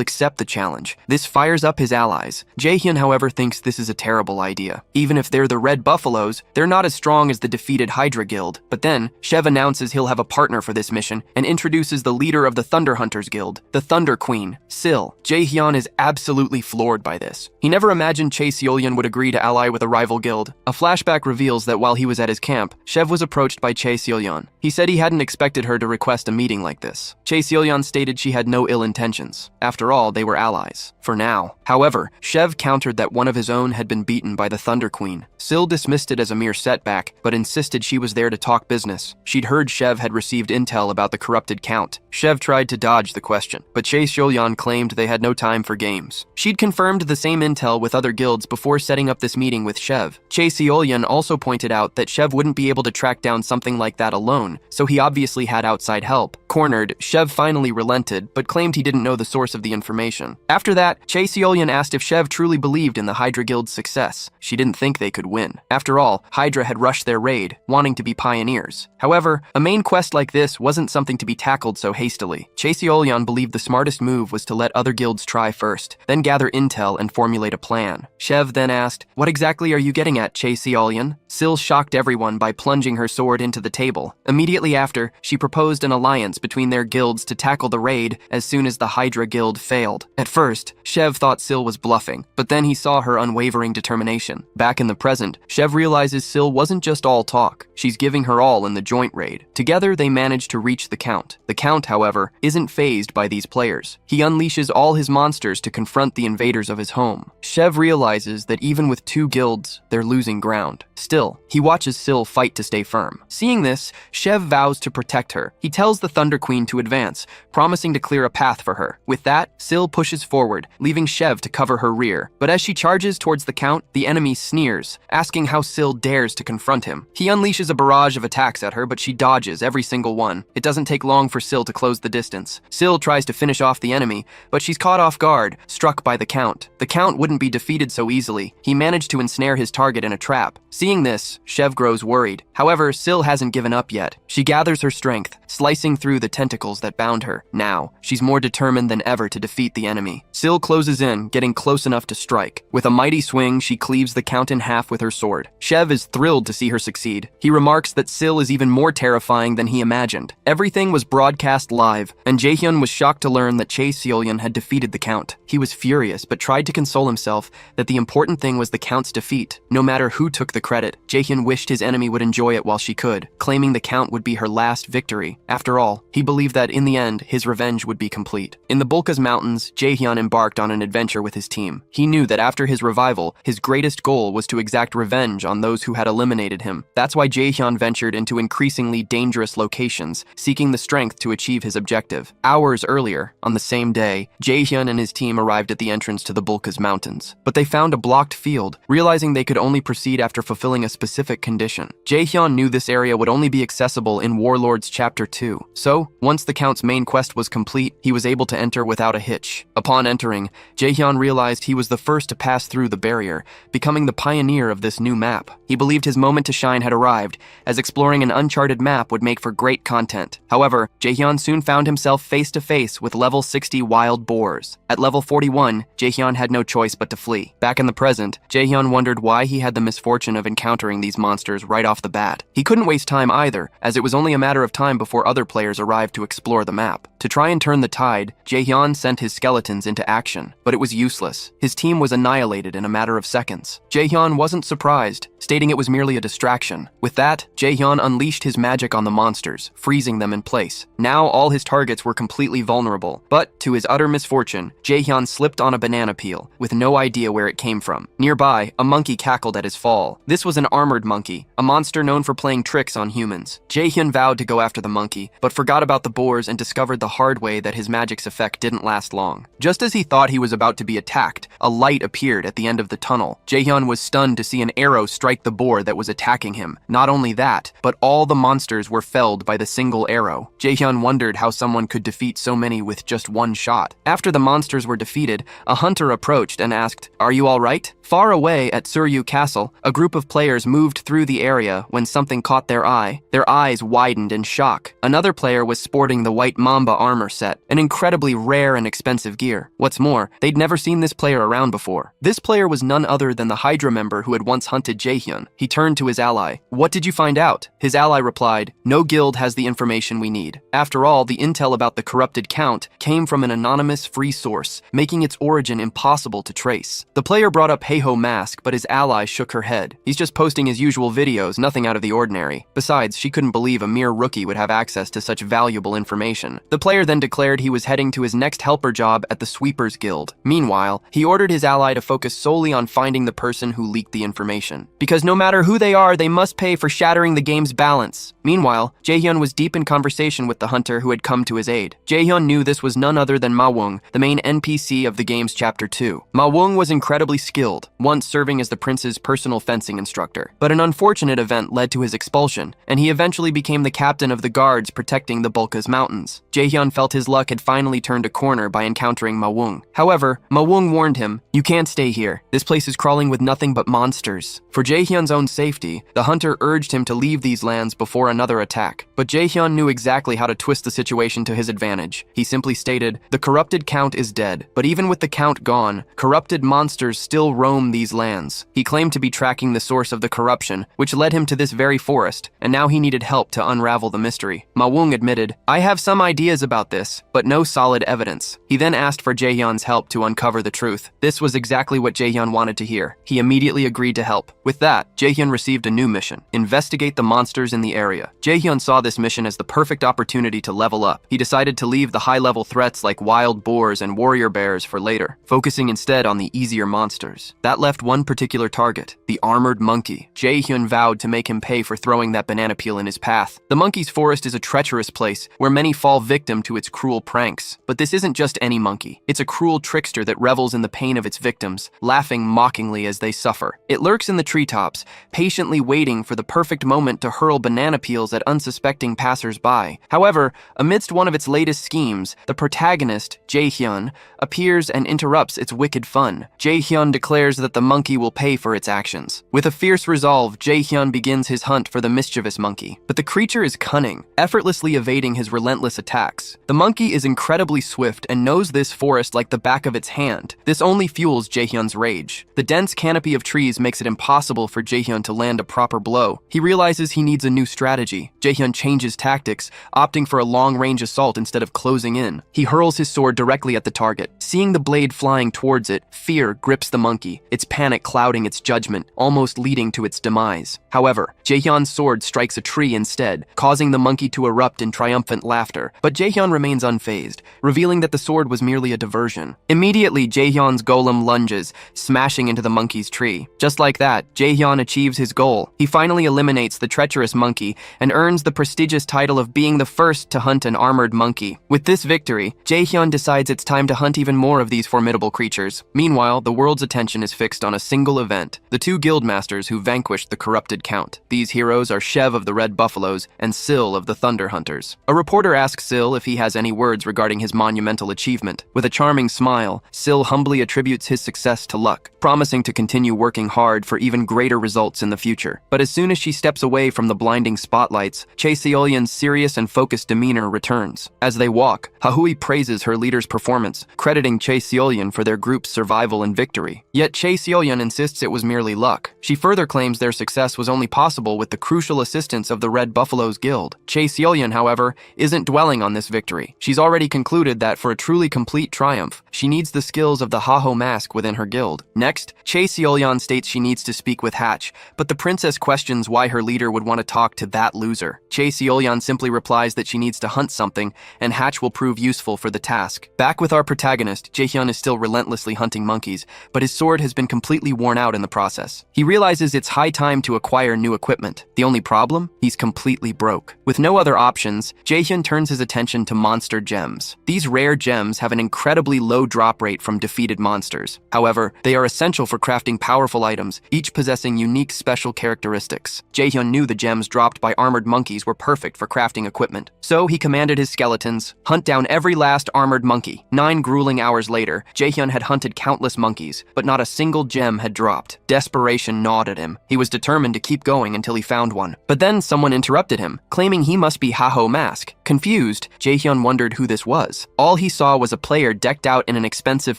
accept the challenge. This fires up his allies. Jaehyun, however, thinks this is a terrible idea. Even if they're the Red Buffaloes, they're not as strong as the defeated Hydra Guild. But then, Chev announces he'll have a partner for this mission and introduces the leader of the Thunder Hunters Guild, the Thunder Queen, Sil. Jaehyun is absolutely floored by this. He never imagined Chae Seolyeon would agree to ally with a rival guild. A flashback reveals that while he was at his camp, Chev was approached by Chae Seolyeon. He said he hadn't expected her to request a meeting like this. Chae Seolyeon stated she had no ill intentions. After all, they were allies. For now. However, Chev countered that one of his own had been beaten by the Thunder Queen. Sil dismissed it as a mere setback, but insisted she was there to talk business. She'd heard Chev had received intel about the corrupted Count. Chev tried to dodge the question, but Chae Seolyeon claimed they had no time for games. She'd confirmed the same intel with other guilds before setting up this meeting with Chev. Chae Seolyeon also pointed out that Chev wouldn't be able to track down something like that alone, so he obviously had outside help. Cornered, Chev finally relented, but claimed he didn't know the source of the information. After that, Chae Seolyeon asked if Chev truly believed in the Hydra Guild's success. She didn't think they could win. After all, Hydra had rushed their raid, wanting to be pioneers. However, a main quest like this wasn't something to be tackled so hastily. Chae Seolyeon believed the smartest move was to let other guilds try first, then gather intel and formulate a plan. Chev then asked, "What exactly are you getting at, Chae Seolyeon?" Sil shocked everyone by plunging her sword into the table. Immediately after, she proposed an alliance alliance between their guilds to tackle the raid as soon as the Hydra Guild failed. At first, Shev thought Syl was bluffing, but then he saw her unwavering determination. Back in the present, Shev realizes Syl wasn't just all talk. She's giving her all in the joint raid. Together, they manage to reach the Count. The Count, however, isn't fazed by these players. He unleashes all his monsters to confront the invaders of his home. Shev realizes that even with 2 guilds, they're losing ground. Still, he watches Syl fight to stay firm. Seeing this, Shev vows to protect her. He tells the Thunder Queen to advance, promising to clear a path for her. With that, Syl pushes forward, leaving Shev to cover her rear. But as she charges towards the Count, the enemy sneers, asking how Syl dares to confront him. He unleashes a barrage of attacks at her, but she dodges every single one. It doesn't take long for Syl to close the distance. Syl tries to finish off the enemy, but she's caught off guard, struck by the Count. The Count wouldn't be defeated so easily. He managed to ensnare his target in a trap. Seeing this, Shev grows worried. However, Syl hasn't given up yet. She gathers her strength, slicing through the tentacles that bound her. Now, she's more determined than ever to defeat the enemy. Syl closes in, getting close enough to strike. With a mighty swing, she cleaves the Count in half with her sword. Shev is thrilled to see her succeed. He remarks that Syl is even more terrifying than he imagined. Everything was broadcast live, and Jaehyun was shocked to learn that Chae Seolyeon had defeated the Count. He was furious, but tried to console himself that the important thing was the Count's defeat. No matter who took the credit, Jaehyun wished his enemy would enjoy it while she could, claiming the Count would be her last victory. After all, he believed that in the end, his revenge would be complete. In the Bulka's Mountains, Jaehyun embarked on an adventure with his team. He knew that after his revival, his greatest goal was to exact revenge on those who had eliminated him. That's why Jaehyun ventured into increasingly dangerous locations, seeking the strength to achieve his objective. Hours earlier, on the same day, Jaehyun and his team arrived at the entrance to the Bulka's Mountains. But they found a blocked field, realizing they could only proceed after fulfilling a specific condition. Jaehyun knew this area would only be accessible in Warlords Chapter 2. So, once the Count's main quest was complete, he was able to enter without a hitch. Upon entering, Jaehyun realized he was the first to pass through the barrier, becoming the pioneer of this new map. He believed his moment to shine had arrived, as exploring an uncharted map would make for great content. However, Jaehyun soon found himself face to face with level 60 wild boars. At level 41, Jaehyun had no choice but to flee. Back in the present, Jaehyun wondered why he had the misfortune of encountering these monsters right off the bat. He couldn't waste time either, as it was only a matter of time before other players arrived to explore the map. To try and turn the tide, Jaehyun sent his skeletons into action, but it was useless. His team was annihilated in a matter of seconds. Jaehyun wasn't surprised, stating it was merely a distraction. With that, Jaehyun unleashed his magic on the monsters, freezing them in place. Now all his targets were completely vulnerable, but to his utter misfortune, Jaehyun slipped on a banana peel, with no idea where it came from. Nearby, a monkey cackled at his fall. This was an armored monkey, a monster known for playing tricks on humans. Jaehyun vowed to go after the monkey, but forgot about the boars and discovered the hard way that his magic's effect didn't last long. Just as he thought he was about to be attacked, a light appeared at the end of the tunnel. Jaehyun was stunned to see an arrow strike the boar that was attacking him. Not only that, but all the monsters were felled by the single arrow. Jaehyun wondered how someone could defeat so many with just one shot. After the monsters were defeated, a hunter approached and asked, "Are you all right?" Far away at Suryu Castle, a group of players moved through the area when something caught their eye. Their eyes widened in shock. Another player was sporting the white mamba armor set, an incredibly rare and expensive gear. What's more, they'd never seen this player around before. This player was none other than the Hydra member who had once hunted Jaehyun. He turned to his ally. "What did you find out?" His ally replied, "No guild has the information we need." After all, the intel about the corrupted Count came from an anonymous free source, making its origin impossible to trace. The player brought up Heiho Mask, but his ally shook her head. "He's just posting his usual videos, nothing out of the ordinary." Besides, she couldn't believe a mere rookie would have access to such valuable information. The player then declared he was heading to his next helper job at the Sweepers Guild. Meanwhile, he ordered his ally to focus solely on finding the person who leaked the information. Because no matter who they are, they must pay for shattering the game's balance. Meanwhile, Jaehyun was deep in conversation with the hunter who had come to his aid. Jaehyun knew this was none other than Ma Wung, the main NPC of the game's Chapter 2. Ma Wung was incredibly skilled, once serving as the prince's personal fencing instructor. But an unfortunate event led to his expulsion, and he eventually became the captain of the guards protecting the Bulka's Mountains. Jaehyun felt his luck had finally turned a corner by encountering Ma Wung. However, Ma Wung warned him, "You can't stay here. This place is crawling with nothing but monsters." For Jaehyun's own safety, the hunter urged him to leave these lands before another attack. But Jaehyun knew exactly how to twist the situation to his advantage. He simply stated, "The corrupted Count is dead, but even with the Count gone, corrupted monsters still roam these lands." He claimed to be tracking the source of the corruption, which led him to this very forest, and now he needed help to unravel the mystery. Ma Wung admitted admitted, "I have some ideas about this, but no solid evidence." He then asked for Jaehyun's help to uncover the truth. This was exactly what Jaehyun wanted to hear. He immediately agreed to help. With that, Jaehyun received a new mission: investigate the monsters in the area. Jaehyun saw this mission as the perfect opportunity to level up. He decided to leave the high-level threats like wild boars and warrior bears for later, focusing instead on the easier monsters. That left one particular target: the armored monkey. Jaehyun vowed to make him pay for throwing that banana peel in his path. The monkey's forest is a treacherous place where many fall victim to its cruel pranks. But this isn't just any monkey. It's a cruel trickster that revels in the pain of its victims, laughing mockingly as they suffer. It lurks in the treetops, patiently waiting for the perfect moment to hurl banana peels at unsuspecting passers-by. However, amidst one of its latest schemes, the protagonist, Jaehyun, appears and interrupts its wicked fun. Jaehyun declares that the monkey will pay for its actions. With a fierce resolve, Jaehyun begins his hunt for the mischievous monkey. But the creature is cunning, effortlessly evading his relentless attacks. The monkey is incredibly swift and knows this forest like the back of its hand. This only fuels Jaehyun's rage. The dense canopy of trees makes it impossible for Jaehyun to land a proper blow. He realizes he needs a new strategy. Jaehyun changes tactics, opting for a long-range assault instead of closing in. He hurls his sword directly at the target. Seeing the blade flying towards it, fear grips the monkey, its panic clouding its judgment, almost leading to its demise. However, Jaehyun's sword strikes a tree instead, causing the monkey to erupt in triumphant laughter. But Jaehyun remains unfazed, revealing that the sword was merely a diversion. Immediately, Jaehyun's golem lunges, smashing into the monkey's tree. Just like that, Jaehyun achieves his goal. He finally eliminates the treacherous monkey and earns the prestigious title of being the first to hunt an armored monkey. With this victory, Jaehyun decides it's time to hunt even more of these formidable creatures. Meanwhile, the world's attention is fixed on a single event: the two guildmasters who vanquished the corrupted count. These heroes are Shev of the Red Buffaloes and Syl of the Thunder Hunters. A reporter asks Syl if he has any words regarding his monumental achievement. With a charming smile, Syl humbly attributes his success to luck, promising to continue working hard for even greater results in the future. But as soon as she steps away from the blinding spotlights, Chae Seolyan's serious and focused demeanor returns. As they walk, Hahui praises her leader's performance, crediting Chae Seolyan for their group's survival and victory. Yet Chae Seolyan insists it was merely luck. She further claims their success was only possible with the crucial assistance of the Red Buffaloes Guild. Chae Seolyan, however, isn't dwelling on this victory. She's already concluded that for a truly complete triumph, she needs the skills of the Haho mask within her guild. Next, Chae Seolyan states she needs to speak with Hatch, but the princess questions why her leader would want to talk to that loser. Chae Seolyan simply replies that she needs to hunt something, and Hatch will prove useful for the task. Back with our protagonist, Jaehyun is still relentlessly hunting monkeys, but his sword has been completely worn out in the process. He realizes it's high time to acquire new equipment. The only problem? He's completely broke. With no other options, Jaehyun turns his attention to monster gems. These rare gems have an incredibly low drop rate from defeated monsters. However, they are essential for crafting powerful items, each possessing unique special characteristics. Jaehyun knew the gems dropped by armored monkeys were perfect for crafting equipment. So he commanded his skeletons, hunt down every last armored monkey. 9 grueling hours later, Jaehyun had hunted countless monkeys, but not a single gem had dropped. Desperation gnawed at him. He was determined to keep going until he found one. But then someone interrupted him, claiming he must be Haho Mask. Confused, Jaehyun wondered who this was. All he saw was a player decked out in an expensive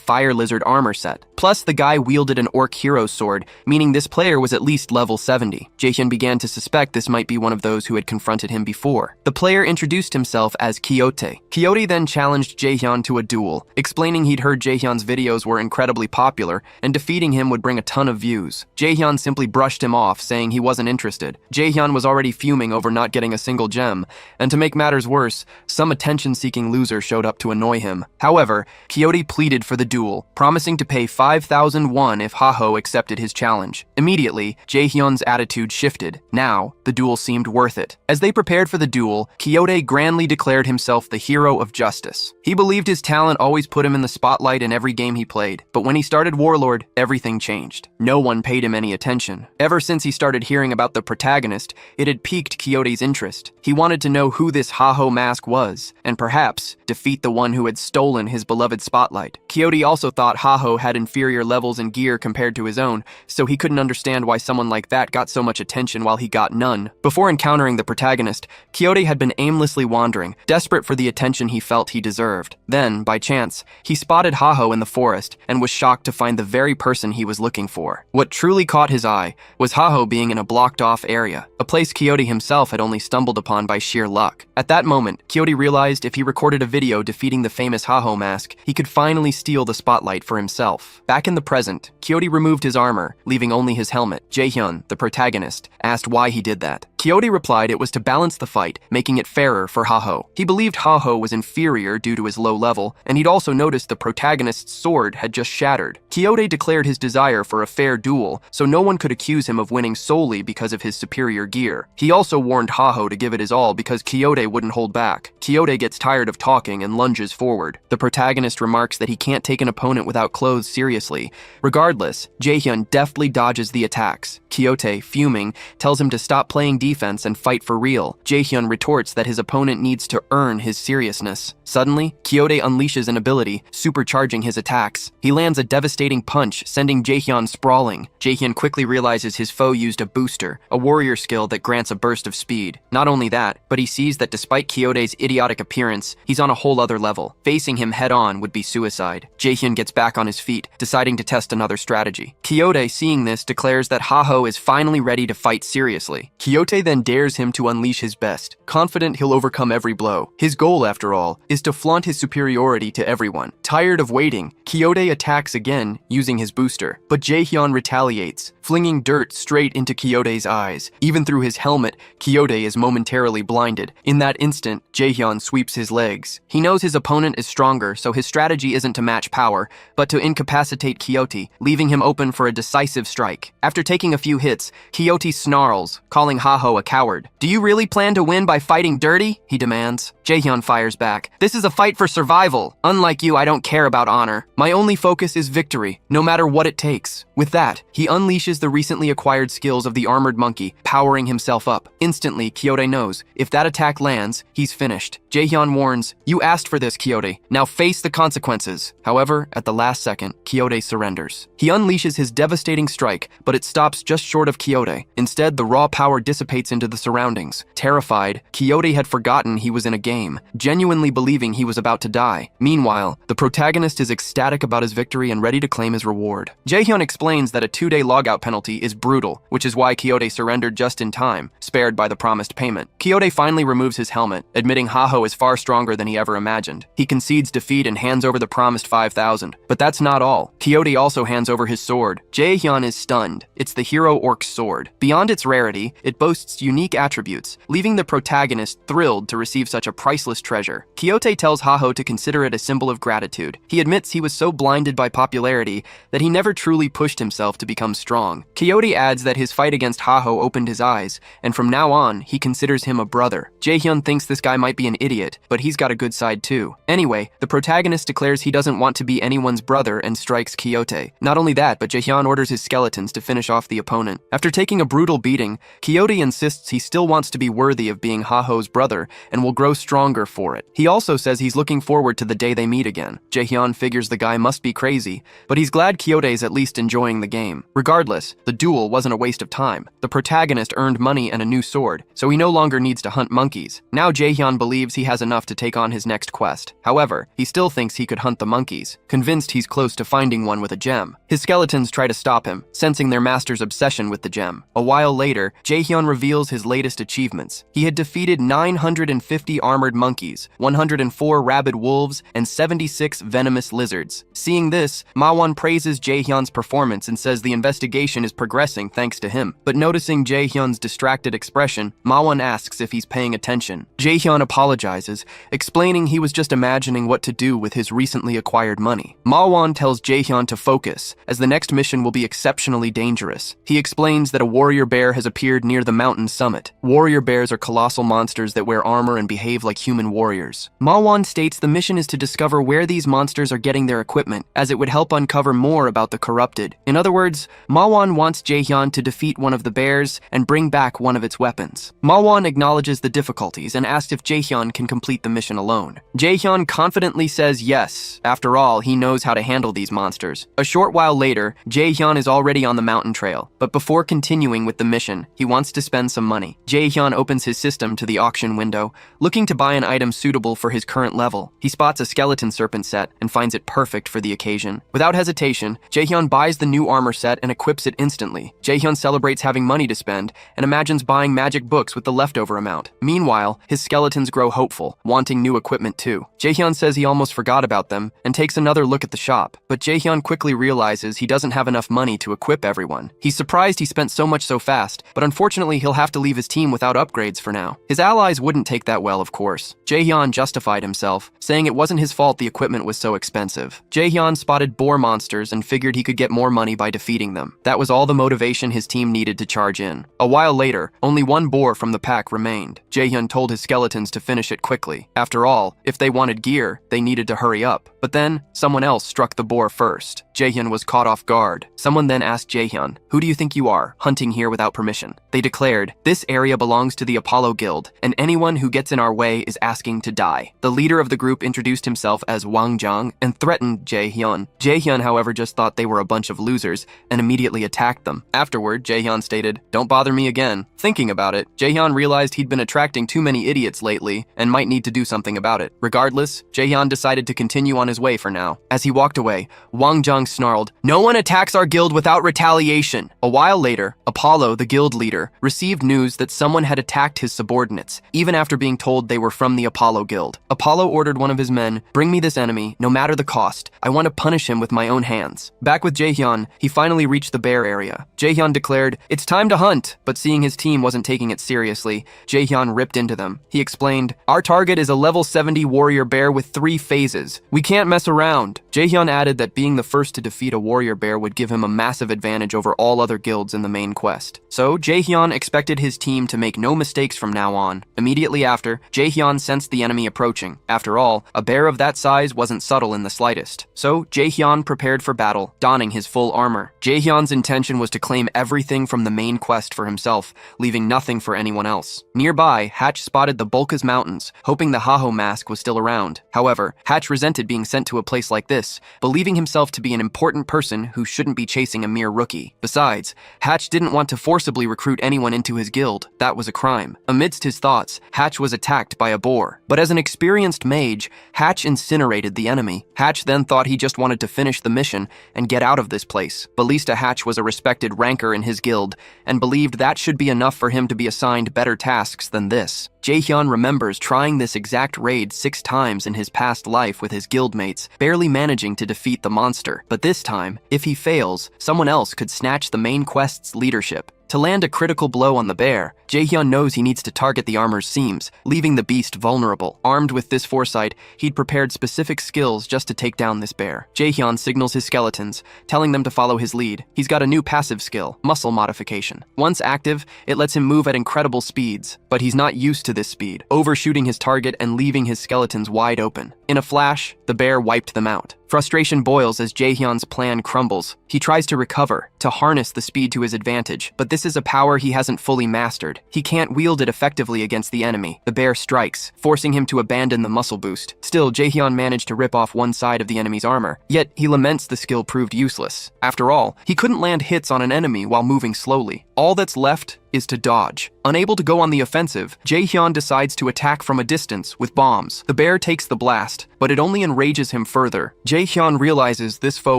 fire lizard armor set. Plus, the guy wielded an orc hero's sword, meaning this player was at least level 70. Jaehyun began to suspect this might be one of those who had confronted him before. The player introduced himself as Quixote. Quixote then challenged Jaehyun to a duel, explaining he'd heard Jaehyun's videos were incredibly popular, and defeating him would bring a ton of views. Jaehyun simply brushed him off, saying he wasn't interested. Jaehyun was already fuming over not getting a single gem, and to make matters worse, some attention-seeking loser showed up to annoy him. However, Quixote pleaded for the duel, promising to pay 5,000 won if Haho accepted his challenge. Immediately, Jaehyun's attitude shifted. Now, the duel seemed worth it. As they prepared for the duel, Quixote grandly declared himself the hero of justice. He believed his talent always put him in the spotlight in every game he played, but when he started Warlord, everything changed. No one paid him any attention. Ever since he started hearing about the protagonist, it had piqued Quixote's interest. He wanted to know who this Haho mask was, and perhaps defeat the one who had stolen his beloved spotlight. Quixote also thought Haho had inferior levels and gear compared to his own, so he couldn't understand why someone like that got so much attention while he got none. Before encountering the protagonist, Quixote had been aimlessly wandering, desperate for the attention he felt he deserved. Then, by chance, he spotted Haho in the forest and was shocked to find the very person he was looking for. What truly caught his eye was Haho being in a blocked-off area, a place Quixote himself had only stumbled upon by sheer luck. look. At that moment, Kyoto realized if he recorded a video defeating the famous Haho mask, he could finally steal the spotlight for himself. Back in the present, Kyoto removed his armor, leaving only his helmet. Jaehyun, the protagonist, asked why he did that. Kyoto replied it was to balance the fight, making it fairer for Haho. He believed Haho was inferior due to his low level, and he'd also noticed the protagonist's sword had just shattered. Kyoto declared his desire for a fair duel, so no one could accuse him of winning solely because of his superior gear. He also warned Haho to give it his all because Kyoto wouldn't hold back. Kyoto gets tired of talking and lunges forward. The protagonist remarks that he can't take an opponent without clothes seriously. Regardless, Jaehyun deftly dodges the attacks. Kyoto, fuming, tells him to stop playing defense and fight for real. Jaehyun retorts that his opponent needs to earn his seriousness. Suddenly, Kyoto unleashes an ability, supercharging his attacks. He lands a devastating punch, sending Jaehyun sprawling. Jaehyun quickly realizes his foe used a booster, a warrior skill that grants a burst of speed. Not only that, but he sees that despite Kyoto's idiotic appearance, he's on a whole other level. Facing him head-on would be suicide. Jaehyun gets back on his feet, deciding to test another strategy. Kyoto, seeing this, declares that Haho is finally ready to fight seriously. Kyoto then dares him to unleash his best, confident he'll overcome every blow. His goal, after all, is to flaunt his superiority to everyone. Tired of waiting, Kyoto attacks again, using his booster. But Jaehyun retaliates, flinging dirt straight into Kyoto's eyes. Even through his helmet, Kyoto is momentarily blinded. In that instant, Jaehyun sweeps his legs. He knows his opponent is stronger, so his strategy isn't to match power, but to incapacitate Kyoto, leaving him open for a decisive strike. After taking a few hits, Kyoto snarls, calling Haho a coward. "Do you really plan to win by fighting dirty?" he demands. Jaehyun fires back. "This is a fight for survival. Unlike you, I don't care about honor. My only focus is victory, no matter what it takes." With that, he unleashes the recently acquired skills of the armored monkey, powering himself up. Instantly, Kyoto knows, if that attack lands, he's finished. Jaehyun warns, "You asked for this, Kyoto. Now face the consequences." However, at the last second, Kyoto surrenders. He unleashes his devastating strike, but it stops just short of Kyoto. Instead, the raw power dissipates into the surroundings. Terrified, Kyoto had forgotten he was in a game, genuinely believing he was about to die. Meanwhile, the protagonist is ecstatic about his victory and ready to claim his reward. Jaehyun explains that a 2-day logout penalty is brutal, which is why Kyoto surrendered just in time, spared by the promised payment. Kyoto finally removes his helmet, admitting Haho is far stronger than he ever imagined. He concedes defeat and hands over the promised 5,000. But that's not all. Kyoto also hands over his sword. Jaehyun is stunned. It's the hero orc's sword. Beyond its rarity, it boasts unique attributes, leaving the protagonist thrilled to receive such a priceless treasure. Kyoto tells Haho to consider it a symbol of gratitude. He admits he was so blinded by popularity that he never truly pushed himself to become strong. Kyoto adds that his fight against Haho opened his eyes, and from now on, he considers him a brother. Jaehyun thinks this guy might be an idiot, but he's got a good side too. Anyway, the protagonist declares he doesn't want to be anyone's brother and strikes Kyoto. Not only that, but Jaehyun orders his skeletons to finish off the opponent. After taking a brutal beating, Kyoto insists he still wants to be worthy of being Haho's brother and will grow stronger for it. He also says he's looking forward to the day they meet again. Jaehyun figures the guy must be crazy, but he's glad Kyoto's at least enjoying the game. Regardless, the duel wasn't a waste of time. The protagonist earned money and a new sword, so he no longer needs to hunt monkeys. Now Jaehyun believes he has enough to take on his next quest. However, he still thinks he could hunt the monkeys, convinced he's close to finding one with a gem. His skeletons try to stop him, sensing their master's obsession with the gem. A while later, Jaehyun reveals his latest achievements. He had defeated 950 armored monkeys, 104 rabid wolves, and 76 venomous lizards. Seeing this, Manhwa praises Jaehyun's performance and says the investigation is progressing thanks to him. But noticing Jaehyun's distracted expression, Manhwa asks if he's paying attention. Jaehyun apologizes, explaining he was just imagining what to do with his recently acquired money. Manhwa tells Jaehyun to focus, as the next mission will be exceptionally dangerous. He explains that a warrior bear has appeared near the mountain summit. Warrior bears are colossal monsters that wear armor and behave like human warriors. Manhwa states the mission is to discover where these monsters are getting their equipment, as it would help uncover more about the corrupted. In other words, Manhwa wants Jaehyun to defeat one of the bears and bring back one of its weapons. Manhwa acknowledges the difficulties and asks if Jaehyun can complete the mission alone. Jaehyun confidently says yes. After all, he knows how to handle these monsters. A short while while later, Jae-hyun is already on the mountain trail, but before continuing with the mission, he wants to spend some money. Jae-hyun opens his system to the auction window, looking to buy an item suitable for his current level. He spots a skeleton serpent set and finds it perfect for the occasion. Without hesitation, Jae-hyun buys the new armor set and equips it instantly. Jae-hyun celebrates having money to spend and imagines buying magic books with the leftover amount. Meanwhile, his skeletons grow hopeful, wanting new equipment too. Jae-hyun says he almost forgot about them and takes another look at the shop, but Jae-hyun quickly realizes he doesn't have enough money to equip everyone. He's surprised he spent so much so fast, but unfortunately he'll have to leave his team without upgrades for now. His allies wouldn't take that well, of course. Jae-hyun justified himself, saying it wasn't his fault the equipment was so expensive. Jae-hyun spotted boar monsters and figured he could get more money by defeating them. That was all the motivation his team needed to charge in. A while later, only one boar from the pack remained. Jae-hyun told his skeletons to finish it quickly. After all, if they wanted gear, they needed to hurry up. But then, someone else struck the boar first. Jae-hyun was caught off guard. Someone then asked Jae-hyun, "Who do you think you are, hunting here without permission?" They declared, "This area belongs to the Apollo Guild, and anyone who gets in our way is asking to die." The leader of the group introduced himself as Wang Jiang and threatened Jae-hyun. Jae-hyun, however, just thought they were a bunch of losers and immediately attacked them. Afterward, Jae-hyun stated, "Don't bother me again." Thinking about it, Jae-hyun realized he'd been attracting too many idiots lately and might need to do something about it. Regardless, Jae-hyun decided to continue on his way for now. As he walked away, Wang Jiang snarled, "No one attacks our guild without retaliation." A while later, Apollo, the guild leader, received news that someone had attacked his subordinates, even after being told they were from the Apollo Guild. Apollo ordered one of his men, "Bring me this enemy, no matter the cost. I want to punish him with my own hands." Back with Jae-hyun, he finally reached the bear area. Jae-hyun declared, "It's time to hunt," but seeing his team wasn't taking it seriously, Jae-hyun ripped into them. He explained, "Our target is a level 70 warrior bear with 3 phases. We can't mess around." Jae-hyun added that being the first to defeat a warrior bear would give him a massive advantage over all other guilds in the main quest. So Jae-hyun expected his team to make no mistakes from now on. Immediately after, Jae-hyun sensed the enemy approaching. After all, a bear of that size wasn't subtle in the slightest. So Jae-hyun prepared for battle, donning his full armor. Jae-hyun's intention was to claim everything from the main quest for himself, leaving nothing for anyone else. Nearby, Hatch spotted the Bulkas Mountains, hoping the Haho mask was still around. However, Hatch resented being sent to a place like this, believing himself to be an important person who shouldn't be chasing a mere rookie. Besides, Hatch didn't want to forcibly recruit anyone into his guild. That was a crime. Amidst his thoughts, Hatch was attacked by a boar. But as an experienced mage, Hatch incinerated the enemy. Hatch then thought he just wanted to finish the mission and get out of this place. Ballista Hatch was a respected ranker in his guild and believed that should be enough for him to be assigned better tasks than this. Jae-hyun remembers trying this exact raid 6 times in his past life with his guildmates, barely managing to defeat the monster. But this time, if he fails, someone else could snatch the main quest's leadership. To land a critical blow on the bear, Jae-hyun knows he needs to target the armor's seams, leaving the beast vulnerable. Armed with this foresight, he'd prepared specific skills just to take down this bear. Jae-hyun signals his skeletons, telling them to follow his lead. He's got a new passive skill, muscle modification. Once active, it lets him move at incredible speeds, but he's not used to this speed, overshooting his target and leaving his skeletons wide open. In a flash, the bear wiped them out. Frustration boils as Jae-hyun's plan crumbles. He tries to recover, to harness the speed to his advantage, but this is a power he hasn't fully mastered. He can't wield it effectively against the enemy. The bear strikes, forcing him to abandon the muscle boost. Still, Jae-hyun managed to rip off one side of the enemy's armor, yet he laments the skill proved useless. After all, he couldn't land hits on an enemy while moving slowly. All that's left is to dodge. Unable to go on the offensive, Jae-hyun decides to attack from a distance with bombs. The bear takes the blast, but it only enrages him further. Jae-hyun realizes this foe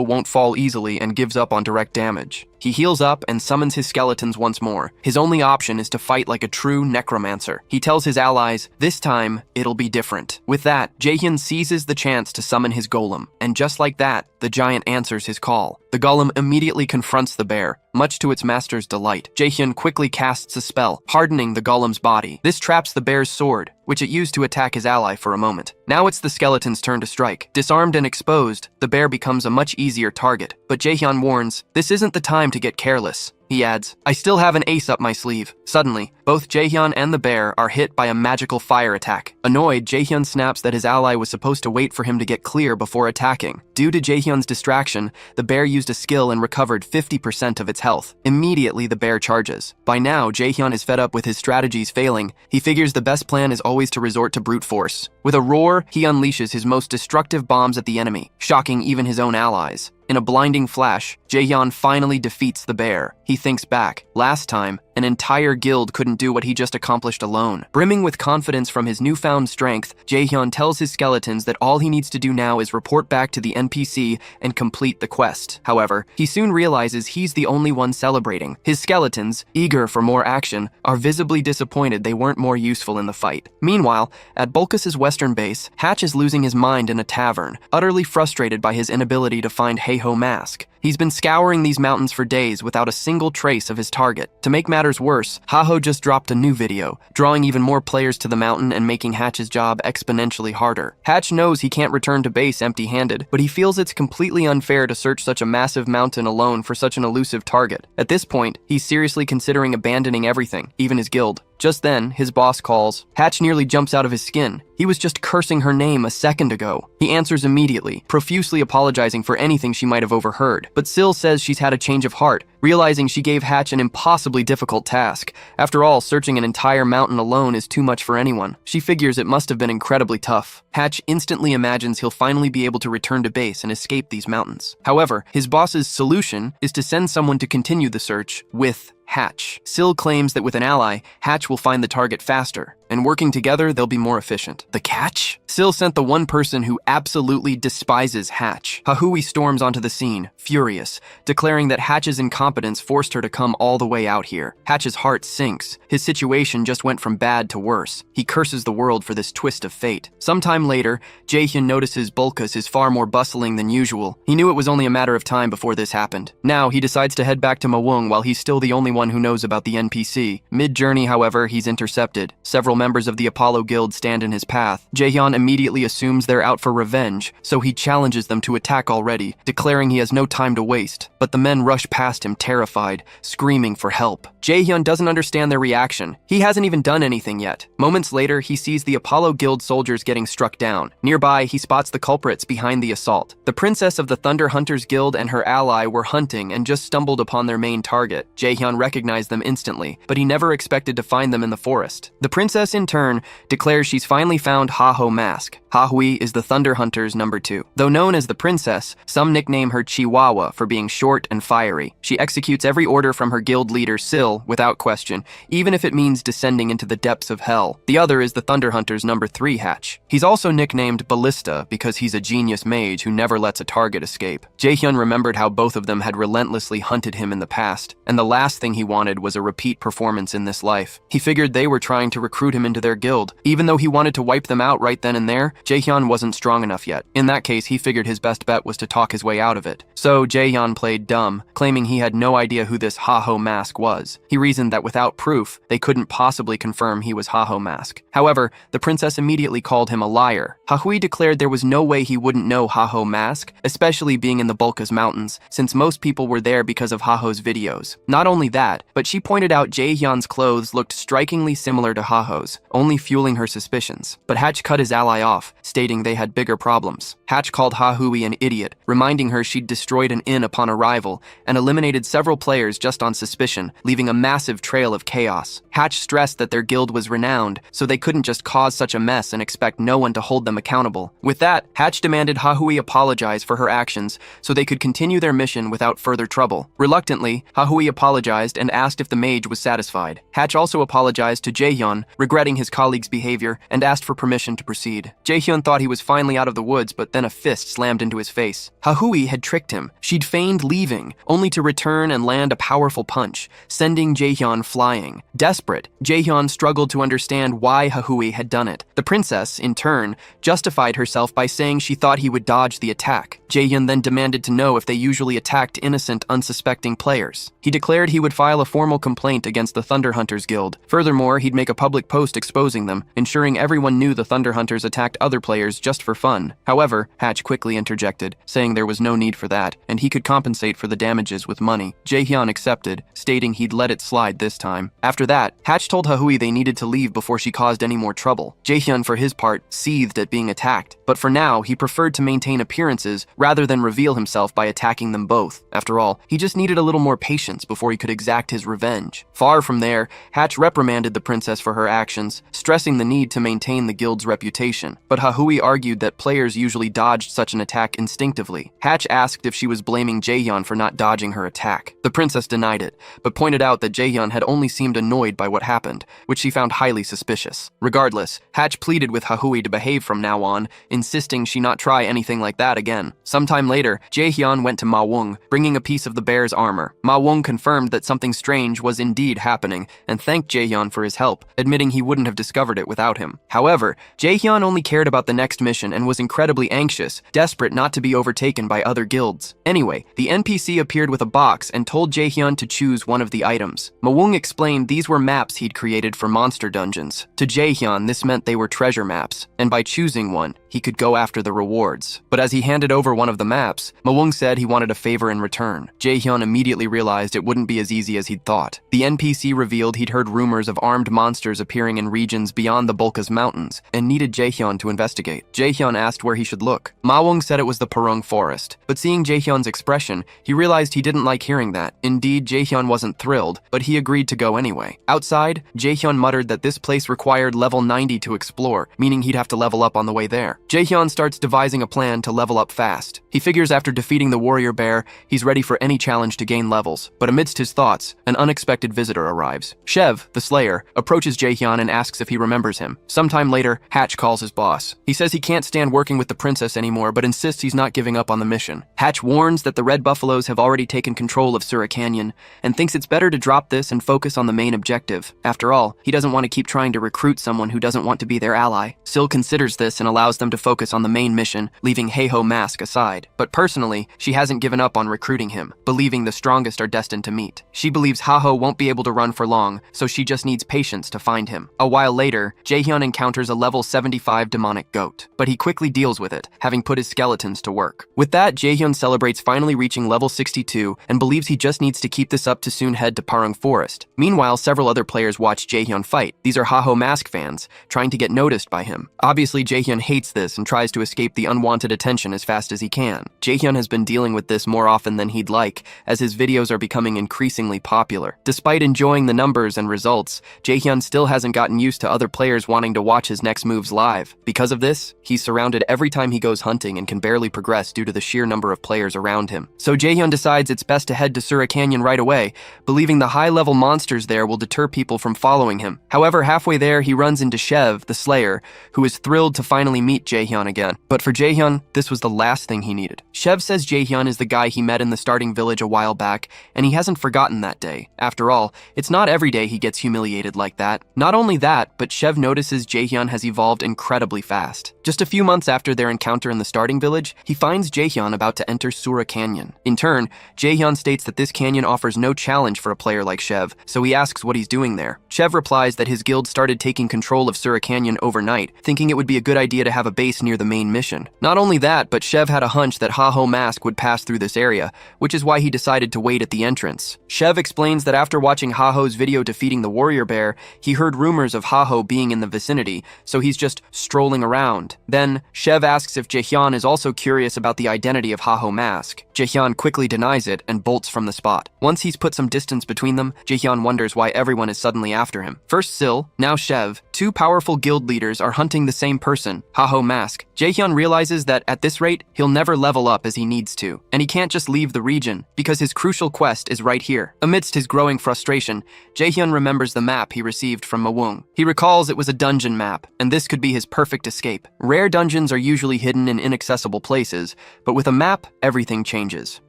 won't fall easily and gives up on direct damage. He heals up and summons his skeletons once more. His only option is to fight like a true necromancer. He tells his allies, this time, it'll be different. With that, Jae-hyun seizes the chance to summon his golem, and just like that, the giant answers his call. The golem immediately confronts the bear, much to its master's delight. Jae-hyun quickly casts a spell, hardening the golem's body. This traps the bear's sword, which it used to attack his ally for a moment. Now it's the skeleton's turn to strike. Disarmed and exposed, the bear becomes a much easier target. But Jae-hyun warns, this isn't the time to get careless. He adds, I still have an ace up my sleeve. Suddenly, both Jae-hyun and the bear are hit by a magical fire attack. Annoyed, Jae-hyun snaps that his ally was supposed to wait for him to get clear before attacking. Due to Jae-hyun's distraction, the bear used a skill and recovered 50% of its health. Immediately, the bear charges. By now, Jae-hyun is fed up with his strategies failing. He figures the best plan is always to resort to brute force. With a roar, he unleashes his most destructive bombs at the enemy, shocking even his own allies. In a blinding flash, Jaehyun finally defeats the bear. He thinks back. Last time, an entire guild couldn't do what he just accomplished alone. Brimming with confidence from his newfound strength, Jaehyun tells his skeletons that all he needs to do now is report back to the NPC and complete the quest. However, he soon realizes he's the only one celebrating. His skeletons, eager for more action, are visibly disappointed they weren't more useful in the fight. Meanwhile, at Bulkus's western base, Hatch is losing his mind in a tavern, utterly frustrated by his inability to find Heiho Mask. He's been scouring these mountains for days without a single trace of his target. To make matters worse, Haho just dropped a new video, drawing even more players to the mountain and making Hatch's job exponentially harder. Hatch knows he can't return to base empty-handed, but he feels it's completely unfair to search such a massive mountain alone for such an elusive target. At this point, he's seriously considering abandoning everything, even his guild. Just then, his boss calls. Hatch nearly jumps out of his skin. He was just cursing her name a second ago. He answers immediately, profusely apologizing for anything she might have overheard. But Syl says she's had a change of heart, realizing she gave Hatch an impossibly difficult task. After all, searching an entire mountain alone is too much for anyone. She figures it must have been incredibly tough. Hatch instantly imagines he'll finally be able to return to base and escape these mountains. However, his boss's solution is to send someone to continue the search with Hatch. Syl claims that with an ally, Hatch will find the target faster, and working together, they'll be more efficient. The catch? Syl sent the one person who absolutely despises Hatch. Hahui storms onto the scene, furious, declaring that Hatch's incompetence forced her to come all the way out here. Hatch's heart sinks. His situation just went from bad to worse. He curses the world for this twist of fate. Sometime later, Jaehyun notices Bulkus is far more bustling than usual. He knew it was only a matter of time before this happened. Now, he decides to head back to Mawung while he's still the only one who knows about the NPC. Mid-journey, however, he's intercepted. Several members of the Apollo Guild stand in his path. Jaehyun immediately assumes they're out for revenge, so he challenges them to attack already, declaring he has no time to waste. But the men rush past him terrified, screaming for help. Jaehyun doesn't understand their reaction. He hasn't even done anything yet. Moments later, he sees the Apollo Guild soldiers getting struck down. Nearby, he spots the culprits behind the assault. The princess of the Thunder Hunters Guild and her ally were hunting and just stumbled upon their main target. Jaehyun recognized them instantly, but he never expected to find them in the forest. The princess, in turn, declares she's finally found Haho Mask. Hahui is the Thunder Hunters number 2. Though known as the princess, some nickname her Chihuahua for being short and fiery. She executes every order from her guild leader Syl without question, even if it means descending into the depths of hell. The other is the Thunder Hunters number 3 Hatch. He's also nicknamed Ballista because he's a genius mage who never lets a target escape. Jaehyun remembered how both of them had relentlessly hunted him in the past, and the last thing he wanted was a repeat performance in this life. He figured they were trying to recruit him into their guild. Even though he wanted to wipe them out right then and there, Jaehyun wasn't strong enough yet. In that case, he figured his best bet was to talk his way out of it. So Jaehyun played dumb, claiming he had no idea who this Haho Mask was. He reasoned that without proof, they couldn't possibly confirm he was Haho Mask. However, the princess immediately called him a liar. Hahui declared there was no way he wouldn't know Haho Mask, especially being in the Bulkus Mountains, since most people were there because of Haho's videos. Not only that, but she pointed out Jaehyun's clothes looked strikingly similar to Haho's, only fueling her suspicions. But Hatch cut his ally off, stating they had bigger problems. Hatch called Hahui an idiot, reminding her she'd destroyed an inn upon arrival and eliminated several players just on suspicion, leaving a massive trail of chaos. Hatch stressed that their guild was renowned, so they couldn't just cause such a mess and expect no one to hold them accountable. With that, Hatch demanded Hahui apologize for her actions so they could continue their mission without further trouble. Reluctantly, Hahui apologized and asked if the mage was satisfied. Hatch also apologized to Jaehyun, regretting his colleague's behavior, and asked for permission to proceed. Jaehyun thought he was finally out of the woods, but then a fist slammed into his face. Hahui had tricked him. She'd feigned leaving, only to return and land a powerful punch, sending Jaehyun flying. Desperate, Jaehyun struggled to understand why Hahui had done it. The princess, in turn, justified herself by saying she thought he would dodge the attack. Jaehyun then demanded to know if they usually attacked innocent, unsuspecting players. He declared he would file a formal complaint against the Thunder Hunters Guild. Furthermore, he'd make a public post exposing them, ensuring everyone knew the Thunder Hunters attacked other players just for fun. However, Hatch quickly interjected, saying there was no need for that, and he could compensate for the damages with money. Jaehyun accepted, stating he'd let it slide this time. After that, Hatch told Hahui they needed to leave before she caused any more trouble. Jaehyun, for his part, seethed at being attacked, but for now, he preferred to maintain appearances rather than reveal himself by attacking them both. After all, he just needed a little more patience before he could exact his revenge. Far from there, Hatch reprimanded the princess for her actions, stressing the need to maintain the guild's reputation. but Hahui argued that players usually dodged such an attack instinctively. Hatch asked if she was blaming Jaehyun for not dodging her attack. The princess denied it, but pointed out that Jaehyun had only seemed annoyed by what happened, which she found highly suspicious. Regardless, Hatch pleaded with Hahui to behave from now on, insisting she not try anything like that again. Sometime later, Jaehyun went to Ma Wung, bringing a piece of the bear's armor. Ma Wung confirmed that something strange was indeed happening, and thanked Jaehyun for his help, admitting he wouldn't have discovered it without him. However, Jaehyun only cared about the next mission and was incredibly anxious, desperate not to be overtaken by other guilds. Anyway, the NPC appeared with a box and told Jaehyun to choose one of the items. Ma Wung explained these were maps he'd created for monster dungeons. To Jaehyun, this meant they were treasure maps, and by choosing one, he could go after the rewards. But as he handed over one of the maps, Ma Wung said he wanted a favor in return. Jaehyun immediately realized it wouldn't be as easy as he'd thought. The NPC revealed he'd heard rumors of armed monsters appearing in regions beyond the Bulkas Mountains, and needed Jaehyun to investigate. Jaehyun asked where he should look. Ma Wung said it was the Purung Forest, but seeing Jaehyun's expression, he realized he didn't like hearing that. Indeed, Jaehyun wasn't thrilled, but he agreed to go anyway. Outside, Jaehyun muttered that this place required level 90 to explore, meaning he'd have to level up on the way there. Jaehyun starts devising a plan to level up fast. He figures after defeating the warrior bear, he's ready for any challenge to gain levels. But amidst his thoughts, an unexpected visitor arrives. Shev, the Slayer, approaches Jaehyun and asks if he remembers him. Sometime later, Hatch calls his boss. He says he can't stand working with the princess anymore, but insists he's not giving up on the mission. Hatch warns that the Red Buffaloes have already taken control of Sura Canyon, and thinks it's better to drop this and focus on the main objective. After all, he doesn't want to keep trying to recruit someone who doesn't want to be their ally. Sil considers this and allows them to focus on the main mission, leaving Heiho Mask aside. But personally, she hasn't given up on recruiting him, believing the strongest are destined to meet. She believes Haho won't be able to run for long, so she just needs patience to find him. A while later, Jaehyun encounters a level 75 demonic goat, but he quickly deals with it, having put his skeletons to work. With that, Jaehyun celebrates finally reaching level 62 and believes he just needs to keep this up to soon head to Parung Forest. Meanwhile, several other players watch Jaehyun fight. These are Haho Mask fans, trying to get noticed by him. Obviously, Jaehyun hates this and tries to escape the unwanted attention as fast as he can. Jaehyun has been dealing with this more often than he'd like, as his videos are becoming increasingly popular. Despite enjoying the numbers and results, Jaehyun still hasn't gotten used to other players wanting to watch his next moves live. Because of this, he's surrounded every time he goes hunting and can barely progress due to the sheer number of players around him. So Jaehyun decides it's best to head to Sura Canyon right away, believing the high-level monsters there will deter people from following him. However, halfway there, he runs into Shev, the Slayer, who is thrilled to finally meet Jaehyun again. But for Jaehyun, this was the last thing he needed. Shev says Jaehyun is the guy he met in the starting village a while back, and he hasn't forgotten that day. After all, it's not every day he gets humiliated like that. Not only that, but Shev notices Jaehyun has evolved incredibly fast. Just a few months after their encounter in the starting village, he finds Jaehyun about to enter Sura Canyon. In turn, Jaehyun states that this canyon offers no challenge for a player like Shev, so he asks what he's doing there. Shev replies that his guild started taking control of Sura Canyon overnight, thinking it would be a good idea to have a base near the main mission. Not only that, but Shev had a hunch that Haho Mask would pass through this area, which is why he decided to wait at the entrance. Shev explains that after watching Haho's video defeating the warrior bear, he heard rumors of Haho being in the vicinity, so he's just strolling around. Then, Shev asks if Jaehyun is also curious about the identity of Haho Mask. Jaehyun quickly denies it and bolts from the spot. Once he's put some distance between them, Jaehyun wonders why everyone is suddenly after him. First Sil, now Shev, two powerful guild leaders are hunting the same person, Haho Mask. Jaehyun realizes that at this rate, he'll never level up as he needs to, and he can't just leave the region, because his crucial quest is right here. Amidst his growing frustration, Jaehyun remembers the map he received from Ma Wung. He recalls it was a dungeon map, and this could be his perfect escape. Rare dungeons are usually hidden in inaccessible places, but with a map, everything changes.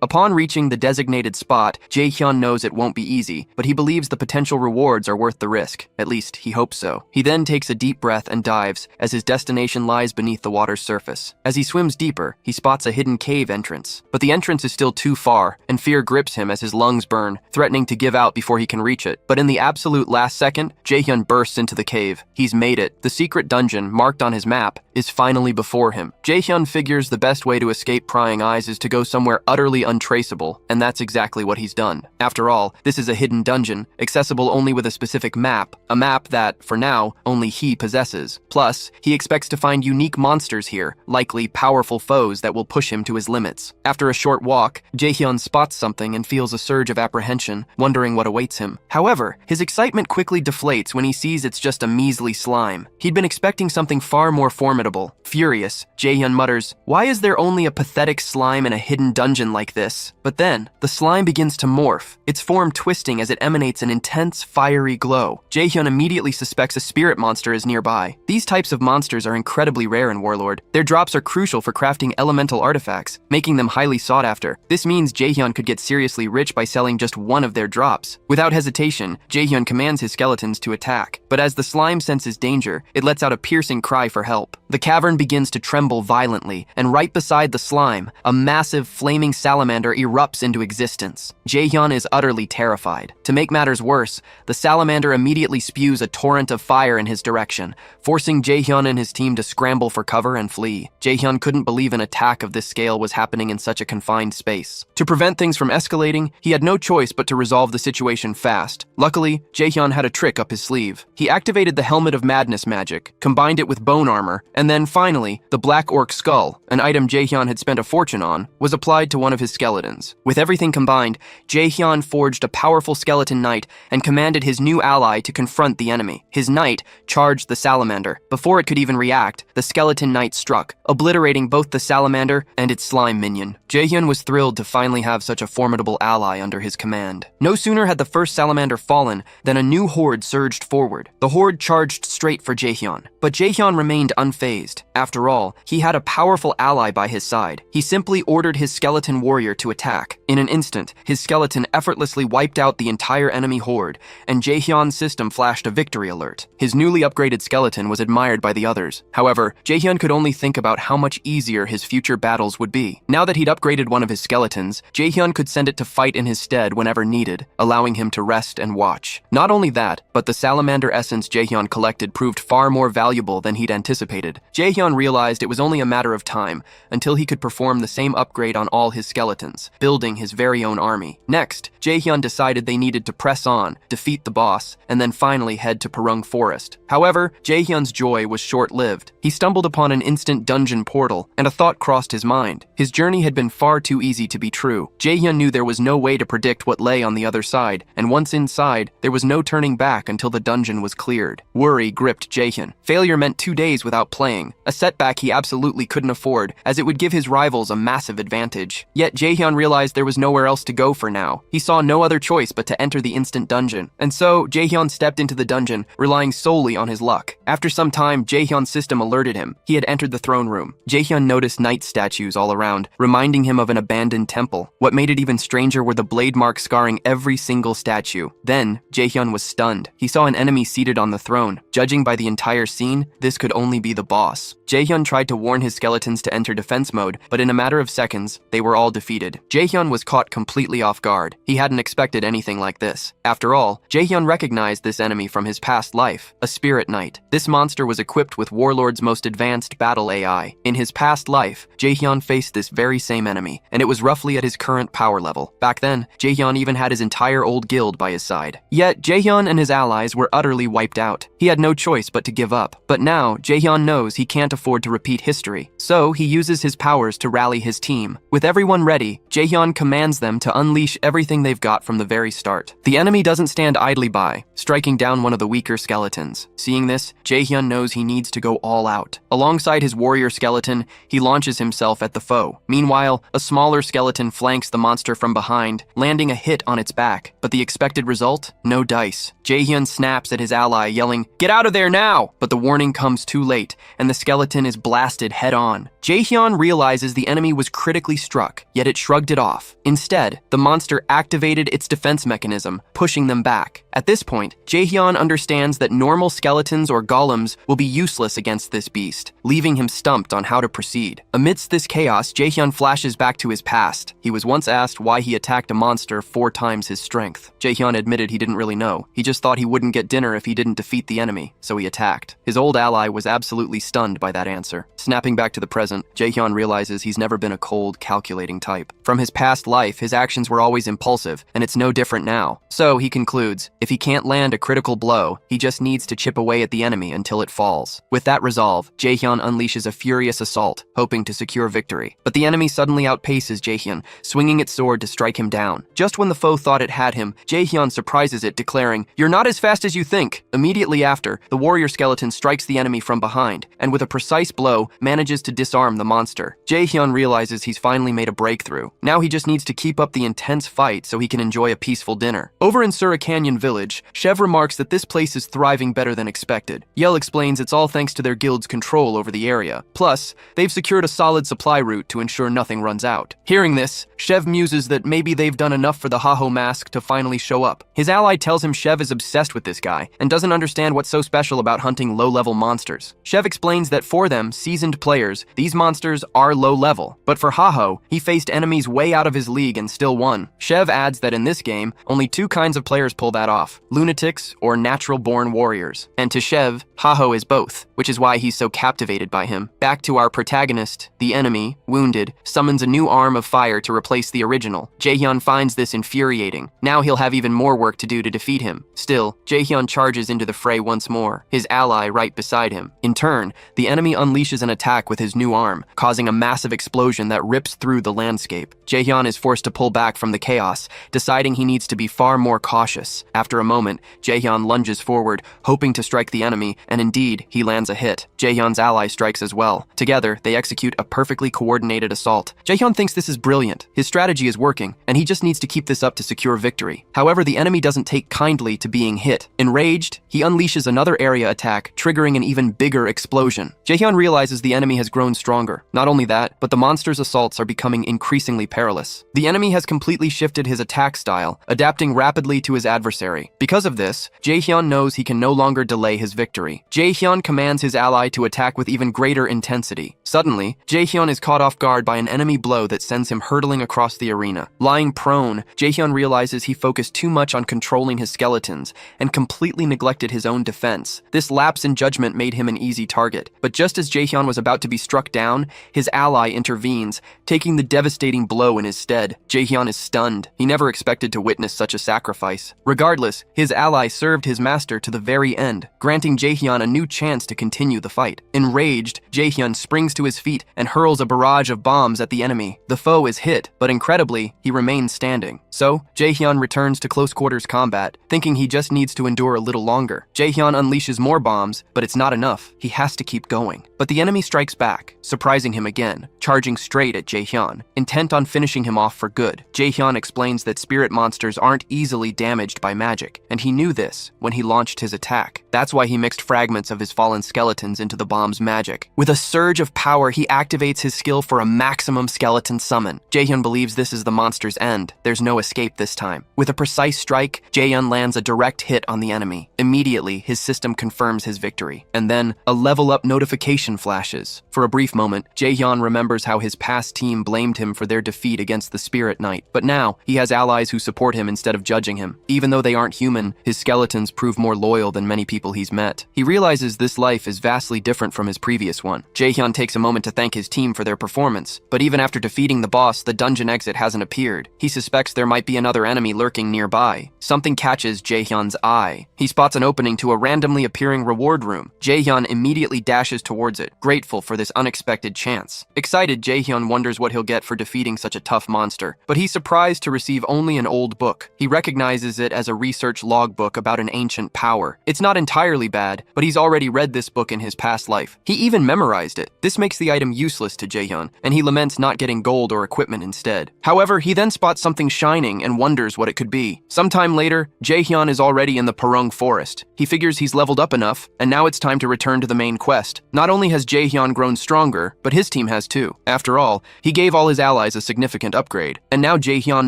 Upon reaching the designated spot, Jaehyun knows it won't be easy, but he believes the potential rewards are worth the risk. At least, he hopes so. He then takes a deep breath and dives, as his destination lies beneath the water's surface. As he swims deeper, he spots a hidden cave entrance. But the entrance is still too far, and fear grips him as his lungs burn, threatening to give out before he can reach it. But in the absolute last second, Jaehyun bursts into the cave. He's made it. The secret dungeon, marked on his map, is finally before him. Jaehyun figures the best way to escape prying eyes is to go somewhere utterly untraceable, and that's exactly what he's done. After all, this is a hidden dungeon, accessible only with a specific map, a map that, for now, only he possesses. Plus, he expects to find unique monsters here, likely powerful foes that will push him to his limits. After a short walk, Jaehyun spots something and feels a surge of apprehension, wondering what awaits him. However, his excitement quickly deflates when he sees it's just a measly slime. He'd been expecting something far more formidable. Furious, Jaehyun mutters, "Why is there only a pathetic slime in a hidden dungeon like this?" But then, the slime begins to morph, its form twisting as it emanates an intense, fiery glow. Jaehyun immediately suspects a spirit monster is nearby. These types of monsters are incredibly rare in Warlord. Their drops are crucial for crafting elemental artifacts, making them highly sought after. This means Jaehyun could get seriously rich by selling just one of their drops. Without hesitation, Jaehyun commands his skeletons to attack. But as the slime senses danger, it lets out a piercing cry for help. The cavern begins to tremble violently, and right beside the slime, a massive flaming salamander erupts into existence. Jaehyun is utterly terrified. To make matters worse, the salamander immediately spews a torrent of fire in his direction, forcing Jaehyun and his team to scramble for cover and flee. Jaehyun couldn't believe an attack of this scale was happening in such a confined space. To prevent things from escalating, he had no choice but to resolve the situation fast. Luckily, Jaehyun had a trick up his sleeve. He activated the Helmet of Madness magic, combined it with bone armor, and then finally, the Black Orc Skull, an item Jaehyun had spent a fortune on, was applied to one of his skeletons. With everything combined, Jaehyun forged a powerful skeleton knight and commanded his new ally to confront the enemy. His knight charged the salamander. Before it could even react, the skeleton knight struck, obliterating both the salamander and its slime minion. Jaehyun was thrilled to finally have such a formidable ally under his command. No sooner had the first salamander fallen than a new horde surged forward. The horde charged straight for Jaehyun, but Jaehyun remained unfazed. After all, he had a powerful ally by his side. He simply ordered his skeleton warrior to attack. In an instant, his skeleton effortlessly wiped out the entire enemy horde, and Jaehyun's system flashed a victory alert. His newly upgraded skeleton was admired by the others. However, Jaehyun could only think about how much easier his future battles would be. Now that he'd upgraded one of his skeletons, Jaehyun could send it to fight in his stead whenever needed, allowing him to rest and watch. Not only that, but the salamander essence Jaehyun collected proved far more valuable than he'd anticipated. Jaehyun realized it was only a matter of time until he could perform the same upgrade on all his skeletons, building his very own army. Next, Jaehyun decided they needed to press on, defeat the boss, and then finally head to Purung Forest. However, Jaehyun's joy was short-lived. He stumbled upon an instant dungeon portal, and a thought crossed his mind. His journey had been far too easy to be true. Jaehyun knew there was no way to predict what lay on the other side, and once inside, there was no turning back until the dungeon was cleared. Worry gripped Jaehyun. Failure meant 2 days without playing, a setback he absolutely couldn't afford, as it would give his rivals a massive advantage. Yet Jaehyun realized there was nowhere else to go for now. He saw no other choice but to enter the instant dungeon, and so Jaehyun stepped into the dungeon, relying solely on his luck. After some time, Jaehyun's system alerted him. He had entered the throne room. Jaehyun noticed knight statues all around, reminding him of an abandoned temple. What made it even stranger were the blade marks scarring every single statue. Then, Jaehyun was stunned. He saw an enemy seated on the throne. Judging by the entire scene, this could only be the boss. Jaehyun tried to warn his skeletons to enter defense mode, but in a matter of seconds, they were all defeated. Jaehyun was caught completely off guard. He hadn't expected anything like this. After all, Jaehyun recognized this enemy from his past life, a spirit knight. This monster was equipped with Warlord's most advanced battle AI. In his past life, Jaehyun faced this very same enemy, and it was roughly at his current power level. Back then, Jaehyun even had his entire old guild by his side. Yet, Jaehyun and his allies were utterly wiped out. He had no choice but to give up. But now, Jaehyun knows he can't afford to repeat history. So, he uses his powers to rally his team. With everyone ready, Jaehyun commands them to unleash everything they've got from the very start. The enemy doesn't stand idly by, striking down one of the weaker skeletons. Seeing this, Jaehyun knows he needs to go all out. Alongside his warrior skeleton, he launches himself at the foe. Meanwhile, a smaller skeleton flanks the monster from behind, landing a hit on its back. But the expected result? No dice. Jaehyun snaps at his ally, yelling, "Get out of there now!" But the warning comes too late, and the skeleton is blasted head-on. Jaehyun realizes the enemy was critically struck, yet it shrugged it off. Instead, the monster activated its defense mechanism, pushing them back. At this point, Jaehyun understands that normal skeletons or golems will be useless against this beast, leaving him stumped on how to proceed. Amidst this chaos, Jaehyun flashes back to his past. He was once asked why he attacked a monster 4 times his strength. Jaehyun admitted he didn't really know. He just thought he wouldn't get dinner if he didn't defeat the enemy, so he attacked. His old ally was absolutely stunned by that answer. Snapping back to the present, Jaehyun realizes he's never been a cold, calculating type. From his past life, his actions were always impulsive, and it's no different now. So, he concludes, if he can't land a critical blow, he just needs to to chip away at the enemy until it falls. With that resolve, Jaehyun unleashes a furious assault, hoping to secure victory. But the enemy suddenly outpaces Jaehyun, swinging its sword to strike him down. Just when the foe thought it had him, Jaehyun surprises it, declaring, "You're not as fast as you think." Immediately after, the warrior skeleton strikes the enemy from behind, and with a precise blow, manages to disarm the monster. Jaehyun realizes he's finally made a breakthrough. Now he just needs to keep up the intense fight so he can enjoy a peaceful dinner. Over in Sura Canyon Village, Chev remarks that this place is thriving better than expected. Yell explains it's all thanks to their guild's control over the area. Plus, they've secured a solid supply route to ensure nothing runs out. Hearing this, Chev muses that maybe they've done enough for the Haho mask to finally show up. His ally tells him Chev is obsessed with this guy and doesn't understand what's so special about hunting low-level monsters. Chev explains that for them, seasoned players, these monsters are low-level. But for Haho, he faced enemies way out of his league and still won. Chev adds that in this game, only two kinds of players pull that off: lunatics or natural-born warriors. And to Chev, Haho is both, which is why he's so captivated by him. Back to our protagonist, the enemy, wounded, summons a new arm of fire to replace the original. Jaehyun finds this infuriating. Now he'll have even more work to do to defeat him. Still, Jaehyun charges into the fray once more, his ally right beside him. In turn, the enemy unleashes an attack with his new arm, causing a massive explosion that rips through the landscape. Jaehyun is forced to pull back from the chaos, deciding he needs to be far more cautious. After a moment, Jaehyun lunges forward, hoping to strike the enemy, and indeed, he lands a hit. Jaehyun's ally strikes as well. Together, they execute a perfectly coordinated assault. Jaehyun thinks this is brilliant. His strategy is working, and he just needs to keep this up to secure victory. However, the enemy doesn't take kindly to being hit. Enraged, he unleashes another area attack, triggering an even bigger explosion. Jaehyun realizes the enemy has grown stronger. Not only that, but the monster's assaults are becoming increasingly perilous. The enemy has completely shifted his attack style, adapting rapidly to his adversary. Because of this, Jaehyun knows he can no longer delay his victory. Jaehyun commands his ally to attack with even greater intensity. Suddenly, Jaehyun is caught off guard by an enemy blow that sends him hurtling across the arena. Lying prone, Jaehyun realizes he focused too much on controlling his skeletons and completely neglected his own defense. This lapse in judgment made him an easy target. But just as Jaehyun was about to be struck down, his ally intervenes, taking the devastating blow in his stead. Jaehyun is stunned. He never expected to witness such a sacrifice. Regardless, his ally served his master to the very end, granting Jaehyun a new chance to continue the fight. Enraged, Jaehyun springs to his feet and hurls a barrage of bombs at the enemy. The foe is hit, but incredibly, he remains standing. So, Jaehyun returns to close quarters combat, thinking he just needs to endure a little longer. Jaehyun unleashes more bombs, but it's not enough. He has to keep going. But the enemy strikes back, surprising him again, charging straight at Jaehyun, intent on finishing him off for good. Jaehyun explains that spirit monsters aren't easily damaged by magic, and he knew this when he launched his attack. That's why he mixed fragments of his fallen skeletons into the bomb's magic. With a surge of power, he activates his skill for a maximum skeleton summon. Jaehyun believes this is the monster's end. There's no escape this time. With a precise strike, Jaehyun lands a direct hit on the enemy. Immediately, his system confirms his victory. And then, a level-up notification flashes. For a brief moment, Jaehyun remembers how his past team blamed him for their defeat against the Spirit Knight. But now, he has allies who support him instead of judging him. Even though they aren't human, his skeletons prove more loyal than many people he's met. He realizes this life is vastly different from his previous one. Jaehyun takes a moment to thank his team for their performance. But even after defeating the boss, the dungeon exit hasn't appeared. He suspects there might be another enemy lurking nearby. Something catches Jaehyun's eye. He spots an opening to a randomly appearing reward room. Jaehyun immediately dashes towards it, grateful for this unexpected chance. Excited, Jaehyun wonders what he'll get for defeating such a tough monster, but he's surprised to receive only an old book. He recognizes it as a research logbook about an ancient power. It's not entirely bad, but he's already read this book in his past life. He even memorized it. This makes the item useless to Jaehyun, and he laments not getting gold or equipment instead. However, he then spots something shining and wonders what it could be. Sometime later, Jaehyun is already in the Perung forest. He figures he's leveled up enough, and now it's time to return to the main quest. Not only has Jaehyun grown stronger, but his team has too. After all, he gave all his allies a significant upgrade, and now Jaehyun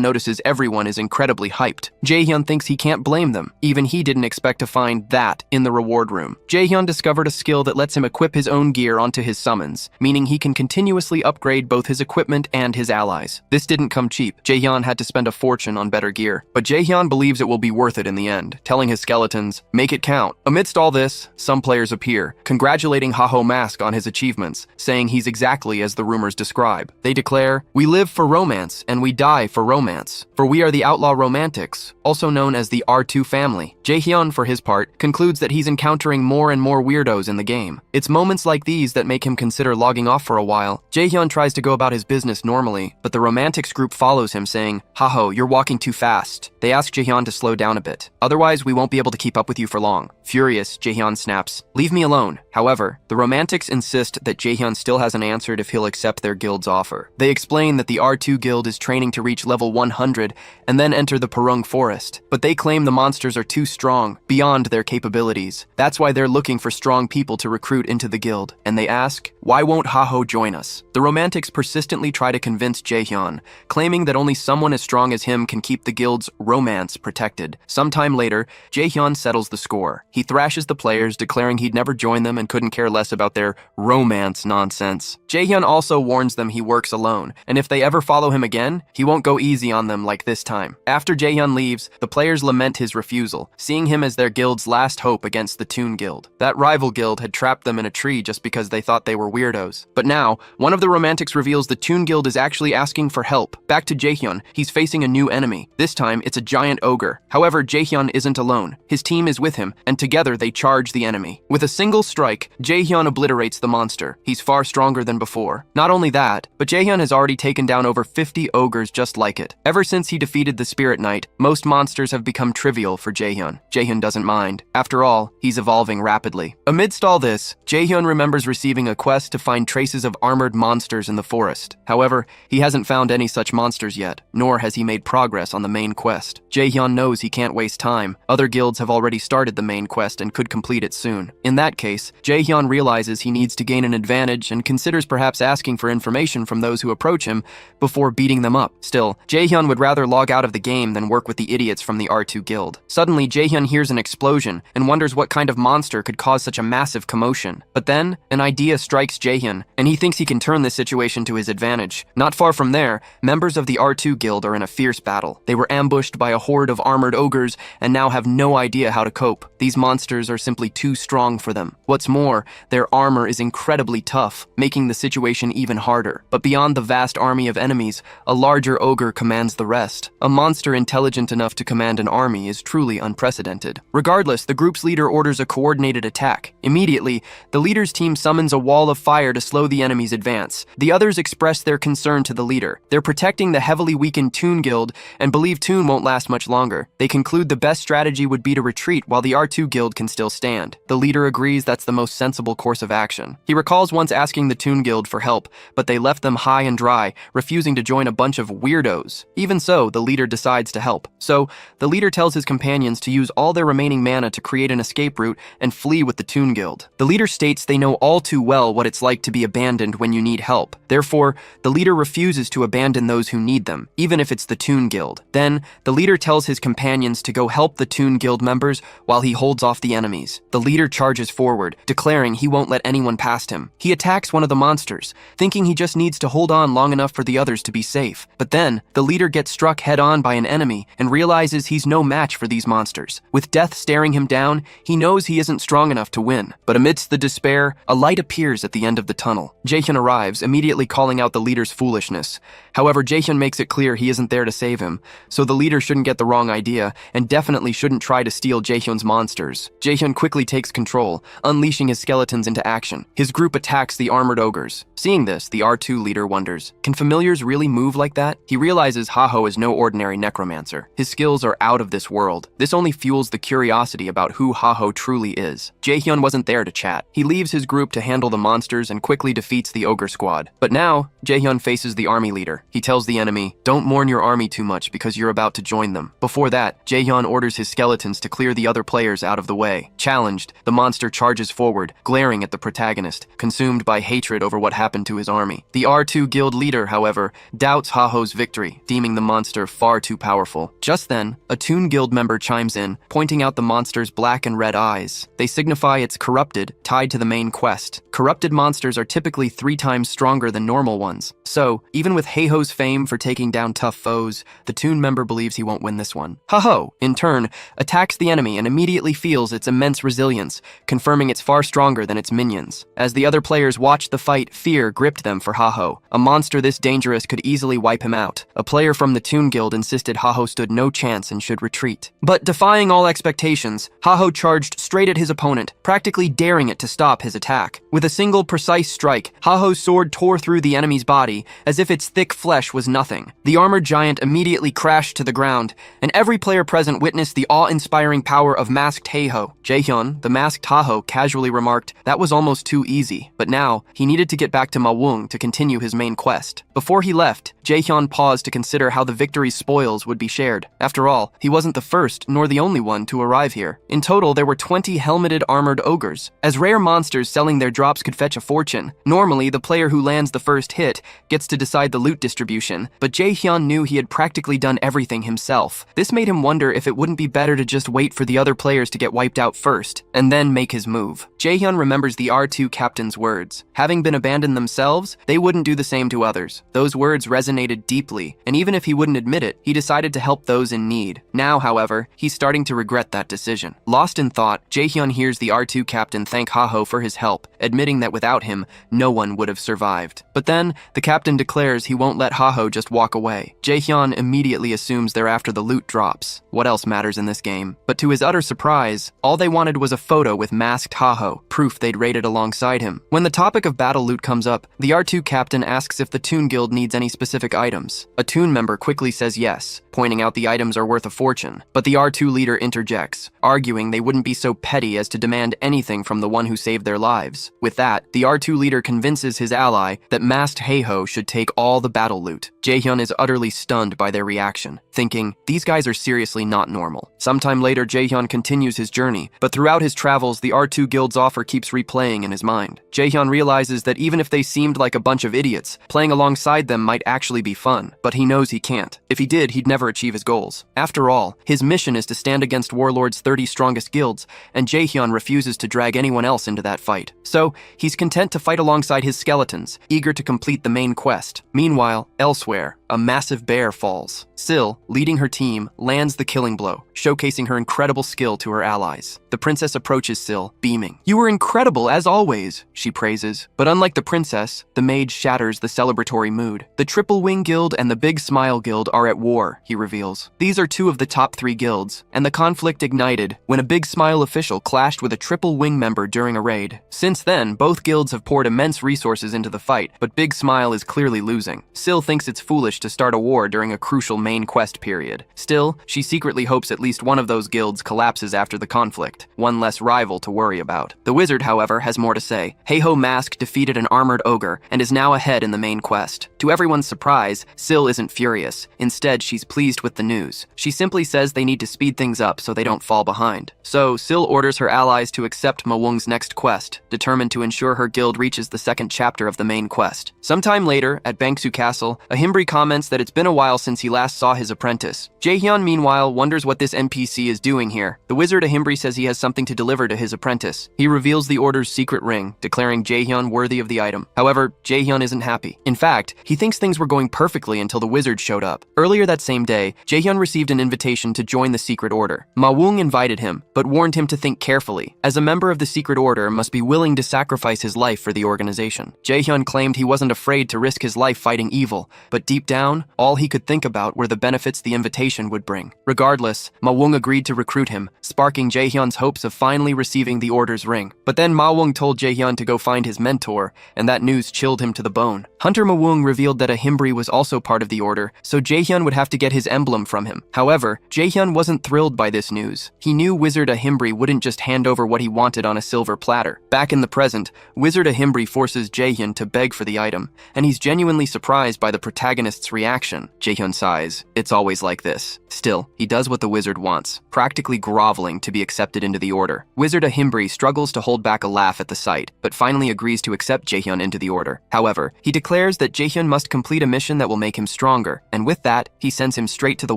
notices everyone is incredibly hyped. Jaehyun thinks he can't blame them. Even he didn't expect to find that in the reward room. Jaehyun discovered a skill that lets him equip his own gear onto his summons. experience, meaning he can continuously upgrade both his equipment and his allies. This didn't come cheap. Jaehyun had to spend a fortune on better gear, but Jaehyun believes it will be worth it in the end, telling his skeletons, "Make it count." Amidst all this, some players appear, congratulating Haho Mask on his achievements, saying he's exactly as the rumors describe. They declare, "We live for romance and we die for romance, for we are the outlaw romantics, also known as the R2 family." Jaehyun, for his part, concludes that he's encountering more and more weirdos in the game. It's moments like these that make him consider logging off for a while. Jaehyun tries to go about his business normally, but the romantics group follows him, saying, "Haho, you're walking too fast." They ask Jaehyun to slow down a bit. "Otherwise, we won't be able to keep up with you for long." Furious, Jaehyun snaps, "Leave me alone." However, the romantics insist that Jaehyun still hasn't answered if he'll accept their guild's offer. They explain that the R2 guild is training to reach level 100 and then enter the Purung forest, but they claim the monsters are too strong, beyond their capabilities. That's why they're looking for strong people to recruit into the guild, and they ask, "Why won't Haho join us?" The romantics persistently try to convince Jaehyun, claiming that only someone as strong as him can keep the guild's romance protected. Sometime later, Jaehyun settles the score. He thrashes the players, declaring he'd never join them and couldn't care less about their romance nonsense. Jaehyun also warns them he works alone, and if they ever follow him again, he won't go easy on them like this time. After Jaehyun leaves, the players lament his refusal, seeing him as their guild's last hope against the Toon Guild. That rival guild had trapped them in a tree just because they thought they were weirdos. But now, one of the romantics reveals the Toon Guild is actually asking for help. Back to Jaehyun, he's facing a new enemy. This time, it's a giant ogre. However, Jaehyun isn't alone. His team is with him, and together they charge the enemy. With a single strike, Jaehyun obliterates the monster. He's far stronger than before. Not only that, but Jaehyun has already taken down over 50 ogres just like it. Ever since he defeated the Spirit Knight, most monsters have become trivial for Jaehyun. Jaehyun doesn't mind. After all, he's evolving rapidly. Amidst all this, Jaehyun remembers receiving a quest to find traces of armored monsters in the forest. However, he hasn't found any such monsters yet, nor has he made progress on the main quest. Jaehyun knows he can't waste time. Other guilds have already started the main quest and could complete it soon. In that case, Jaehyun realizes he needs to gain an advantage and considers perhaps asking for information from those who approach him before beating them up. Still, Jaehyun would rather log out of the game than work with the idiots from the R2 guild. Suddenly, Jaehyun hears an explosion and wonders what kind of monster could cause such a massive commotion. But then, an idea strikes Jaehyun, and he thinks he can turn this situation to his advantage. Not far from there, members of the R2 guild are in a fierce battle. They were ambushed by a horde of armored ogres and now have no idea how to cope. These monsters are simply too strong for them. What's more, their armor is incredibly tough, making the situation even harder. But beyond the vast army of enemies, a larger ogre commands the rest. A monster intelligent enough to command an army is truly unprecedented. Regardless, the group's leader orders a coordinated attack. Immediately, the leader's team summons a wall of fire to slow the enemy's advance. The others express their concern to the leader. They're protecting the heavily weakened Toon Guild and believe Toon won't last much longer. They conclude the best strategy would be to retreat while the R2 Guild can still stand. The leader agrees that's the most sensible course of action. He recalls once asking the Toon Guild for help, but they left them high and dry, refusing to join a bunch of weirdos. Even so, the leader decides to help. So, the leader tells his companions to use all their remaining mana to create an escape route and flee with the Toon Guild. The leader states they know all too well what it's like to be abandoned when you need help. Therefore, the leader refuses to abandon those who need them, even if it's the Toon Guild. Then, the leader tells his companions to go help the Toon Guild members while he holds off the enemies. The leader charges forward, declaring he won't let anyone past him. He attacks one of the monsters, thinking he just needs to hold on long enough for the others to be safe. But then, the leader gets struck head-on by an enemy and realizes he's no match for these monsters. With death staring him down, he knows he isn't strong enough to win. But amidst the despair, a light appears at the end of the tunnel. Jaehyun arrives, immediately calling out the leader's foolishness. However, Jaehyun makes it clear he isn't there to save him, so the leader shouldn't get the wrong idea and definitely shouldn't try to steal Jaehyun's monsters. Jaehyun quickly takes control, unleashing his skeletons into action. His group attacks the armored ogres. Seeing this, the R2 leader wonders, can familiars really move like that? He realizes Haho is no ordinary necromancer. His skills are out of this world. This only fuels the curiosity about who Haho truly is. Jaehyun wasn't there to chat. He leaves his group to handle the monsters and quickly defeats the ogre squad. But now, Jaehyun faces the army leader. He tells the enemy, don't mourn your army too much because you're about to join them. Before that, Jaehyun orders his skeletons to clear the other players out of the way. Challenged, the monster charges forward, glaring at the protagonist, consumed by hatred over what happened to his army. The R2 guild leader, however, doubts Haho's victory, deeming the monster far too powerful. Just then, a Toon Guild member chimes in, pointing out the monster's black and red eyes. They signify it's corrupted, tied to the main quest. Corrupted monsters monsters are typically 3 times stronger than normal ones. So, even with Heiho's fame for taking down tough foes, the Toon member believes he won't win this one. Haho, in turn, attacks the enemy and immediately feels its immense resilience, confirming it's far stronger than its minions. As the other players watched the fight, fear gripped them for Haho. A monster this dangerous could easily wipe him out. A player from the Toon Guild insisted Haho stood no chance and should retreat. But defying all expectations, Haho charged straight at his opponent, practically daring it to stop his attack. With a single precise strike, Haho's sword tore through the enemy's body, as if its thick flesh was nothing. The armored giant immediately crashed to the ground, and every player present witnessed the awe-inspiring power of masked Heiho. Jaehyun, the masked Haho, casually remarked, "That was almost too easy." But now, he needed to get back to Mawung to continue his main quest. Before he left, Jaehyun paused to consider how the victory's spoils would be shared. After all, he wasn't the first nor the only one to arrive here. In total, there were 20 helmeted armored ogres. As rare monsters selling their drops could fetch a fortune, normally the player who lands the first hit gets to decide the loot distribution, but Jaehyun knew he had practically done everything himself. This made him wonder if it wouldn't be better to just wait for the other players to get wiped out first, and then make his move. Jaehyun remembers the R2 captain's words. Having been abandoned themselves, they wouldn't do the same to others. Those words resonated deeply, and even if he wouldn't admit it, he decided to help those in need. Now, however, he's starting to regret that decision. Lost in thought, Jaehyun hears the R2 captain thank Haho for his help, admitting that without him, no one would have survived. But then, the captain declares he won't let Haho just walk away. Jaehyun immediately assumes they're after the loot drops. What else matters in this game? But to his utter surprise, all they wanted was a photo with masked Haho, proof they'd raided alongside him. When the topic of battle loot comes up, the R2 captain asks if the Toon Guild needs any specific items. A Toon member quickly says yes, pointing out the items are worth a fortune. But the R2 leader interjects, arguing they wouldn't be so petty as to demand anything from the one who saved their lives. With that, the R2 leader convinces his ally that masked Heiho should take all the battle loot. Jaehyun is utterly stunned by their reaction, thinking, these guys are seriously not normal. Sometime later, Jaehyun continues his journey, but throughout his travels, the R2 Guild's offer keeps replaying in his mind. Jaehyun realizes that even if they seemed like a bunch of idiots, playing alongside them might actually be fun, but he knows he can't. If he did, he'd never achieve his goals. After all, his mission is to stand against Warlord's 30 strongest guilds, and Jaehyun refuses to drag anyone else into that fight. So, he's content to fight alongside his skeletons, eager to complete the main quest. Meanwhile, elsewhere, a massive bear falls. Syl, leading her team, lands the killing blow, showcasing her incredible skill to her allies. The princess approaches Syl, beaming. "You were incredible, as always," she praises. But unlike the princess, the mage shatters the celebratory mood. The Triple Wing Guild and the Big Smile Guild are at war, he reveals. These are 2 of the top 3 guilds, and the conflict ignited when a Big Smile official clashed with a Triple Wing member during a raid. Since then, both guilds have poured immense resources into the fight, but Big Smile is clearly losing. Syl thinks it's foolish to start a war during a crucial main quest period. Still, she secretly hopes at least one of those guilds collapses after the conflict, one less rival to worry about. The wizard, however, has more to say. Heiho Mask defeated an armored ogre and is now ahead in the main quest. To everyone's surprise, Syl isn't furious. Instead, she's pleased with the news. She simply says they need to speed things up so they don't fall behind. So, Syl orders her allies to accept Mawung's next quest, determined to ensure her guild reaches the second chapter of the main quest. Sometime later, at Bangsu Castle, a Himbri comments that it's been a while since he last saw his apprentice. Jaehyun, meanwhile, wonders what this NPC is doing here. The wizard Ahimbri says he has something to deliver to his apprentice. He reveals the order's secret ring, declaring Jaehyun worthy of the item. However, Jaehyun isn't happy. In fact, he thinks things were going perfectly until the wizard showed up. Earlier that same day, Jaehyun received an invitation to join the secret order. Mawung invited him, but warned him to think carefully, as a member of the secret order must be willing to sacrifice his life for the organization. Jaehyun claimed he wasn't afraid to risk his life fighting evil, but deep down, all he could think about were the benefits the invitation would bring. Regardless, Mawung agreed to recruit him, sparking Jaehyun's hopes of finally receiving the order's ring. But then Mawung told Jaehyun to go find his mentor, and that news chilled him to the bone. Hunter Mawung revealed that Ahimbri was also part of the order, so Jaehyun would have to get his emblem from him. However, Jaehyun wasn't thrilled by this news. He knew Wizard Ahimbri wouldn't just hand over what he wanted on a silver platter. Back in the present, Wizard Ahimbri forces Jaehyun to beg for the item, and he's genuinely surprised by the protagonist's Protagonist's reaction. Jaehyun sighs. It's always like this. Still, he does what the wizard wants, practically groveling to be accepted into the order. Wizard Ahimbri struggles to hold back a laugh at the sight, but finally agrees to accept Jaehyun into the order. However, he declares that Jaehyun must complete a mission that will make him stronger, and with that, he sends him straight to the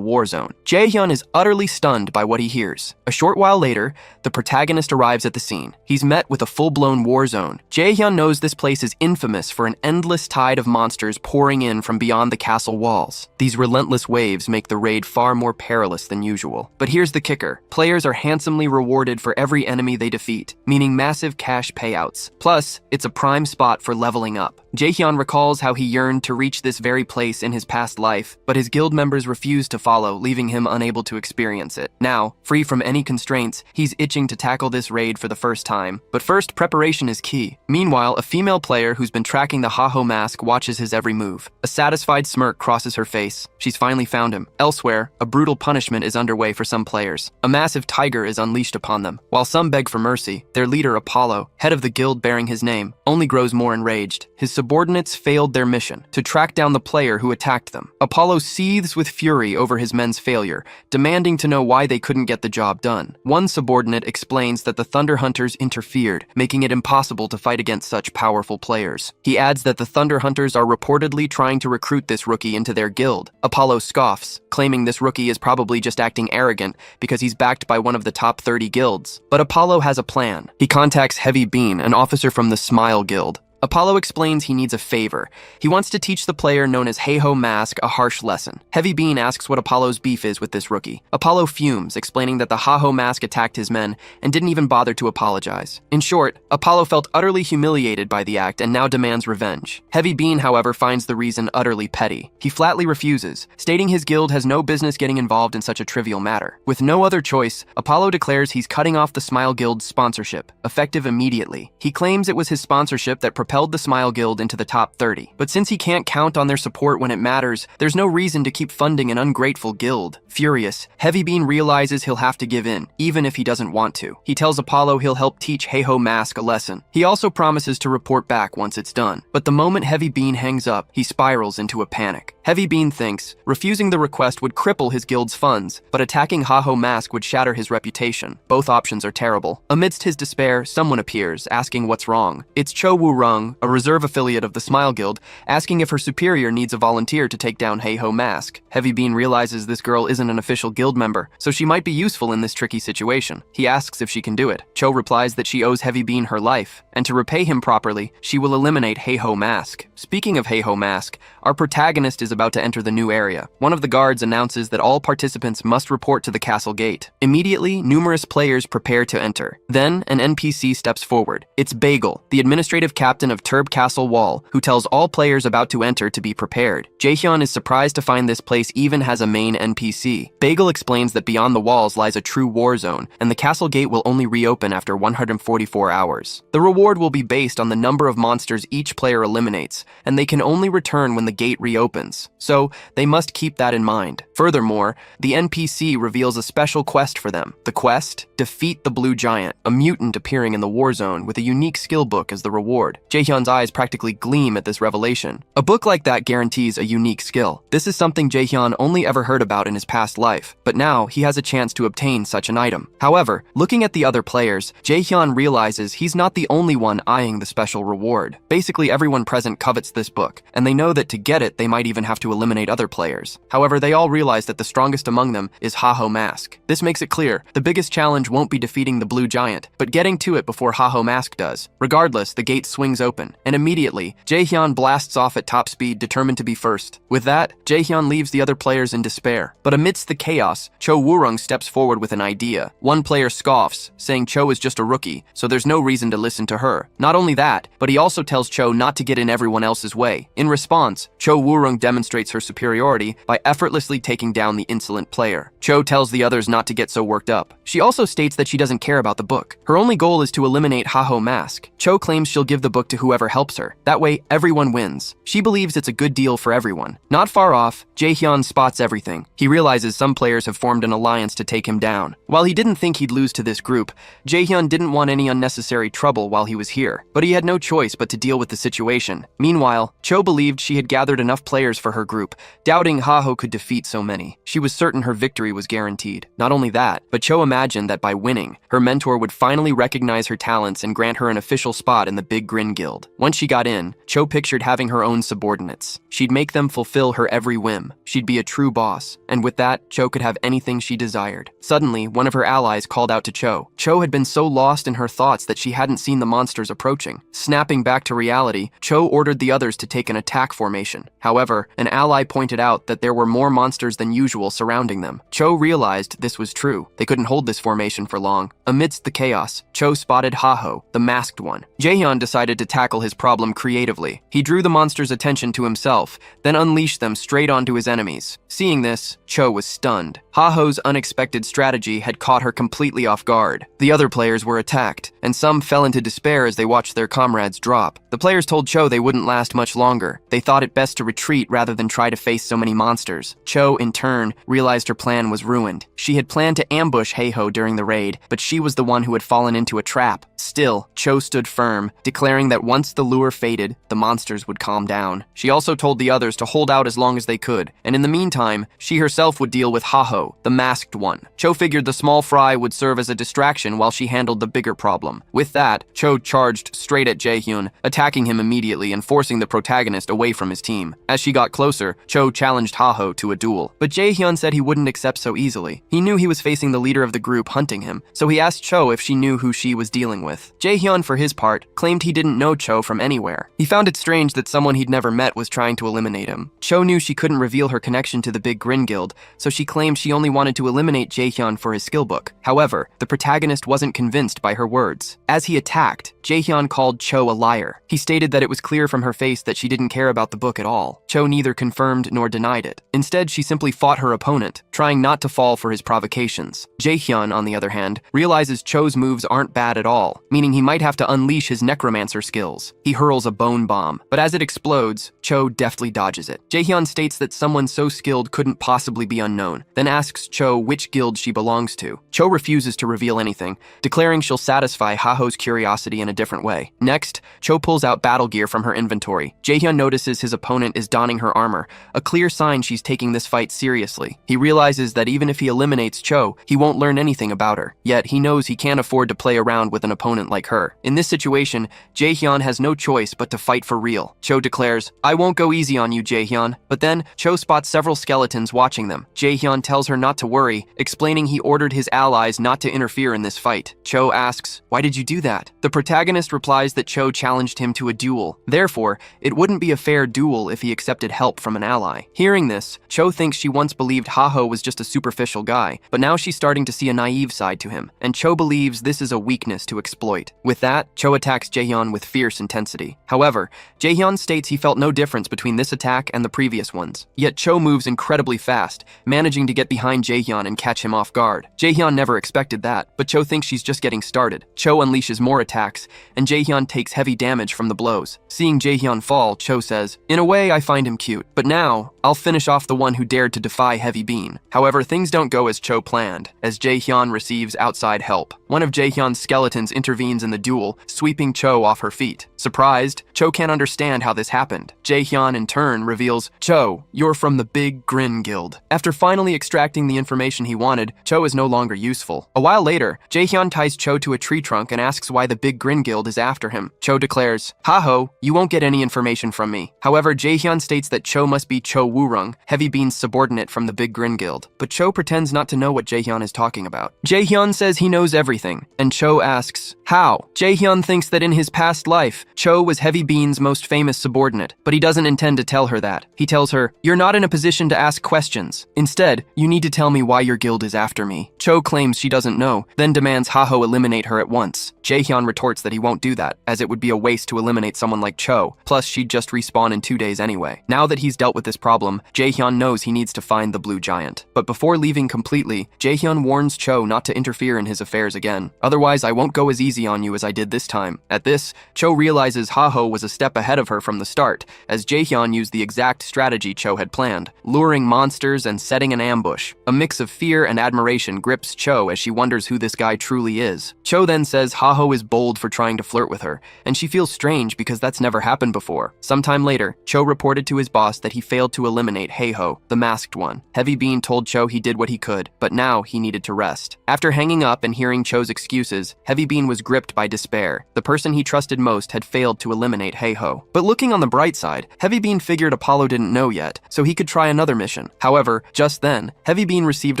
war zone. Jaehyun is utterly stunned by what he hears. A short while later, the protagonist arrives at the scene. He's met with a full-blown war zone. Jaehyun knows this place is infamous for an endless tide of monsters pouring in from beyond the castle walls. These relentless waves make the raid far more perilous than usual. But here's the kicker. Players are handsomely rewarded for every enemy they defeat, meaning massive cash payouts. Plus, it's a prime spot for leveling up. Jaehyun recalls how he yearned to reach this very place in his past life, but his guild members refused to follow, leaving him unable to experience it. Now, free from any constraints, he's itching to tackle this raid for the first time. But first, preparation is key. Meanwhile, a female player who's been tracking the Haho mask watches his every move. A satisfied smirk crosses her face. She's finally found him. Elsewhere, a brutal punishment is underway for some players. A massive tiger is unleashed upon them. While some beg for mercy, their leader Apollo, head of the guild bearing his name, only grows more enraged. His subordinates failed their mission, to track down the player who attacked them. Apollo seethes with fury over his men's failure, demanding to know why they couldn't get the job done. One subordinate explains that the Thunder Hunters interfered, making it impossible to fight against such powerful players. He adds that the Thunder Hunters are reportedly trying to recruit this rookie into their guild. Apollo scoffs, claiming this rookie is probably just acting arrogant because he's backed by one of the top 30 guilds. But Apollo has a plan. He contacts Heavy Bean, an officer from the Smile Guild. Apollo explains he needs a favor. He wants to teach the player known as Heiho Mask a harsh lesson. Heavy Bean asks what Apollo's beef is with this rookie. Apollo fumes, explaining that the Haho Mask attacked his men and didn't even bother to apologize. In short, Apollo felt utterly humiliated by the act and now demands revenge. Heavy Bean, however, finds the reason utterly petty. He flatly refuses, stating his guild has no business getting involved in such a trivial matter. With no other choice, Apollo declares he's cutting off the Smile Guild's sponsorship, effective immediately. He claims it was his sponsorship that propelled the Smile Guild into the top 30. But since he can't count on their support when it matters, there's no reason to keep funding an ungrateful guild. Furious, Heavy Bean realizes he'll have to give in, even if he doesn't want to. He tells Apollo he'll help teach Heiho Mask a lesson. He also promises to report back once it's done. But the moment Heavy Bean hangs up, he spirals into a panic. Heavy Bean thinks refusing the request would cripple his guild's funds, but attacking Haho Mask would shatter his reputation. Both options are terrible. Amidst his despair, someone appears, asking what's wrong. It's Cho Woo-rung, a reserve affiliate of the Smile Guild, asking if her superior needs a volunteer to take down Heiho Mask. Heavy Bean realizes this girl isn't an official guild member, so she might be useful in this tricky situation. He asks if she can do it. Cho replies that she owes Heavy Bean her life, and to repay him properly, she will eliminate Heiho Mask. Speaking of Heiho Mask, our protagonist is about to enter the new area. One of the guards announces that all participants must report to the castle gate. Immediately, numerous players prepare to enter. Then, an NPC steps forward. It's Bagel, the administrative captain of Turb Castle Wall, who tells all players about to enter to be prepared. Jaehyun is surprised to find this place even has a main NPC. Bagel explains that beyond the walls lies a true war zone, and the castle gate will only reopen after 144 hours. The reward will be based on the number of monsters each player eliminates, and they can only return when the gate reopens. So, they must keep that in mind. Furthermore, the NPC reveals a special quest for them. The quest? Defeat the Blue Giant, a mutant appearing in the war zone with a unique skill book as the reward. Jaehyun's eyes practically gleam at this revelation. A book like that guarantees a unique skill. This is something Jaehyun only ever heard about in his past life, but now he has a chance to obtain such an item. However, looking at the other players, Jaehyun realizes he's not the only one eyeing the special reward. Basically, everyone present covets this book, and they know that to get it, they might even have to eliminate other players. However, they all realize that the strongest among them is Haho Mask. This makes it clear, the biggest challenge won't be defeating the Blue Giant, but getting to it before Haho Mask does. Regardless, the gate swings open, and immediately, Jaehyun blasts off at top speed, determined to be first. With that, Jaehyun leaves the other players in despair. But amidst the chaos, Cho Woo-rung steps forward with an idea. One player scoffs, saying Cho is just a rookie, so there's no reason to listen to her. Not only that, but he also tells Cho not to get in everyone else's way. In response, Cho Woo-rung demonstrates her superiority by effortlessly taking down the insolent player. Cho tells the others not to get so worked up. She also states that she doesn't care about the book. Her only goal is to eliminate Haho Mask. Cho claims she'll give the book to whoever helps her. That way, everyone wins. She believes it's a good deal for everyone. Not far off, Jae-hyun spots everything. He realizes some players have formed an alliance to take him down. While he didn't think he'd lose to this group, Jae-hyun didn't want any unnecessary trouble while he was here, but he had no choice but to deal with the situation. Meanwhile, Cho believed she had gathered enough players for her group, doubting Haho could defeat so many. She was certain her victory was guaranteed. Not only that, but Cho imagined that by winning, her mentor would finally recognize her talents and grant her an official spot in the Big Grin Guild. Once she got in, Cho pictured having her own subordinates. She'd make them fulfill her every whim. She'd be a true boss, and with that, Cho could have anything she desired. Suddenly, one of her allies called out to Cho. Cho had been so lost in her thoughts that she hadn't seen the monsters approaching. Snapping back to reality, Cho ordered the others to take an attack formation. However, an ally pointed out that there were more monsters than usual surrounding them. Cho realized this was true. They couldn't hold this formation for long. Amidst the chaos, Cho spotted Haho, the masked one. Jae-hyun decided to tackle his problem creatively. He drew the monsters' attention to himself, then unleashed them straight onto his enemies. Seeing this, Cho was stunned. Haho's unexpected strategy had caught her completely off guard. The other players were attacked, and some fell into despair as they watched their comrades drop. The players told Cho they wouldn't last much longer. They thought it best to retreat rather than try to face so many monsters. Cho, in turn, realized her plan was ruined. She had planned to ambush Haho during the raid, but she was the one who had fallen into a trap. Still, Cho stood firm, declaring that once the lure faded, the monsters would calm down. She also told the others to hold out as long as they could, and in the meantime, she herself would deal with Haho, the masked one. Cho figured the small fry would serve as a distraction while she handled the bigger problem. With that, Cho charged straight at Jae-hyun, attacking him immediately and forcing the protagonist away from his team. As she got closer, Cho challenged Haho to a duel, but Jae-hyun said he wouldn't accept so easily. He knew he was facing the leader of the group hunting him, so he asked Cho if she knew who she was dealing with. Jae-hyun, for his part, claimed he didn't know Cho from anywhere. He found it strange that someone he'd never met was trying to eliminate him. Cho knew she couldn't reveal her connection to the Big Grin Guild, so she claimed she only wanted to eliminate Jae-hyun for his skill book. However, the protagonist wasn't convinced by her words. As he attacked, Jae-hyun called Cho a liar. He stated that it was clear from her face that she didn't care about the book at all. Cho neither confirmed nor denied it. Instead, she simply fought her opponent, trying not to fall for his provocations. Jae-hyun, on the other hand, realizes Cho's moves aren't bad at all, meaning he might have to unleash his necromancer skills. He hurls a bone bomb, but as it explodes, Cho deftly dodges it. Jae-hyun states that someone so skilled couldn't possibly be unknown, then asks Cho which guild she belongs to. Cho refuses to reveal anything, declaring she'll satisfy Haho's curiosity in a different way. Next, Cho pulls out battle gear from her inventory. Jae-hyun notices his opponent is donning her armor, a clear sign she's taking this fight seriously. He realizes that even if he eliminates Cho, he won't learn anything about her. Yet, he knows he can't afford to play around with an opponent like her. In this situation, Jae-hyun has no choice but to fight for real. Cho declares, "I won't go easy on you, Jae-hyun." But then, Cho spots several skeletons watching them. Jae-hyun tells her not to worry, explaining he ordered his allies not to interfere in this fight. Cho asks, "Why did you do that?" The protagonist replies that Cho challenged him to a duel. Therefore, it wouldn't be a fair duel if he accepted help from an ally. Hearing this, Cho thinks she once believed Haho was just a superficial guy, but now she's starting to see a naive side to him, and Cho believes this is a weakness to exploit. With that, Cho attacks Jae-hyun with fierce intensity. However, Jae-hyun states he felt no difference between this attack and the previous ones. Yet Cho moves incredibly fast, managing to get behind Jae-hyun and catch him off guard. Jae-hyun never expected that, but Cho thinks she's just getting started. Cho unleashes more attacks, and Jae-hyun takes heavy damage from the blows. Seeing Jae-hyun fall, Cho says, "In a way, I find him cute, but now, I'll finish off the one who dared to defy Heavy Bean." However, things don't go as Cho planned, as Jae-hyun receives outside help. One of Jae-hyun's skeletons intervenes in the duel, sweeping Cho off her feet. Surprised, Cho can't understand how this happened. Jae-hyun, in turn, reveals, "Cho, you're from the Big Grin Guild." After finally extracting the information he wanted, Cho is no longer useful. A while later, Jae-hyun ties Cho to a tree trunk and asks why the Big Grin Guild is after him. Cho declares, "Haho, you won't get any information from me." However, Jae-hyun states that Cho must be Cho Woo-rung, Heavy Bean's subordinate from the Big Grin Guild, but Cho pretends not to know what Jae-hyun is talking about. Jae-hyun says he knows everything, and Cho asks, "How?" Jae-hyun thinks that in his past life, Cho was Heavy Bean's most famous subordinate, but he doesn't intend to tell her that. He tells her, "You're not in a position to ask questions. Instead, you need to tell me why your guild is after me." Cho claims she doesn't know, then demands Haho eliminate her at once. Jae-hyun retorts that he won't do that, as it would be a waste to eliminate someone like Cho, plus she'd just respawn in 2 days anyway. Now that he's dealt with this problem, Jae-hyun knows he needs to find the blue giant. But before leaving completely, Jaehyun warns Cho not to interfere in his affairs again. Otherwise, I won't go as easy on you as I did this time. At this, Cho realizes Haho was a step ahead of her from the start, as Jaehyun used the exact strategy Cho had planned, luring monsters and setting an ambush. A mix of fear and admiration grips Cho as she wonders who this guy truly is. Cho then says Haho is bold for trying to flirt with her, and she feels strange because that's never happened before. Sometime later, Cho reported to his boss that he failed to eliminate Heiho, the masked one. Heavy Bean told Cho he did what he could, but now he needed to rest. After hanging up and hearing Cho's excuses, Heavy Bean was gripped by despair. The person he trusted most had failed to eliminate Heiho. But looking on the bright side, Heavy Bean figured Apollo didn't know yet, so he could try another mission. However, just then, Heavy Bean received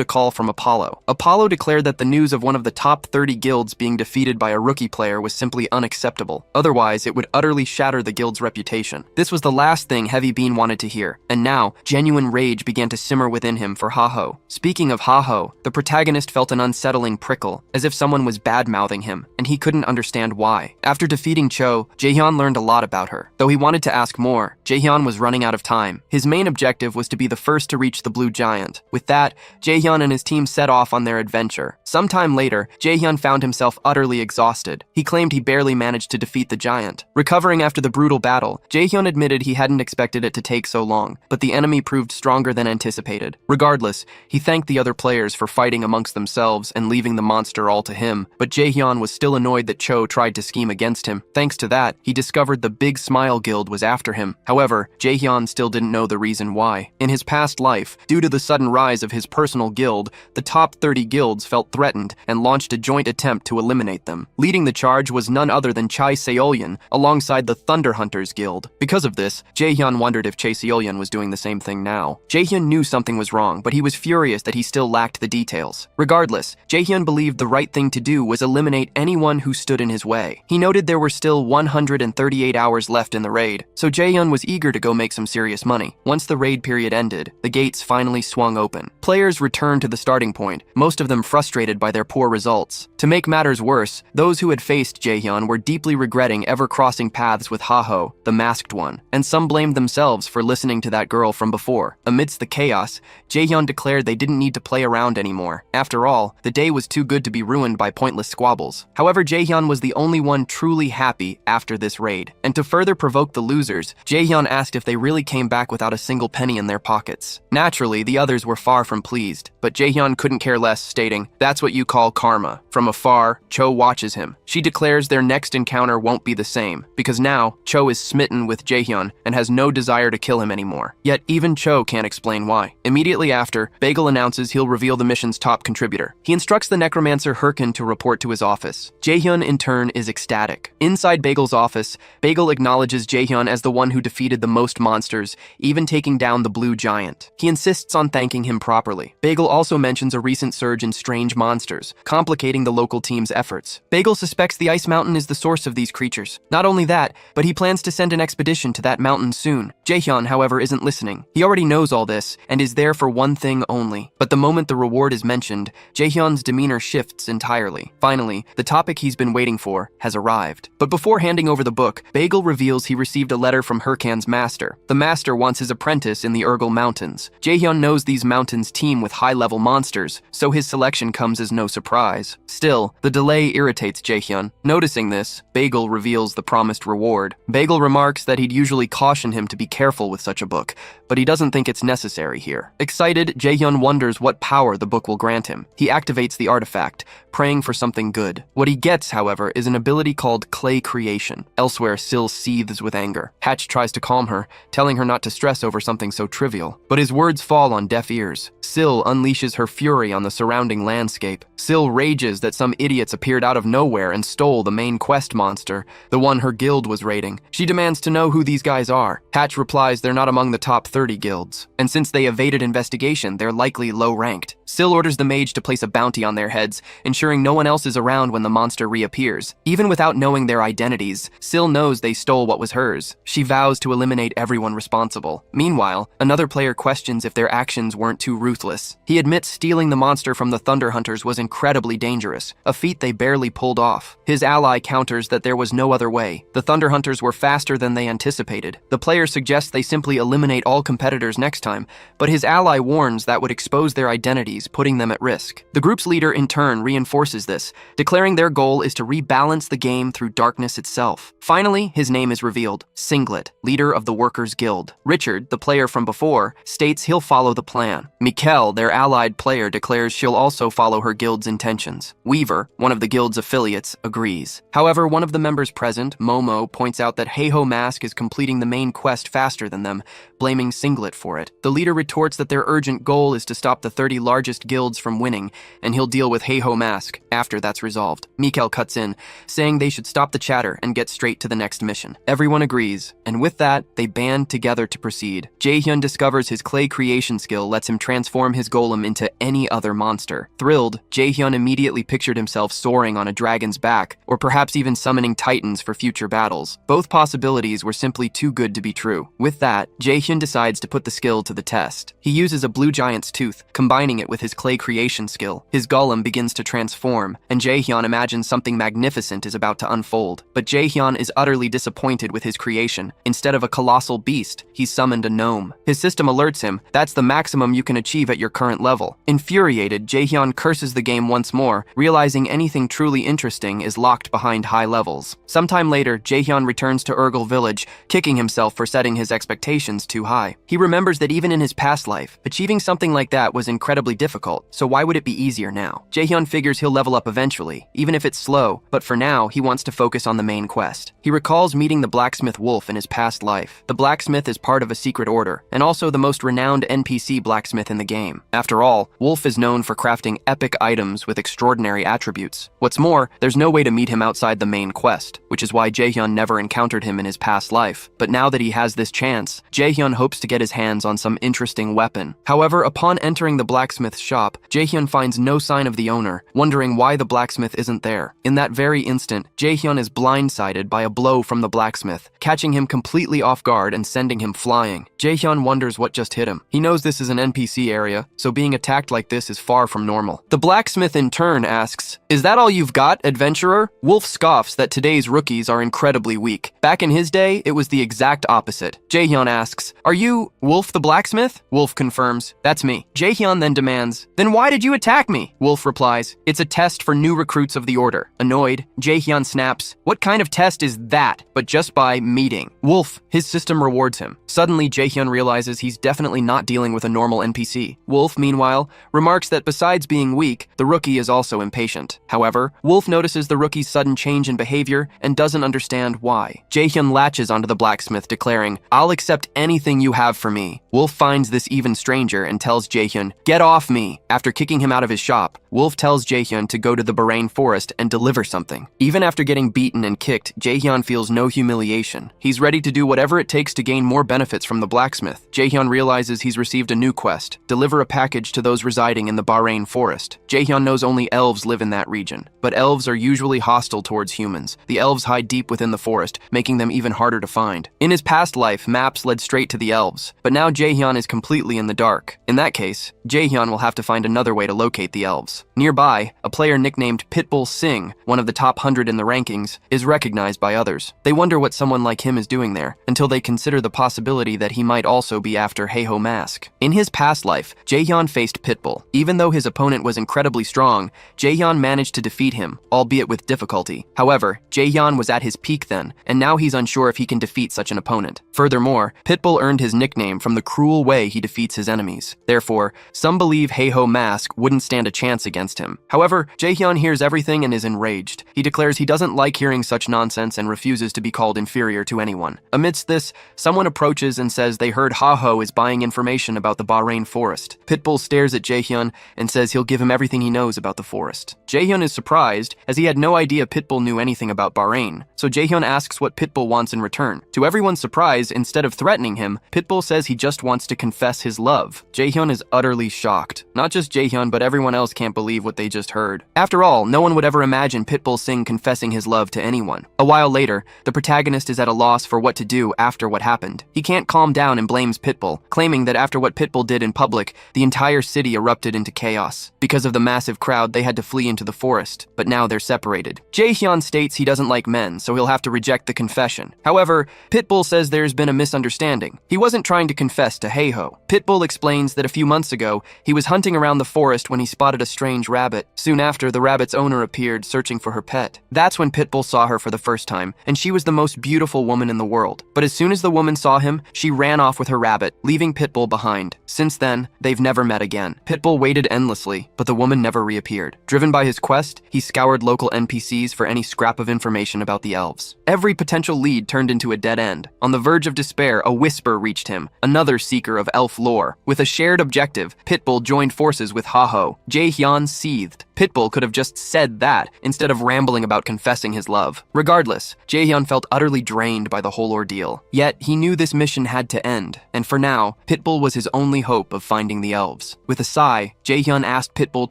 a call from Apollo. Apollo declared that the news of one of the top 30 guilds being defeated by a rookie player was simply unacceptable. Otherwise, it would utterly shatter the guild's reputation. This was the last thing Heavy Bean wanted to hear, and now, genuine rage began to simmer within him for Haho. Speaking of Haho, the protagonist felt an unsettling prickle, as if someone was bad-mouthing him, and he couldn't understand why. After defeating Cho, Jaehyun learned a lot about her. Though he wanted to ask more, Jaehyun was running out of time. His main objective was to be the first to reach the Blue Giant. With that, Jaehyun and his team set off on their adventure. Sometime later, Jaehyun found himself utterly exhausted. He claimed he barely managed to defeat the giant. Recovering after the brutal battle, Jaehyun admitted he hadn't expected it to take so long, but the enemy proved stronger than anticipated. Regardless, he thanked the other players for fighting amongst themselves and leaving the monster all to him, but Jaehyun was still annoyed that Cho tried to scheme against him. Thanks to that, he discovered the Big Smile Guild was after him. However, Jaehyun still didn't know the reason why. In his past life, due to the sudden rise of his personal guild, the top 30 guilds felt threatened and launched a joint attempt to eliminate them. Leading the charge was none other than Chai Seolyan, alongside the Thunder Hunters Guild. Because of this, Jaehyun wondered if Chai Seolyan was doing the same thing now. Jaehyun knew something was wrong, but he was furious that he still lacked the details. Regardless, Jaehyun believed the right thing to do was eliminate anyone who stood in his way. He noted there were still 138 hours left in the raid, so Jaehyun was eager to go make some serious money. Once the raid period ended, the gates finally swung open. Players returned to the starting point, most of them frustrated by their poor results. To make matters worse, those who had faced Jaehyun were deeply regretting ever crossing paths with Haho, the masked one, and some blamed themselves for listening to that girl from before. Amidst the chaos, Jaehyun declared they didn't need to play around anymore. After all, the day was too good to be ruined by pointless squabbles. However, Jaehyun was the only one truly happy after this raid, and to further provoke the losers, Jaehyun asked if they really came back without a single penny in their pockets. Naturally, the others were far from pleased, but Jaehyun couldn't care less, stating, "That's what you call karma." From afar, Cho watches him. She declares their next encounter won't be the same, because now, Cho is smitten with Jaehyun and has no desire to kill him anymore. Yet even Cho can't explain why. Immediately after, Bagel announces he'll reveal the mission's top contributor. He instructs the necromancer Herkin to report to his office. Jaehyun, in turn, is ecstatic. Inside Bagel's office, Bagel acknowledges Jaehyun as the one who defeated the most monsters, even taking down the Blue Giant. He insists on thanking him properly. Bagel also mentions a recent surge in strange monsters, complicating the local team's efforts. Bagel suspects the Ice Mountain is the source of these creatures. Not only that, but he plans to send an expedition to that mountain soon. Jaehyun, however, isn't listening. He already knows all this, and is there for one thing only. But the moment the reward is mentioned, Jaehyun's demeanor shifts entirely. Finally, the topic he's been waiting for has arrived. But before handing over the book, Bagel reveals he received a letter from Herkan's master. The master wants his apprentice in the Urgel Mountains. Jaehyun knows these mountains teem with high-level monsters, so his selection comes as no surprise. Still, the delay irritates Jaehyun. Noticing this, Bagel reveals the promised reward. Bagel remarks that he'd usually caution him to be careful with such a book, but he doesn't think it's necessary here. Excited, Jaehyun wonders what power the book will grant him. He activates the artifact, praying for something good. What he gets, however, is an ability called Clay Creation. Elsewhere, Syl seethes with anger. Hatch tries to calm her, telling her not to stress over something so trivial. But his words fall on deaf ears. Syl unleashes her fury on the surrounding landscape. Syl rages that some idiots appeared out of nowhere and stole the main quest monster, the one her guild was raiding. She demands to know who these guys are. Hatch replies they're not among the top 30 guilds, and since they evaded investigation, they're likely low-ranked. Syl orders the mage to place a bounty on their heads, ensuring no one else is around when the monster reappears. Even without knowing their identities, Syl knows they stole what was hers. She vows to eliminate everyone responsible. Meanwhile, another player questions if their actions weren't too ruthless. ruthless. He admits stealing the monster from the Thunder Hunters was incredibly dangerous, a feat they barely pulled off. His ally counters that there was no other way. The Thunder Hunters were faster than they anticipated. The player suggests they simply eliminate all competitors next time, but his ally warns that would expose their identities, putting them at risk. The group's leader, in turn, reinforces this, declaring their goal is to rebalance the game through darkness itself. Finally, his name is revealed: Singlet, leader of the Workers' Guild. Richard, the player from before, states he'll follow the plan. Mikkel, their allied player, declares she'll also follow her guild's intentions. Weaver, one of the guild's affiliates, agrees. However, one of the members present, Momo, points out that Heiho Mask is completing the main quest faster than them, blaming Singlet for it. The leader retorts that their urgent goal is to stop the 30 largest guilds from winning, and he'll deal with Heiho Mask after that's resolved. Mikkel cuts in, saying they should stop the chatter and get straight to the next mission. Everyone agrees, and with that, they band together to proceed. Jaehyun discovers his clay creation skill lets him transform his golem into any other monster. Thrilled, Jaehyun immediately pictured himself soaring on a dragon's back, or perhaps even summoning titans for future battles. Both possibilities were simply too good to be true. With that, Jaehyun decides to put the skill to the test. He uses a blue giant's tooth, combining it with his clay creation skill. His golem begins to transform, and Jaehyun imagines something magnificent is about to unfold. But Jaehyun is utterly disappointed with his creation. Instead of a colossal beast, he's summoned a gnome. His system alerts him that's the maximum you can achieve at your current level. Infuriated, Jaehyun curses the game once more, realizing anything truly interesting is locked behind high levels. Sometime later, Jaehyun returns to Urgel village, kicking himself for setting his expectations too high. He remembers that even in his past life, achieving something like that was incredibly difficult, so why would it be easier now? Jaehyun figures he'll level up eventually, even if it's slow, but for now, he wants to focus on the main quest. He recalls meeting the blacksmith Wolf in his past life. The blacksmith is part of a secret order, and also the most renowned NPC blacksmith in the game. After all, Wolf is known for crafting epic items with extraordinary attributes. What's more, there's no way to meet him outside the main quest, which is why Jaehyun never encountered him in his past life. But now that he has this chance, Jaehyun hopes to get his hands on some interesting weapon. However, upon entering the blacksmith's shop, Jaehyun finds no sign of the owner, wondering why the blacksmith isn't there. In that very instant, Jaehyun is blindsided by a blow from the blacksmith, catching him completely off guard and sending him flying. Jaehyun wonders what just hit him. He knows this is an NPC area, so being attacked like this is far from normal. The blacksmith in turn asks, "Is that all you've got, adventurer?" Wolf scoffs that today's rookies are incredibly weak. Back in his day, it was the exact opposite. Jaehyun asks, "Are you Wolf the blacksmith?" Wolf confirms, "That's me." Jaehyun then demands, "Then why did you attack me?" Wolf replies, "It's a test for new recruits of the order." Annoyed, Jaehyun snaps, "What kind of test is that? But just by meeting." Wolf, his system rewards him. Suddenly, Jaehyun realizes he's definitely not dealing with a normal NPC. Wolf, meanwhile, remarks that besides being weak, the rookie is also impatient. However, Wolf notices the rookie's sudden change in behavior and doesn't understand why. Jaehyun latches onto the blacksmith, declaring, "I'll accept anything you have for me." Wolf finds this even stranger and tells Jaehyun, "Get off me." After kicking him out of his shop, Wolf tells Jaehyun to go to the Barain forest and deliver something. Even after getting beaten and kicked, Jaehyun feels no humiliation. He's ready to do whatever it takes to gain more benefits from the blacksmith. Jaehyun realizes he's received a new quest: deliver a package to those residing in the Barain forest. Jaehyun knows only elves live in that region, but elves are usually hostile towards humans. The elves hide deep within the forest, making them even harder to find. In his past life, maps led straight to the elves, but now Jaehyun is completely in the dark. In that case, Jaehyun will have to find another way to locate the elves. Nearby, a player nicknamed Pitbull Singh, one of the top 100 in the rankings, is recognized by others. They wonder what someone like him is doing there, until they consider the possibility that he might also be after Heiho Mask. In his past life, Jaehyun faced Pitbull. Even though his opponent was incredibly strong, Jaehyun managed to defeat him, albeit with difficulty. However, Jaehyun was at his peak then, and now he's unsure if he can defeat such an opponent. Furthermore, Pitbull earned his nickname from the cruel way he defeats his enemies. Therefore, some believe Heiho Mask wouldn't stand a chance against him. However, Jaehyun hears everything and is enraged. He declares he doesn't like hearing such nonsense and refuses to be called inferior to anyone. Amidst this, someone approaches and says they heard Haho is buying information about the Barain forest. Pitbull stares at Jaehyun and says he'll give him everything he knows about the forest. Jaehyun is surprised, as he had no idea Pitbull knew anything about Barain, so Jaehyun asks what Pitbull wants in return. To everyone's surprise, instead of threatening him, Pitbull says he just wants to confess his love. Jaehyun is utterly shocked. Not just Jaehyun, but everyone else can't believe what they just heard. After all, no one would ever imagine Pitbull Singh confessing his love to anyone. A while later, the protagonist is at a loss for what to do after what happened. He can't calm down and blames Pitbull, claiming that after what Pitbull did in public, music, the entire city erupted into chaos. Because of the massive crowd, they had to flee into the forest, but now they're separated. Jae-hyun states he doesn't like men, so he'll have to reject the confession. However, Pitbull says there's been a misunderstanding. He wasn't trying to confess to Haeho. Pitbull explains that a few months ago, he was hunting around the forest when he spotted a strange rabbit. Soon after, the rabbit's owner appeared, searching for her pet. That's when Pitbull saw her for the first time, and she was the most beautiful woman in the world. But as soon as the woman saw him, she ran off with her rabbit, leaving Pitbull behind. Since then, they've never met again. Pitbull waited endlessly, but the woman never reappeared. Driven by his quest, he scoured local NPCs for any scrap of information about the elves. Every potential lead turned into a dead end. On the verge of despair, a whisper reached him, another seeker of elf lore. With a shared objective, Pitbull joined forces with Haeho. Jae-hyun seethed. Pitbull could have just said that, instead of rambling about confessing his love. Regardless, Jae-hyun felt utterly drained by the whole ordeal. Yet, he knew this mission had to end, and for now, Pitbull was his only hope of finding the elves. With a sigh, Jae-hyun asked Pitbull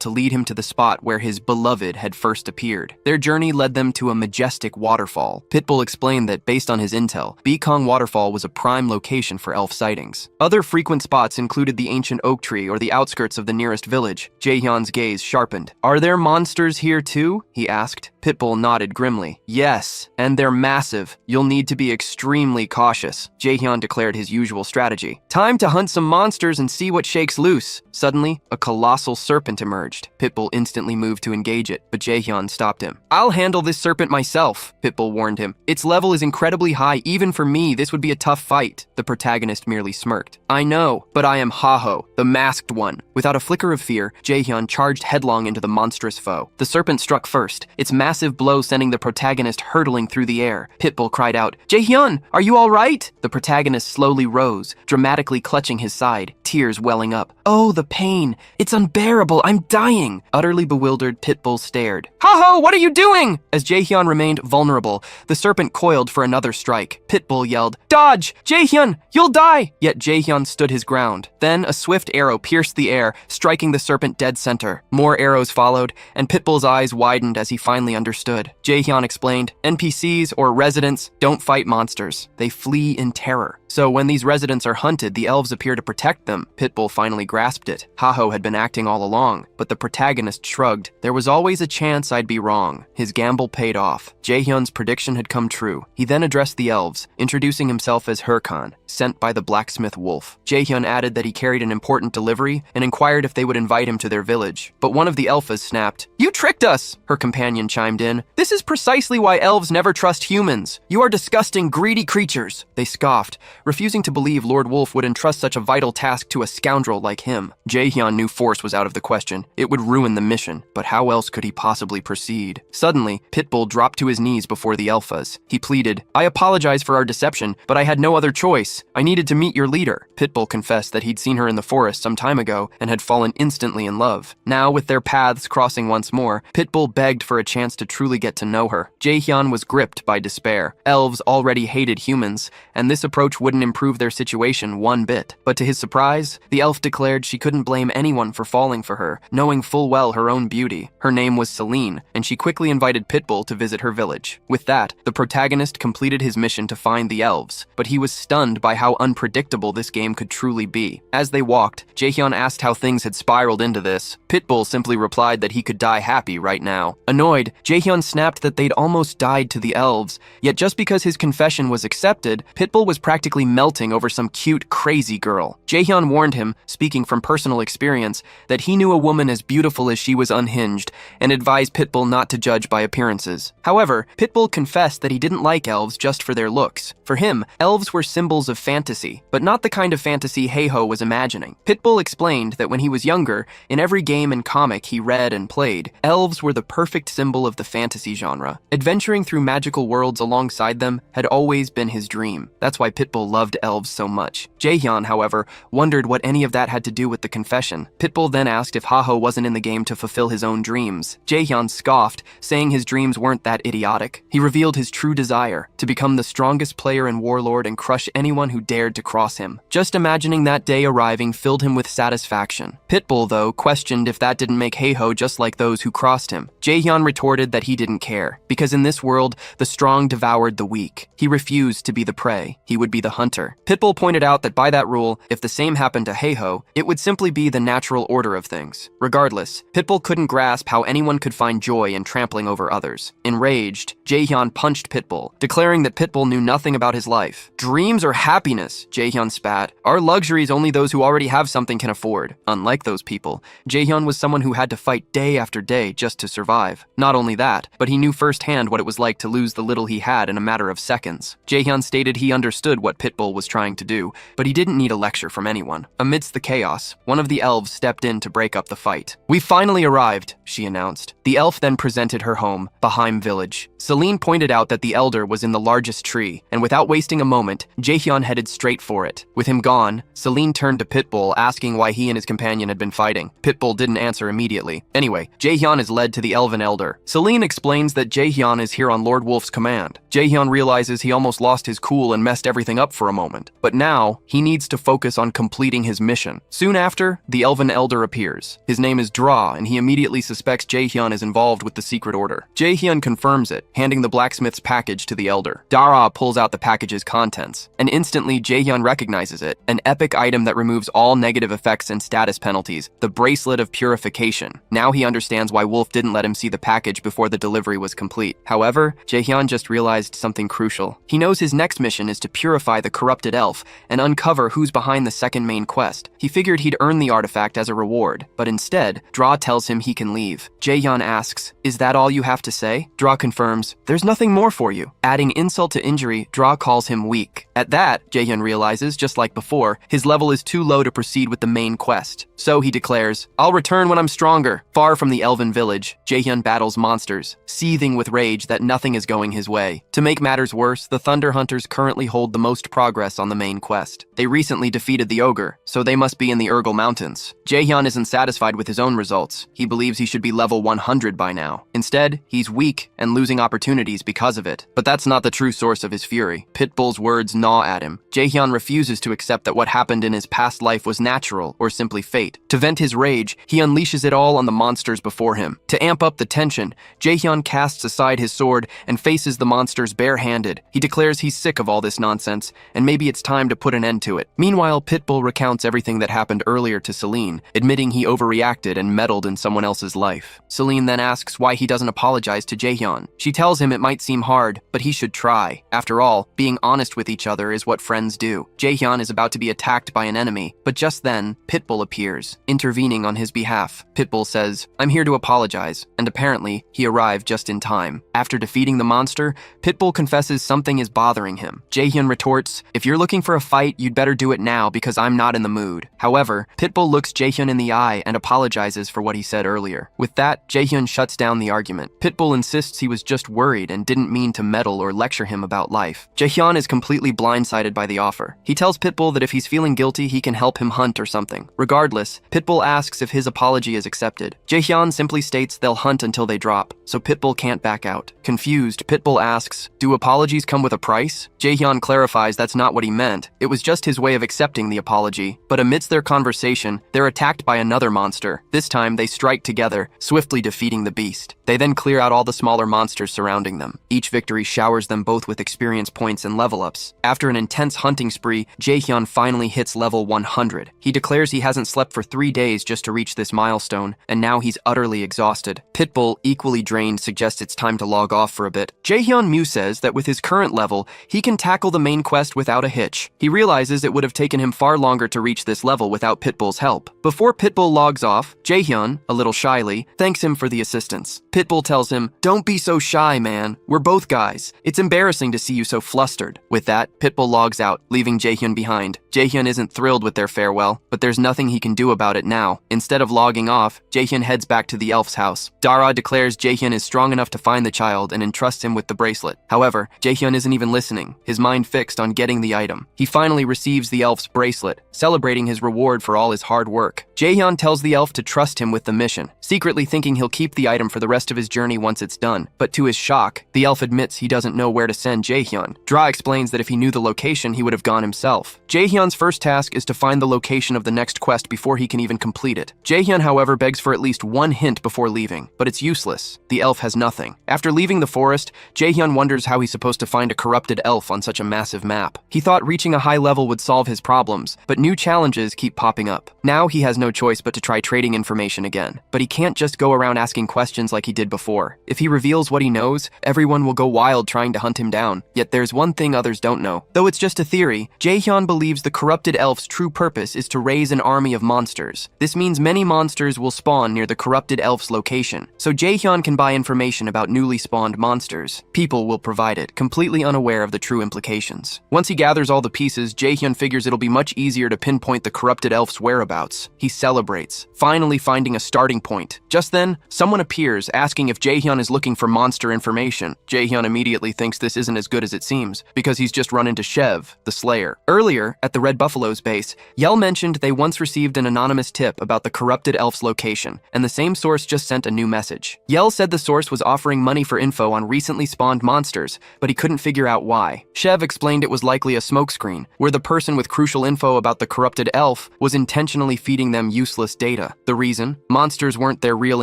to lead him to the spot where his beloved had first appeared. Their journey led them to a majestic waterfall. Pitbull explained that based on his intel, Beekong Waterfall was a prime location for elf sightings. Other frequent spots included the ancient oak tree or the outskirts of the nearest village. Jae-hyun's gaze sharpened. "Are there monsters here too?" he asked. Pitbull nodded grimly. "Yes, and they're massive. You'll need to be extremely cautious." Jae-hyun declared his usual strategy. "Time to hunt some monsters and see what shakes loose." Suddenly, a colossal serpent emerged. Pitbull instantly moved to engage it, but Jae-hyun stopped him. "I'll handle this serpent myself," Pitbull warned him. "Its level is incredibly high. Even for me, this would be a tough fight." The protagonist merely smirked. "I know, but I am Haeho, the masked one." Without a flicker of fear, Jae-hyun charged headlong into the monstrous foe. The serpent struck first, its massive blow sending the protagonist hurtling through the air. Pitbull cried out, "Jae-hyun, are you all right?" The protagonist slowly rose, dramatically clutching his side, tears welling up. "Oh, the pain! It's unbearable! I'm dying!" Utterly bewildered, Pitbull stared. "Haeho, what are you doing?" As Jae-hyun remained vulnerable, the serpent coiled for another strike. Pitbull yelled, "Dodge! Jae-hyun, you'll die!" Yet Jae-hyun stood his ground. Then a swift arrow pierced the air, striking the serpent dead center. More arrows followed, and Pitbull's eyes widened as he finally understood. Jae-hyun explained, "NPCs, or residents, don't fight monsters. They flee in terror. So when these residents are hunted, the elves appear to protect them." Pitbull finally grasped it. Haeho had been acting all along, but the protagonist shrugged. "There was always a chance I'd be wrong." His gamble paid off. Jae-hyun's prediction had come true. He then addressed the elves, introducing himself as Hurakan, sent by the blacksmith wolf. Jae-hyun added that he carried an important delivery and inquired if they would invite him to their village. But one of the elfas snapped. "You tricked us!" Her companion chimed in. "This is precisely why elves never trust humans. You are disgusting, greedy creatures." They scoffed, refusing to believe Lord Wolf would entrust such a vital task to a scoundrel like him. Jae-hyun knew force was out of the question. It would ruin the mission, but how else could he possibly proceed? Suddenly, Pitbull dropped to his knees before the elfas. He pleaded, "I apologize for our deception, but I had no other choice. I needed to meet your leader." Pitbull confessed that he'd seen her in the forest some time ago and had fallen instantly in love. Now, with their paths crossing once more, Pitbull begged for a chance to truly get to know her. Jae-hyun was gripped by despair. Elves already hated humans, and this approach wouldn't improve their situation one bit. But to his surprise, the elf declared she couldn't blame anyone for falling for her, knowing full well her own beauty. Her name was Celine, and she quickly invited Pitbull to visit her village. With that, the protagonist completed his mission to find the elves, but he was stunned by how unpredictable this game could truly be. As they walked, Jae-hyun asked how things had spiraled into this. Pitbull simply replied that he could die happy right now. Annoyed, Jae-hyun snapped that they'd almost died to the elves, yet just because his confession was accepted, Pitbull was practically melting over some cute, crazy girl. Jae-hyun warned him, speaking from personal experience, that he knew a woman as beautiful as she was unhinged, and advised Pitbull not to judge by appearances. However, Pitbull confessed that he didn't like elves just for their looks. For him, elves were symbols of fantasy, but not the kind of fantasy Haeho was imagining. Pitbull explained that when he was younger, in every game and comic he read and played, elves were the perfect symbol of the fantasy genre. Adventuring through magical worlds alongside them had always been his dream. That's why Pitbull loved elves so much. Jae-hyun, however, wondered what any of that had to do with the confession. Pitbull then asked if Haeho wasn't in the game to fulfill his own dreams. Jae-hyun scoffed, saying his dreams weren't that idiotic. He revealed his true desire, to become the strongest player and warlord and crush anyone who dared to cross him. Just imagining that day arriving filled him with satisfaction. Pitbull, though, questioned if that didn't make Haeho just like those who crossed him. Jae-hyun retorted that he didn't care, because in this world, the strong devoured the weak. He refused to be the prey. He would be the hunter. Pitbull pointed out that by that rule, if the same happened to Heiho, it would simply be the natural order of things. Regardless, Pitbull couldn't grasp how anyone could find joy in trampling over others. Enraged, Jaehyun punched Pitbull, declaring that Pitbull knew nothing about his life. Dreams or happiness, Jaehyun spat. Our luxuries only those who already have something can afford. Unlike those people, Jaehyun was someone who had to fight day after day just to survive. Not only that, but he knew firsthand what it was like to lose the little he had in a matter of seconds. Jaehyun stated he understood what Pitbull was trying to do, but he didn't need a lecture from anyone. Amidst the chaos, one of the elves stepped in to break up the fight. "We finally arrived," she announced. The elf then presented her home, Baheim Village. Celine pointed out that the elder was in the largest tree, and without wasting a moment, Jaehyun headed straight for it. With him gone, Celine turned to Pitbull, asking why he and his companion had been fighting. Pitbull didn't answer immediately. Anyway, Jaehyun is led to the elven elder. Celine explains that Jaehyun is here on Lord Wolf's command. Jaehyun realizes he almost lost his cool and messed everything up for a moment. But now, he needs to focus on completing his mission. Soon after, the elven elder appears. His name is Dra, and he immediately suspects Jaehyun is involved with the secret order. Jaehyun confirms it, handing the blacksmith's package to the elder. Dara pulls out the package's contents, and instantly Jaehyun recognizes it, an epic item that removes all negative effects and status penalties, the Bracelet of Purification. Now he understands why Wolf didn't let him see the package before the delivery was complete. However, Jaehyun just realized something crucial. He knows his next mission is to purify the corrupted elf and uncover who's behind the second main quest. He figured he'd earn the artifact as a reward, but instead, Dra tells him he can leave. Jaehyun asks, "Is that all you have to say?" Dra confirms, "There's nothing more for you." Adding insult to injury, Dra calls him weak. At that, Jaehyun realizes, just like before, his level is too low to proceed with the main quest. So he declares, "I'll return when I'm stronger." Far from the elven village, Jaehyun battles monsters, seething with rage that nothing is going his way. To make matters worse, the Thunder Hunters currently hold the most progress on the main quest. They recently defeated the ogre, so they must be in the Urgel Mountains. Jaehyun isn't satisfied with his own results. He believes he should be level 100 by now. Instead, he's weak and losing opportunities because of it. But that's not the true source of his fury. Pitbull's words gnaw at him. Jaehyun refuses to accept that what happened in his past life was natural or simply fate. To vent his rage, he unleashes it all on the monsters before him. To amp up the tension, Jaehyun casts aside his sword and faces the monsters barehanded. He declares he's sick of all this nonsense, and maybe it's time to put an end to it. Meanwhile, Pitbull recounts everything that happened earlier to Celine, admitting he overreacted and meddled in someone else's life. Celine then asks why he doesn't apologize to Jaehyun. She tells him it might seem hard, but he should try. After all, being honest with each other is what friends do. Jaehyun is about to be attacked by an enemy, but just then, Pitbull appears, intervening on his behalf. Pitbull says, "I'm here to apologize," and apparently, he arrived just in time. After defeating the monster, Pitbull confesses something is bothering him. Jaehyun retorts, "If you're looking for a fight, you'd better do it now because I'm not in the mood." However, Pitbull looks Jaehyun in the eye and apologizes for what he said earlier. With that, Jaehyun shuts down the argument. Pitbull insists he was just worried and didn't mean to meddle or lecture him about life. Jaehyun is completely blindsided by the offer. He tells Pitbull that if he's feeling guilty, he can help him hunt or something. Regardless, Pitbull asks if his apology is accepted. Jaehyun simply states they'll hunt until they drop, so Pitbull can't back out. Confused, Pitbull asks, "Do apologies come with a price?" Jaehyun clarifies that's not what he meant. It was just his way of accepting the apology. But amidst their conversation, they're attacked by another monster. This time, they strike together, swiftly defeating the beast. They then clear out all the smaller monsters surrounding them. Each victory showers them both with experience points and level ups. After an intense hunting spree, Jaehyun finally hits level 100. He declares he hasn't slept for 3 days just to reach this milestone, and now he's utterly exhausted. Pitbull, equally drained, suggests it's time to log off for a bit. Jaehyun Mu says that with his current level, he can tackle the main quest without a hitch. He realizes it would have taken him far longer to reach this level without Pitbull's help. Before Pitbull logs off, Jaehyun, a little shyly, thanks him for the assistance. Pitbull tells him, "Don't be so shy, man. We're both guys. It's embarrassing to see you so flustered." With that, Pitbull logs out, leaving Jaehyun behind. Jaehyun isn't thrilled with their farewell, but there's nothing he can do about it now. Instead of logging off, Jaehyun heads back to the elf's house. Dara declares Jaehyun is strong enough to find the child and entrusts him with the bracelet. However, Jaehyun isn't even listening, his mind fixed on getting the item. He finally receives the elf's bracelet, celebrating his reward for all his hard work. Jaehyun tells the elf to trust him with the mission, secretly thinking he'll keep the item for the rest of his journey once it's done. But to his shock, the elf admits he doesn't know where to send Jaehyun. Dra explains that if he knew the location, he would have gone himself. Jaehyun's first task is to find the location of the next quest before he can even complete it. Jaehyun, however, begs for at least one hint before leaving, but it's useless. The elf has nothing. After leaving the forest, Jaehyun wonders how he's supposed to find a corrupted elf on such a massive map. He thought reaching a high level would solve his problems, but new challenges keep popping up. Now he has no choice but to try trading information again. But he can't just go around asking questions like he did before. If he reveals what he knows, everyone will go wild trying to hunt him down. Yet there's one thing others don't know. Though it's just a theory, Jaehyun believes the corrupted elf's true purpose is to raise an army of monsters. This means many monsters will spawn near the corrupted elf's location, so Jaehyun can buy information about newly spawned monsters. People will provide it, completely unaware of the true implications. Once he gathers all the pieces, Jaehyun figures it'll be much easier to pinpoint the corrupted elf's whereabouts. He celebrates, finally finding a starting point. Just then, someone appears, asking if Jaehyun is looking for monster information. Jaehyun immediately thinks this isn't as good as it seems, because he's just run into Shev, the Slayer. Earlier, at the Red Buffalo's base, Yell mentioned they once received an anonymous tip about the corrupted elf's location, and the same source just sent a new message. Yell said the source was offering money for info on recently spawned monsters, but he couldn't figure out why. Shev explained it was likely a smokescreen, where the person with crucial info about the corrupted elf was intentionally feeding them useless data. The reason? Monsters weren't their real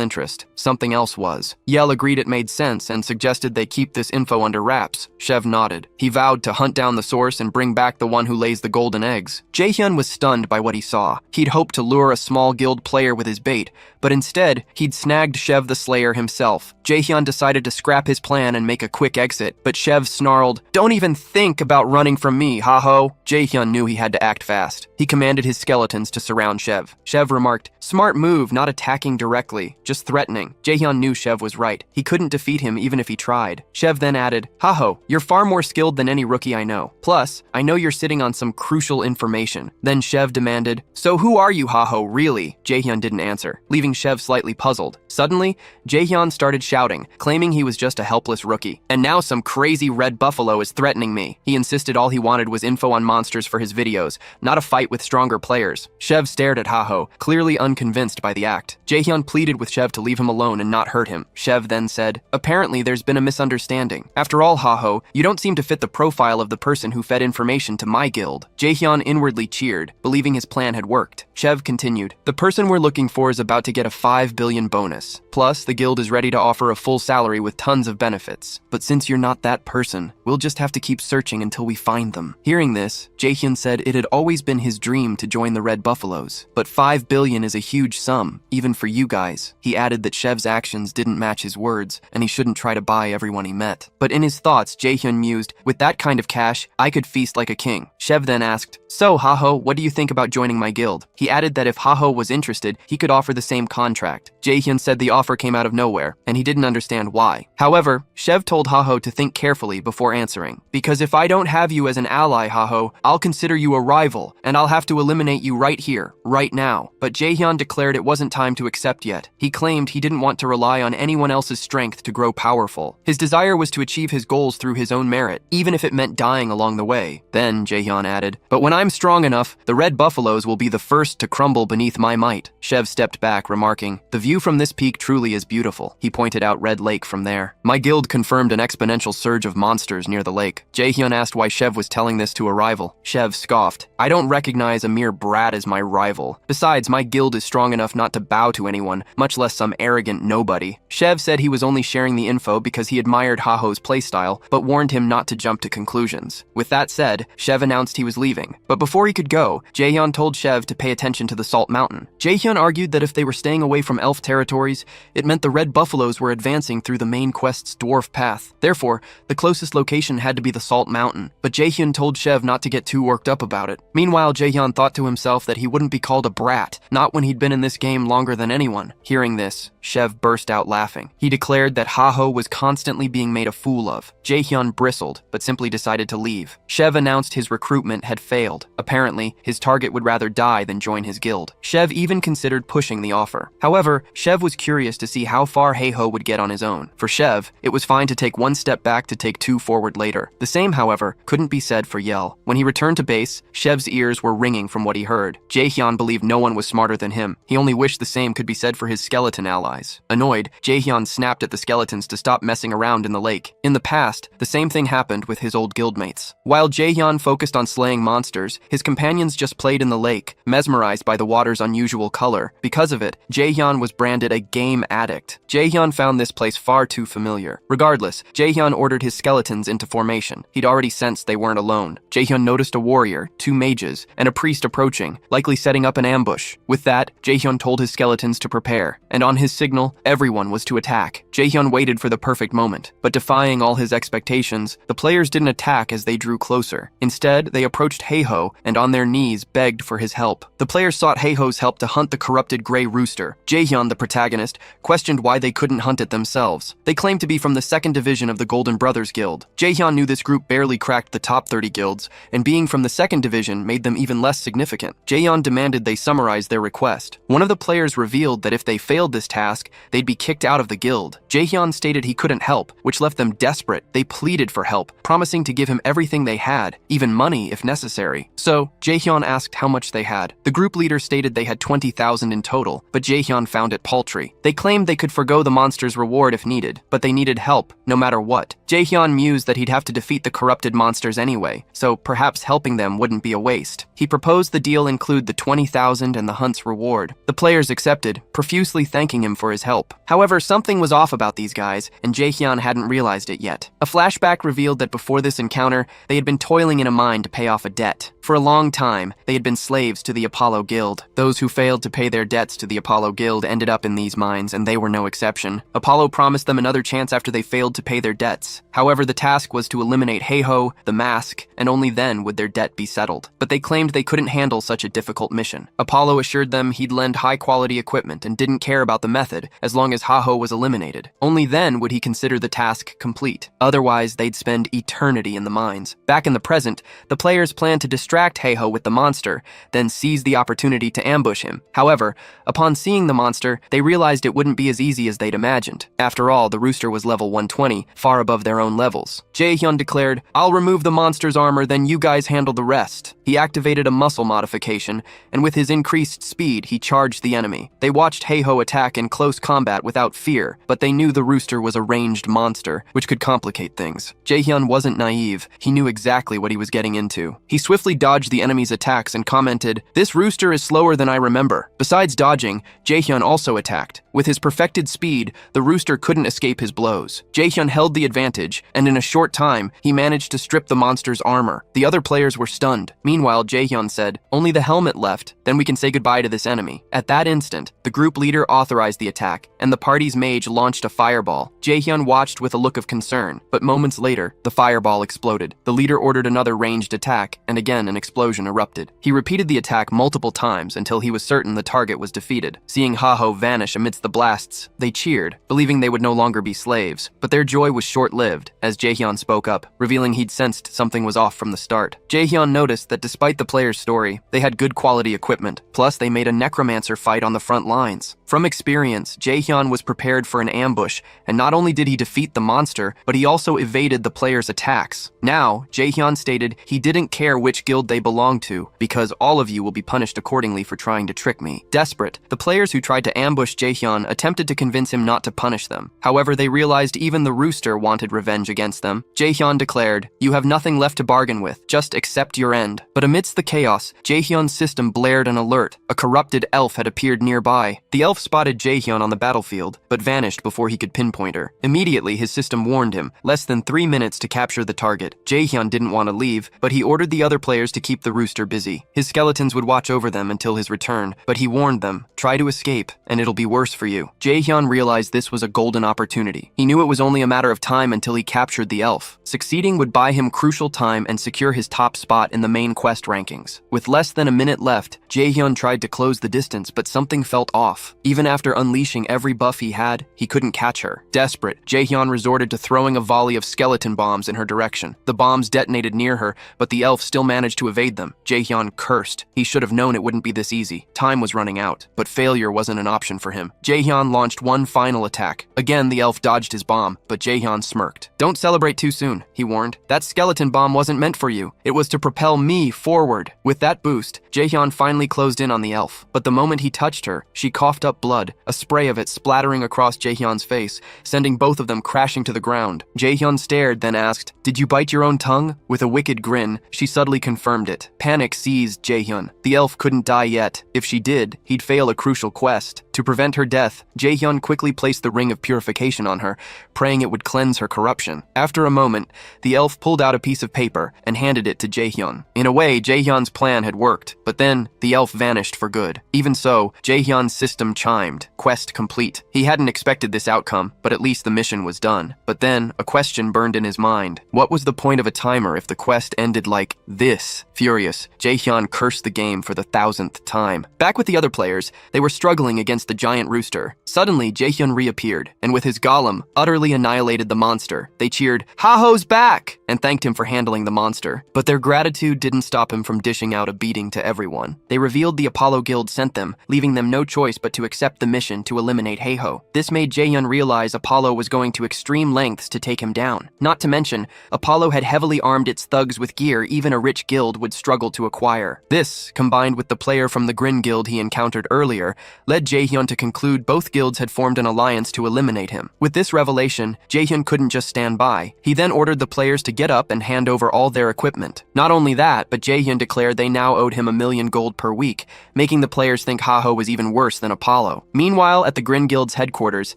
interest. Something else was. Yell agreed it made sense and suggested they keep this info under wraps. Shev nodded. He vowed to hunt down the source and bring back the one who lays the golden eggs. Jaehyun was stunned by what he saw. He'd hoped to lure a small guild player with his bait, but instead, he'd snagged Shev the Slayer himself. Jaehyun decided to scrap his plan and make a quick exit, but Shev snarled, "Don't even think about running from me, ha-ho." Jaehyun knew he had to act fast. He commanded his skeletons to surround Shev. Shev remarked, "Smart move, not attacking directly, just threatening." Jaehyun knew Shev was right. He couldn't defeat him even if he tried. Shev then added, "Ha-ho, you're far more skilled than any rookie I know. Plus, I know you're sitting on some crucial information." Then Shev demanded, "So who are you, ha-ho, really?" Jaehyun didn't answer, leaving Shev slightly puzzled. Suddenly, Jaehyun started shouting, claiming he was just a helpless rookie. "And now some crazy red buffalo is threatening me." He insisted all he wanted was info on monsters for his videos, not a fight with stronger players. Shev stared at Ha-ho, clearly unconvinced by the act. Jaehyun pleaded with Shev to leave him alone and not hurt him. Shev then said, "Apparently there's been a misunderstanding. After all, Ha-ho, you don't seem to fit the profile of the person who fed information to my guild." Jaehyun inwardly cheered, believing his plan had worked. Shev continued, "The person we're looking for is about to get a 5 billion bonus. Plus, the guild is ready to offer a full salary with tons of benefits. But since you're not that person, we'll just have to keep searching until we find them." Hearing this, Jaehyun said it had always been his dream to join the Red Buffaloes. But 5 billion is a huge sum, even for you guys. He added that Shev's actions didn't match his words, and he shouldn't try to buy everyone he met. But in his thoughts, Jaehyun mused, "With that kind of cash, I could feast like a king." Shev then asked, "So, Ha-ho, what do you think about joining my guild?" He added that if Ha-ho was interested, he could offer the same contract. Jaehyun said the offer came out of nowhere, and he didn't understand why. However, Shev told Ha-ho to think carefully before answering. "Because if I don't have you as an ally, Ha-ho, I'll consider you a rival, and I'll have to eliminate you right here, right now." But Jaehyun declared it wasn't time to accept yet. He claimed he didn't want to rely on anyone else's strength to grow powerful. His desire was to achieve his goals through his own merit, even if it meant dying along the way. Then, Jaehyun added, "But when I'm strong enough, the Red Buffaloes will be the first to crumble beneath my might." Shev stepped back, remarking, "The view from this peak truly is beautiful." He pointed out Red Lake from there. "My guild confirmed an exponential surge of monsters near the lake." Jaehyun asked why Shev was telling this to a rival. Shev scoffed, "I don't recognize a mere brat as my rival. Besides, my guild is strong enough not to bow to anyone, much less some arrogant nobody." Shev said he was only sharing the info because he admired Ha-ho's playstyle, but warned him not to jump to conclusions. With that said, Shev announced he was leaving. But before he could go, Jaehyun told Shev to pay attention to the Salt Mountain. Jaehyun argued that if they were staying away from elf territories, it meant the Red Buffaloes were advancing through the main quest's dwarf path. Therefore, the closest location had to be the Salt Mountain. But Jaehyun told Shev not to get too worked up about it. Meanwhile, Jaehyun thought to himself that he wouldn't be called a brat, not when he'd been in this game longer than anyone. Hearing this, Shev burst out laughing. He declared that Ha-ho was constantly being made a fool of. Jaehyun bristled, but simply decided to leave. Shev announced his recruitment had failed. Apparently, his target would rather die than join his guild. Shev even considered pushing the offer. However, Shev was curious to see how far Heiho would get on his own. For Shev, it was fine to take one step back to take two forward later. The same, however, couldn't be said for Yell. When he returned to base, Shev's ears were ringing from what he heard. Jaehyun believed no one one was smarter than him. He only wished the same could be said for his skeleton allies. Annoyed, Jaehyun snapped at the skeletons to stop messing around in the lake. In the past, the same thing happened with his old guildmates. While Jaehyun focused on slaying monsters, his companions just played in the lake, mesmerized by the water's unusual color. Because of it, Jaehyun was branded a game addict. Jaehyun found this place far too familiar. Regardless, Jaehyun ordered his skeletons into formation. He'd already sensed they weren't alone. Jaehyun noticed a warrior, 2 mages, and a priest approaching, likely setting up an ambush. With that, Jaehyun told his skeletons to prepare, and on his signal, everyone was to attack. Jaehyun waited for the perfect moment, but defying all his expectations, the players didn't attack as they drew closer. Instead, they approached Heiho and on their knees begged for his help. The players sought Heiho's help to hunt the corrupted gray rooster. Jaehyun, the protagonist, questioned why they couldn't hunt it themselves. They claimed to be from the 2nd division of the Golden Brothers Guild. Jaehyun knew this group barely cracked the top 30 guilds, and being from the 2nd division made them even less significant. Jaehyun demanded they summarize their request. One of the players revealed that if they failed this task, they'd be kicked out of the guild. Jaehyun stated he couldn't help, which left them desperate. They pleaded for help, promising to give him everything they had, even money if necessary. So, Jaehyun asked how much they had. The group leader stated they had 20,000 in total, but Jaehyun found it paltry. They claimed they could forgo the monster's reward if needed, but they needed help, no matter what. Jaehyun mused that he'd have to defeat the corrupted monsters anyway, so perhaps helping them wouldn't be a waste. He proposed the deal include the 20,000 and the hunt's reward. The players accepted, profusely thanking him for his help. However, something was off about these guys, and Jaehyun hadn't realized it yet. A flashback revealed that before this encounter, they had been toiling in a mine to pay off a debt. For a long time, they had been slaves to the Apollo Guild. Those who failed to pay their debts to the Apollo Guild ended up in these mines, and they were no exception. Apollo promised them another chance after they failed to pay their debts. However, the task was to eliminate Heiho, the mask, and only then would their debt be settled. But they claimed they couldn't handle such a difficult mission. Apollo assured them he'd lend high-quality equipment and didn't care about the method as long as Heiho was eliminated. Only then would he consider the task complete. Otherwise, they'd spend eternity in the mines. Back in the present, the players planned to distract Heiho with the monster, then seize the opportunity to ambush him. However, upon seeing the monster, they realized it wouldn't be as easy as they'd imagined. After all, the rooster was level 120, far above their own levels. Jaehyun declared, "I'll remove the monster's armor, then you guys handle the rest." He activated a muscle modification, and with his increased speed, he charged the enemy. They watched Heiho attack in close combat without fear, but they knew the rooster was a ranged monster, which could complicate things. Jaehyun wasn't naive. He knew exactly what he was getting into. He swiftly dodged the enemy's attacks and commented, "This rooster is slower than I remember." Besides dodging, Jaehyun also attacked. With his perfected speed, the rooster couldn't escape his blows. Jaehyun held the advantage, and in a short time, he managed to strip the monster's armor. The other players were stunned. Meanwhile, Jaehyun said, "Only the helmet left, then we can say goodbye to this enemy." At that instant, the group leader authorized the attack, and the party's mage launched a fireball. Jaehyun watched with a look of concern, but moments later, the fireball exploded. The leader ordered another ranged attack, and again an explosion erupted. He repeated the attack multiple times until he was certain the target was defeated. Seeing Heiho vanish amidst the blasts, they cheered, believing they would no longer be slaves. But their joy was short-lived, as Jaehyun spoke up, revealing he'd sensed something was off from the start. Jaehyun noticed that despite the player's story, they had good quality equipment, plus they made a necromancer fight on the front lines. From experience, Jaehyun was prepared for an ambush, and not only did he defeat the monster, but he also evaded the player's attacks. Now, Jaehyun stated he didn't care which guild they belonged to, because all of you will be punished accordingly for trying to trick me. Desperate, the players who tried to ambush Jaehyun attempted to convince him not to punish them. However, they realized even the rooster wanted revenge against them. Jaehyun declared, "You have nothing left to bargain with, just accept your end." But amidst the chaos, Jaehyun's system blared an alert. A corrupted elf had appeared nearby. The elf spotted Jaehyun on the battlefield, but vanished before he could pinpoint her. Immediately, his system warned him, less than 3 minutes to capture the target. Jaehyun didn't want to leave, but he ordered the other players to keep the rooster busy. His skeletons would watch over them until his return, but he warned them, "Try to escape, and it'll be worse for you." Jaehyun realized this was a golden opportunity. He knew it was only a matter of time until he captured the elf. Succeeding would buy him crucial time and secure his top spot in the main quest rankings. With less than a minute left, Jaehyun tried to close the distance, but something felt off. Even after unleashing every buff he had, he couldn't catch her. Desperate, Jaehyun resorted to throwing a volley of skeleton bombs in her direction. The bombs detonated near her, but the elf still managed to evade them. Jaehyun cursed. He should have known it wouldn't be this easy. Time was running out, but failure wasn't an option for him. Jaehyun launched one final attack. Again, the elf dodged his bomb, but Jaehyun smirked. "Don't celebrate too soon," he warned. "That skeleton bomb wasn't meant for you. It was to propel me forward." With that boost, Jaehyun finally closed in on the elf, but the moment he touched her, she coughed up blood, a spray of it splattering across Jaehyun's face, sending both of them crashing to the ground. Jaehyun stared, then asked, "Did you bite your own tongue?" With a wicked grin, she subtly confirmed it. Panic seized Jaehyun. The elf couldn't die yet. If she did, he'd fail a crucial quest. To prevent her death, Jaehyun quickly placed the ring of purification on her, praying it would cleanse her corruption. After a moment, the elf pulled out a piece of paper and handed it to Jaehyun. In a way, Jaehyun's plan had worked, but then the elf vanished for good. Even so, Jaehyun's system chimed. Quest complete. He hadn't expected this outcome, but at least the mission was done. But then, a question burned in his mind. What was the point of a timer if the quest ended like this? Furious, Jaehyun cursed the game for the 1,000th time. Back with the other players, they were struggling against the giant rooster. Suddenly, Jaehyun reappeared, and with his golem, utterly annihilated the monster. They cheered, "Ha-ho's back!" and thanked him for handling the monster. But their gratitude didn't stop him from dishing out a beating to everyone. They revealed the Apollo Guild sent them, leaving them no choice but to accept the mission to eliminate Heiho. This made Jaehyun realize Apollo was going to extreme lengths to take him down. Not to mention, Apollo had heavily armed its thugs with gear even a rich guild would struggle to acquire. This, combined with the player from the Grin Guild he encountered earlier, led Jaehyun to conclude both guilds had formed an alliance to eliminate him. With this revelation, Jaehyun couldn't just stand by. He then ordered the players to get up and hand over all their equipment. Not only that, but Jaehyun declared they now owed him 1,000,000 gold per week, making the players think Haho was even worse than Apollo. Meanwhile, at the Grin Guild's headquarters,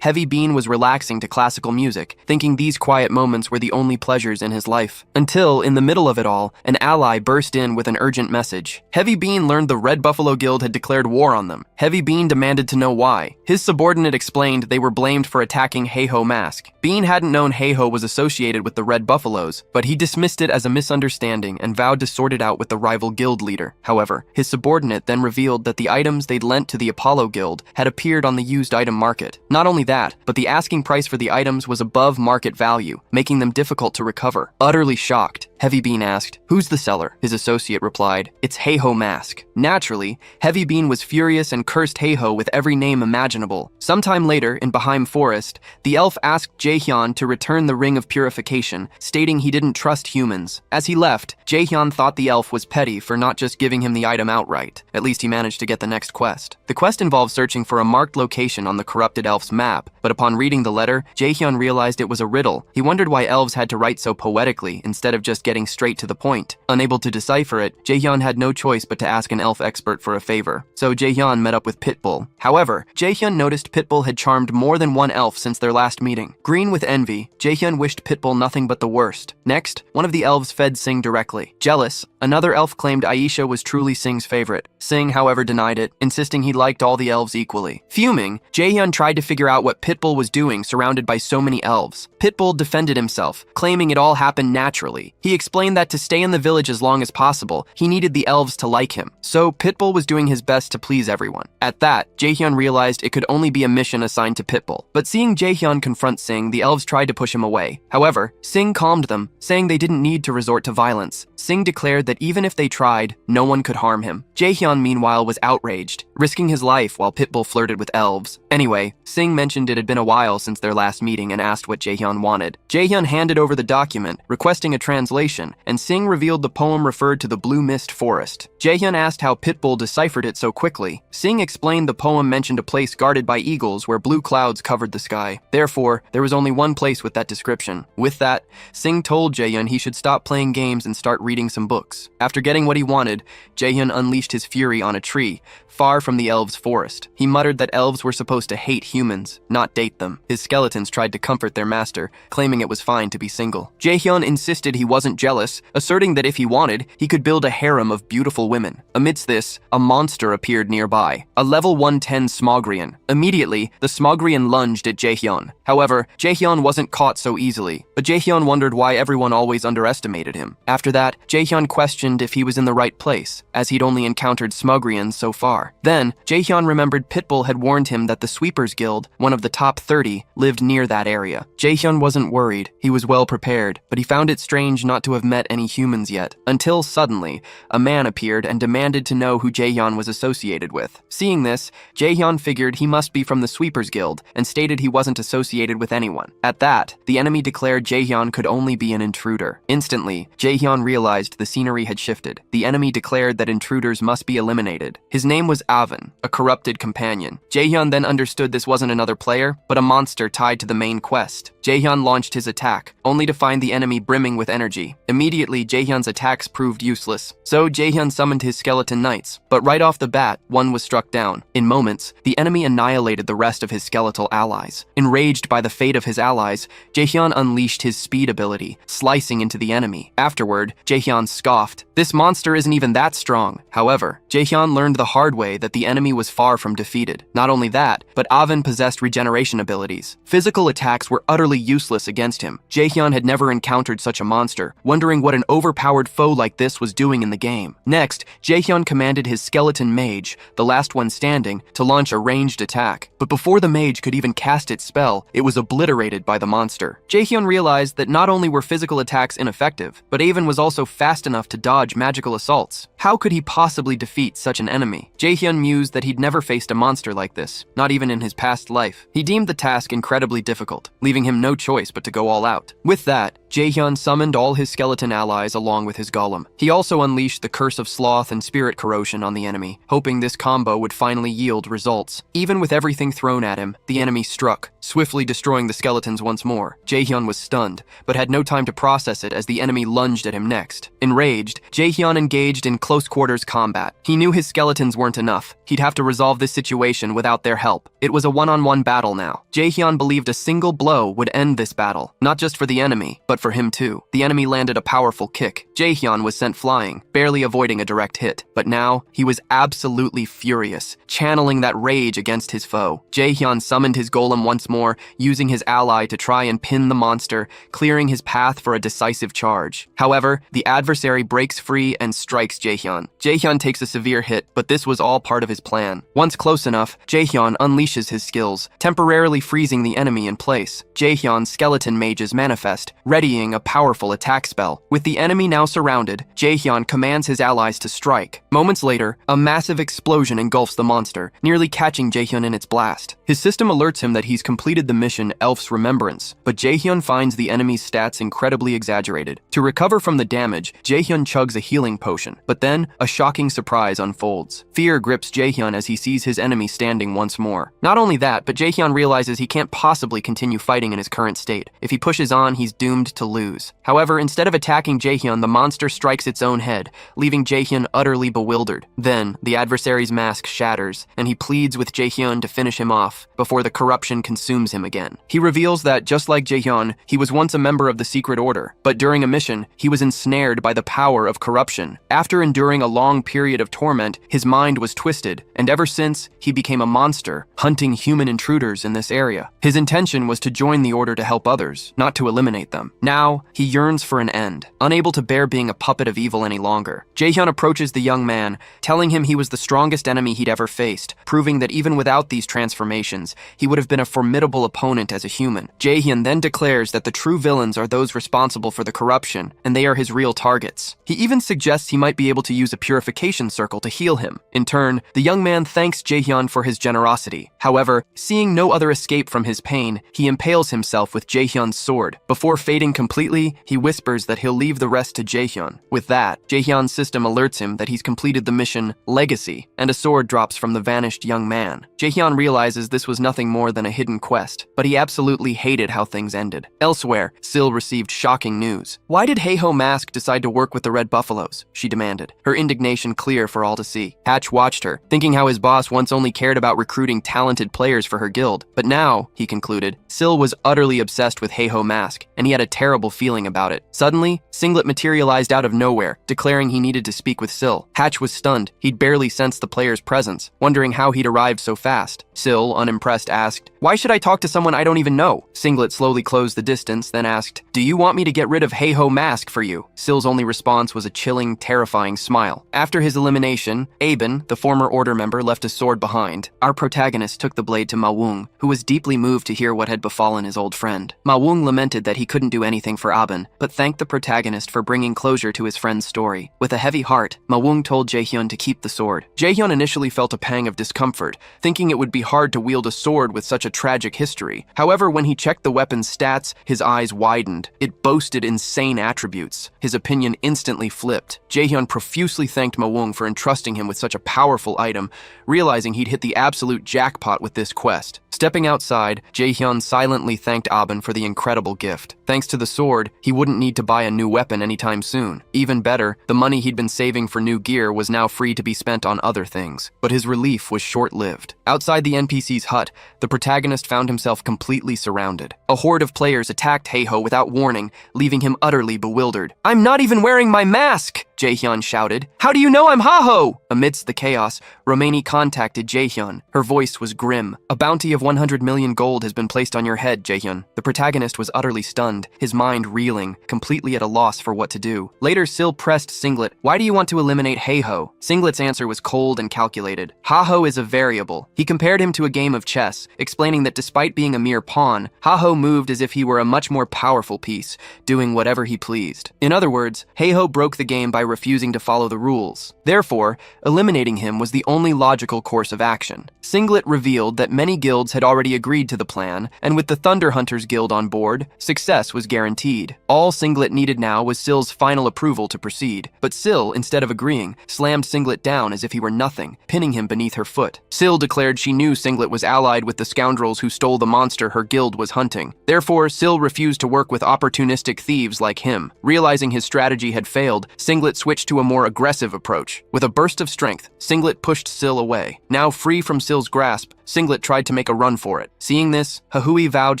Heavy Bean was relaxing to classical music, thinking these quiet moments were the only pleasures in his life. Until, in the middle of it all, an ally burst in with an urgent message. Heavy Bean learned the Red Buffalo Guild had declared war on them. Heavy Bean demanded to know why. His subordinate explained they were blamed for attacking Heiho Mask. Bean hadn't known Heiho was associated with the Red Buffaloes, but he dismissed it as a misunderstanding and vowed to sort it out with the rival guild leader. However, his subordinate then revealed that the items they'd lent to the Apollo Guild had appeared on the used item market. Not only that, but the asking price for the items was above market value, making them difficult to recover. Utterly shocked, Heavy Bean asked, "Who's the seller?" His associate replied, "It's Heiho Mask." Naturally, Heavy Bean was furious and cursed Heiho with every name imaginable. Sometime later, in Baheim Forest, the elf asked Jaehyun to return the Ring of Purification, stating he didn't trust humans. As he left, Jaehyun thought the elf was petty for not just giving him the item outright. At least he managed to get the next quest. The quest involved searching for a marked location on the corrupted elf's map, but upon reading the letter, Jaehyun realized it was a riddle. He wondered why elves had to write so poetically instead of just getting straight to the point. Unable to decipher it, Jaehyun had no choice but to ask an elf expert for a favor. So Jaehyun met up with Pitbull. However, Jaehyun noticed Pitbull had charmed more than one elf since their last meeting. Green with envy, Jaehyun wished Pitbull nothing but the worst. Next, one of the elves fed Sing directly. Jealous, another elf claimed Aisha was truly Sing's favorite. Sing, however, denied it, insisting he liked all the elves equally. Fuming, Jaehyun tried to figure out what Pitbull was doing surrounded by so many elves. Pitbull defended himself, claiming it all happened naturally. He explained that to stay in the village as long as possible, he needed the elves to like him. So Pitbull was doing his best to please everyone. At that, Jaehyun realized it could only be a mission assigned to Pitbull. But seeing Jaehyun confront Sing, the elves tried to push him away. However, Sing calmed them, saying they didn't need to resort to violence. Sing declared that even if they tried, no one could harm him. Jaehyun, meanwhile, was outraged, risking his life while Pitbull flirted with elves. Anyway, Sing mentioned it had been a while since their last meeting and asked what Jaehyun wanted. Jaehyun handed over the document, requesting a translation, and Sing revealed the poem referred to the Blue Mist Forest. Jaehyun asked how Pitbull deciphered it so quickly. Sing explained the poem mentioned a place guarded by eagles where blue clouds covered the sky. Therefore, there was only one place with that description. With that, Sing told Jaehyun he should stop playing games and start reading some books. After getting what he wanted, Jaehyun unleashed his fury on a tree, far from the elves' forest. He muttered that elves were supposed to hate humans, not date them. His skeletons tried to comfort their master, claiming it was fine to be single. Jaehyun insisted he wasn't jealous, asserting that if he wanted, he could build a harem of beautiful women. Amidst this, a monster appeared nearby, a level 110 Smogrian. Immediately, the Smogrian lunged at Jaehyun. However, Jaehyun wasn't caught so easily, but Jaehyun wondered why everyone always underestimated him. After that, Jaehyun questioned questioned if he was in the right place, as he'd only encountered Smugrians so far. Then, Jaehyun remembered Pitbull had warned him that the Sweepers Guild, one of the top 30, lived near that area. Jaehyun wasn't worried. He was well prepared, but he found it strange not to have met any humans yet, until suddenly, a man appeared and demanded to know who Jaehyun was associated with. Seeing this, Jaehyun figured he must be from the Sweepers Guild and stated he wasn't associated with anyone. At that, the enemy declared Jaehyun could only be an intruder. Instantly, Jaehyun realized the scenery had shifted. The enemy declared that intruders must be eliminated. His name was Avon, a corrupted companion. Jaehyun then understood this wasn't another player, but a monster tied to the main quest. Jaehyun launched his attack, only to find the enemy brimming with energy. Immediately, Jaehyun's attacks proved useless, so Jaehyun summoned his skeleton knights, but right off the bat, one was struck down. In moments, the enemy annihilated the rest of his skeletal allies. Enraged by the fate of his allies, Jaehyun unleashed his speed ability, slicing into the enemy. Afterward, Jaehyun scoffed. This monster isn't even that strong. However, Jaehyun learned the hard way that the enemy was far from defeated. Not only that, but Avon possessed regeneration abilities. Physical attacks were utterly useless against him. Jaehyun had never encountered such a monster, wondering what an overpowered foe like this was doing in the game. Next, Jaehyun commanded his skeleton mage, the last one standing, to launch a ranged attack. But before the mage could even cast its spell, it was obliterated by the monster. Jaehyun realized that not only were physical attacks ineffective, but Avon was also fast enough to dodge magical assaults. How could he possibly defeat such an enemy? Jaehyun mused that he'd never faced a monster like this, not even in his past life. He deemed the task incredibly difficult, leaving him no choice but to go all out. With that, Jaehyun summoned all his skeleton allies along with his golem. He also unleashed the Curse of Sloth and Spirit Corrosion on the enemy, hoping this combo would finally yield results. Even with everything thrown at him, the enemy struck, swiftly destroying the skeletons once more. Jaehyun was stunned, but had no time to process it as the enemy lunged at him next. Enraged, Jaehyun engaged in close quarters combat. He knew his skeletons weren't enough. He'd have to resolve this situation without their help. It was a one-on-one battle now. Jaehyun believed a single blow would end this battle, not just for the enemy, but for him too. The enemy landed a powerful kick. Jaehyun was sent flying, barely avoiding a direct hit. But now, he was absolutely furious, channeling that rage against his foe. Jaehyun summoned his golem once more, using his ally to try and pin the monster, clearing his path for a decisive charge. However, the adversary breaks free and strikes Jaehyun. Jaehyun takes a severe hit, but this was all part of his plan. Once close enough, Jaehyun unleashes his skills, temporarily freezing the enemy in place. Jaehyun's skeleton mages manifest, readying a powerful attack spell. With the enemy now surrounded, Jaehyun commands his allies to strike. Moments later, a massive explosion engulfs the monster, nearly catching Jaehyun in its blast. His system alerts him that he's completed the mission Elf's Remembrance, but Jaehyun finds the enemy's stats incredibly exaggerated. To recover from the damage, Jaehyun chugs a healing potion, but then a shocking surprise unfolds. Fear grips Jaehyun as he sees his enemy standing once more. Not only that, but Jaehyun realizes he can't possibly continue fighting in his current state. If he pushes on, he's doomed to lose. However, instead of attacking Jaehyun, the monster strikes its own head, leaving Jaehyun utterly bewildered. Then, the adversary's mask shatters, and he pleads with Jaehyun to finish him off, before the corruption consumes him again. He reveals that, just like Jaehyun, he was once a member of the Secret Order, but during a mission, he was ensnared by the power of corruption. After enduring a long period of torment, his mind was twisted, and ever since, he became a monster, hunting human intruders in this area. His intention was to join the Order to help others, not to eliminate them. Now, he yearns for an end, unable to bear being a puppet of evil any longer. Jaehyun approaches the young man, telling him he was the strongest enemy he'd ever faced, proving that even without these transformations, he would have been a formidable opponent as a human. Jaehyun then declares that the true villains are those responsible for the corruption, and they are his real targets. He even suggests he might be able to use a purification circle to heal him. In turn, the young man thanks Jaehyun for his generosity. However, seeing no other escape from his pain, he impales himself with Jaehyun's sword. Before fading completely, he whispers that he'll leave the rest to Jaehyun. With that, Jaehyun's system alerts him that he's completed the mission Legacy, and a sword drops from the vanished young man. Jaehyun realizes this was nothing more than a hidden quest, but he absolutely hated how things ended. Elsewhere, Syl received shocking news. Why did Heiho Mask decide to work with the Red Buffaloes? She demanded, her indignation clear for all to see. Hatch watched her, thinking how his boss once only cared about recruiting talented players for her guild. But now, he concluded, Syl was utterly obsessed with Heiho Mask, and he had a terrible feeling about it. Suddenly, Singlet materialized out of nowhere, declaring he needed to speak with Syl. Hatch was stunned. He'd barely sensed the player's presence, wondering how he'd arrived so fast. Syl, unimpressed, asked, Why should I talk to someone I don't even know? Singlet slowly closed the distance, then asked, Do you want me to get rid of Heiho Mask for you? Sill's only response was a chilling, terrifying smile. After his elimination, Aben, the former Order member, left his sword behind. Our protagonist took the blade to Ma Wung, who was deeply moved to hear what had befallen his old friend. Ma Wung lamented that he couldn't do anything for Aben, but thanked the protagonist for bringing closure to his friend's story. With a heavy heart, Ma Wung told Jaehyun to keep the sword. Jaehyun initially felt a pang of discomfort, thinking it would be hard to wield a sword with such a tragic history. However, when he checked the weapon's stats, his eyes widened. It boasted insane attributes. His opinion instantly flipped. Jaehyun profusely thanked Ma Wung for entrusting him with such a powerful item, realizing he'd hit the absolute jackpot with this quest. Stepping outside, Jaehyun silently thanked Aben for the incredible gift. Thanks to the sword, he wouldn't need to buy a new weapon anytime soon. Even better, the money he'd been saving for new gear was now free to be spent on other things. But his relief was short-lived. Outside the NPC's hut, the protagonist found himself completely surrounded. A horde of players attacked Heiho without warning, leaving him utterly bewildered. "I'm not even wearing my mask!" Jaehyun shouted. "How do you know I'm Haho?" Amidst the chaos, Romani contacted Jaehyun. Her voice was grim. "A bounty of 100 million gold has been placed on your head, Jaehyun." The protagonist was utterly stunned, his mind reeling, completely at a loss for what to do. Later, Sill pressed Singlet, "Why do you want to eliminate Heiho?" Singlet's answer was cold and calculated. Haho is a variable. He compared him to a game of chess, explaining that despite being a mere pawn, Haho moved as if he were a much more powerful piece, doing whatever he pleased. In other words, Heiho broke the game by refusing to follow the rules. Therefore, eliminating him was the only logical course of action. Singlet revealed that many guilds had already agreed to the plan, and with the Thunder Hunters Guild on board, success was guaranteed. All Singlet needed now was Sill's final approval to proceed, but Sill, instead of agreeing, slammed Singlet down as if he were nothing, pinning him beneath her foot. Sill declared she knew Singlet was allied with the scoundrels who stole the monster her guild was hunting. Therefore, Sill refused to work with opportunistic thieves like him. Realizing his strategy had failed, Singlet switched to a more aggressive approach. With a burst of strength, Singlet pushed Sill away. Now free from Sill's grasp, Singlet tried to make a run for it. Seeing this, Hahui vowed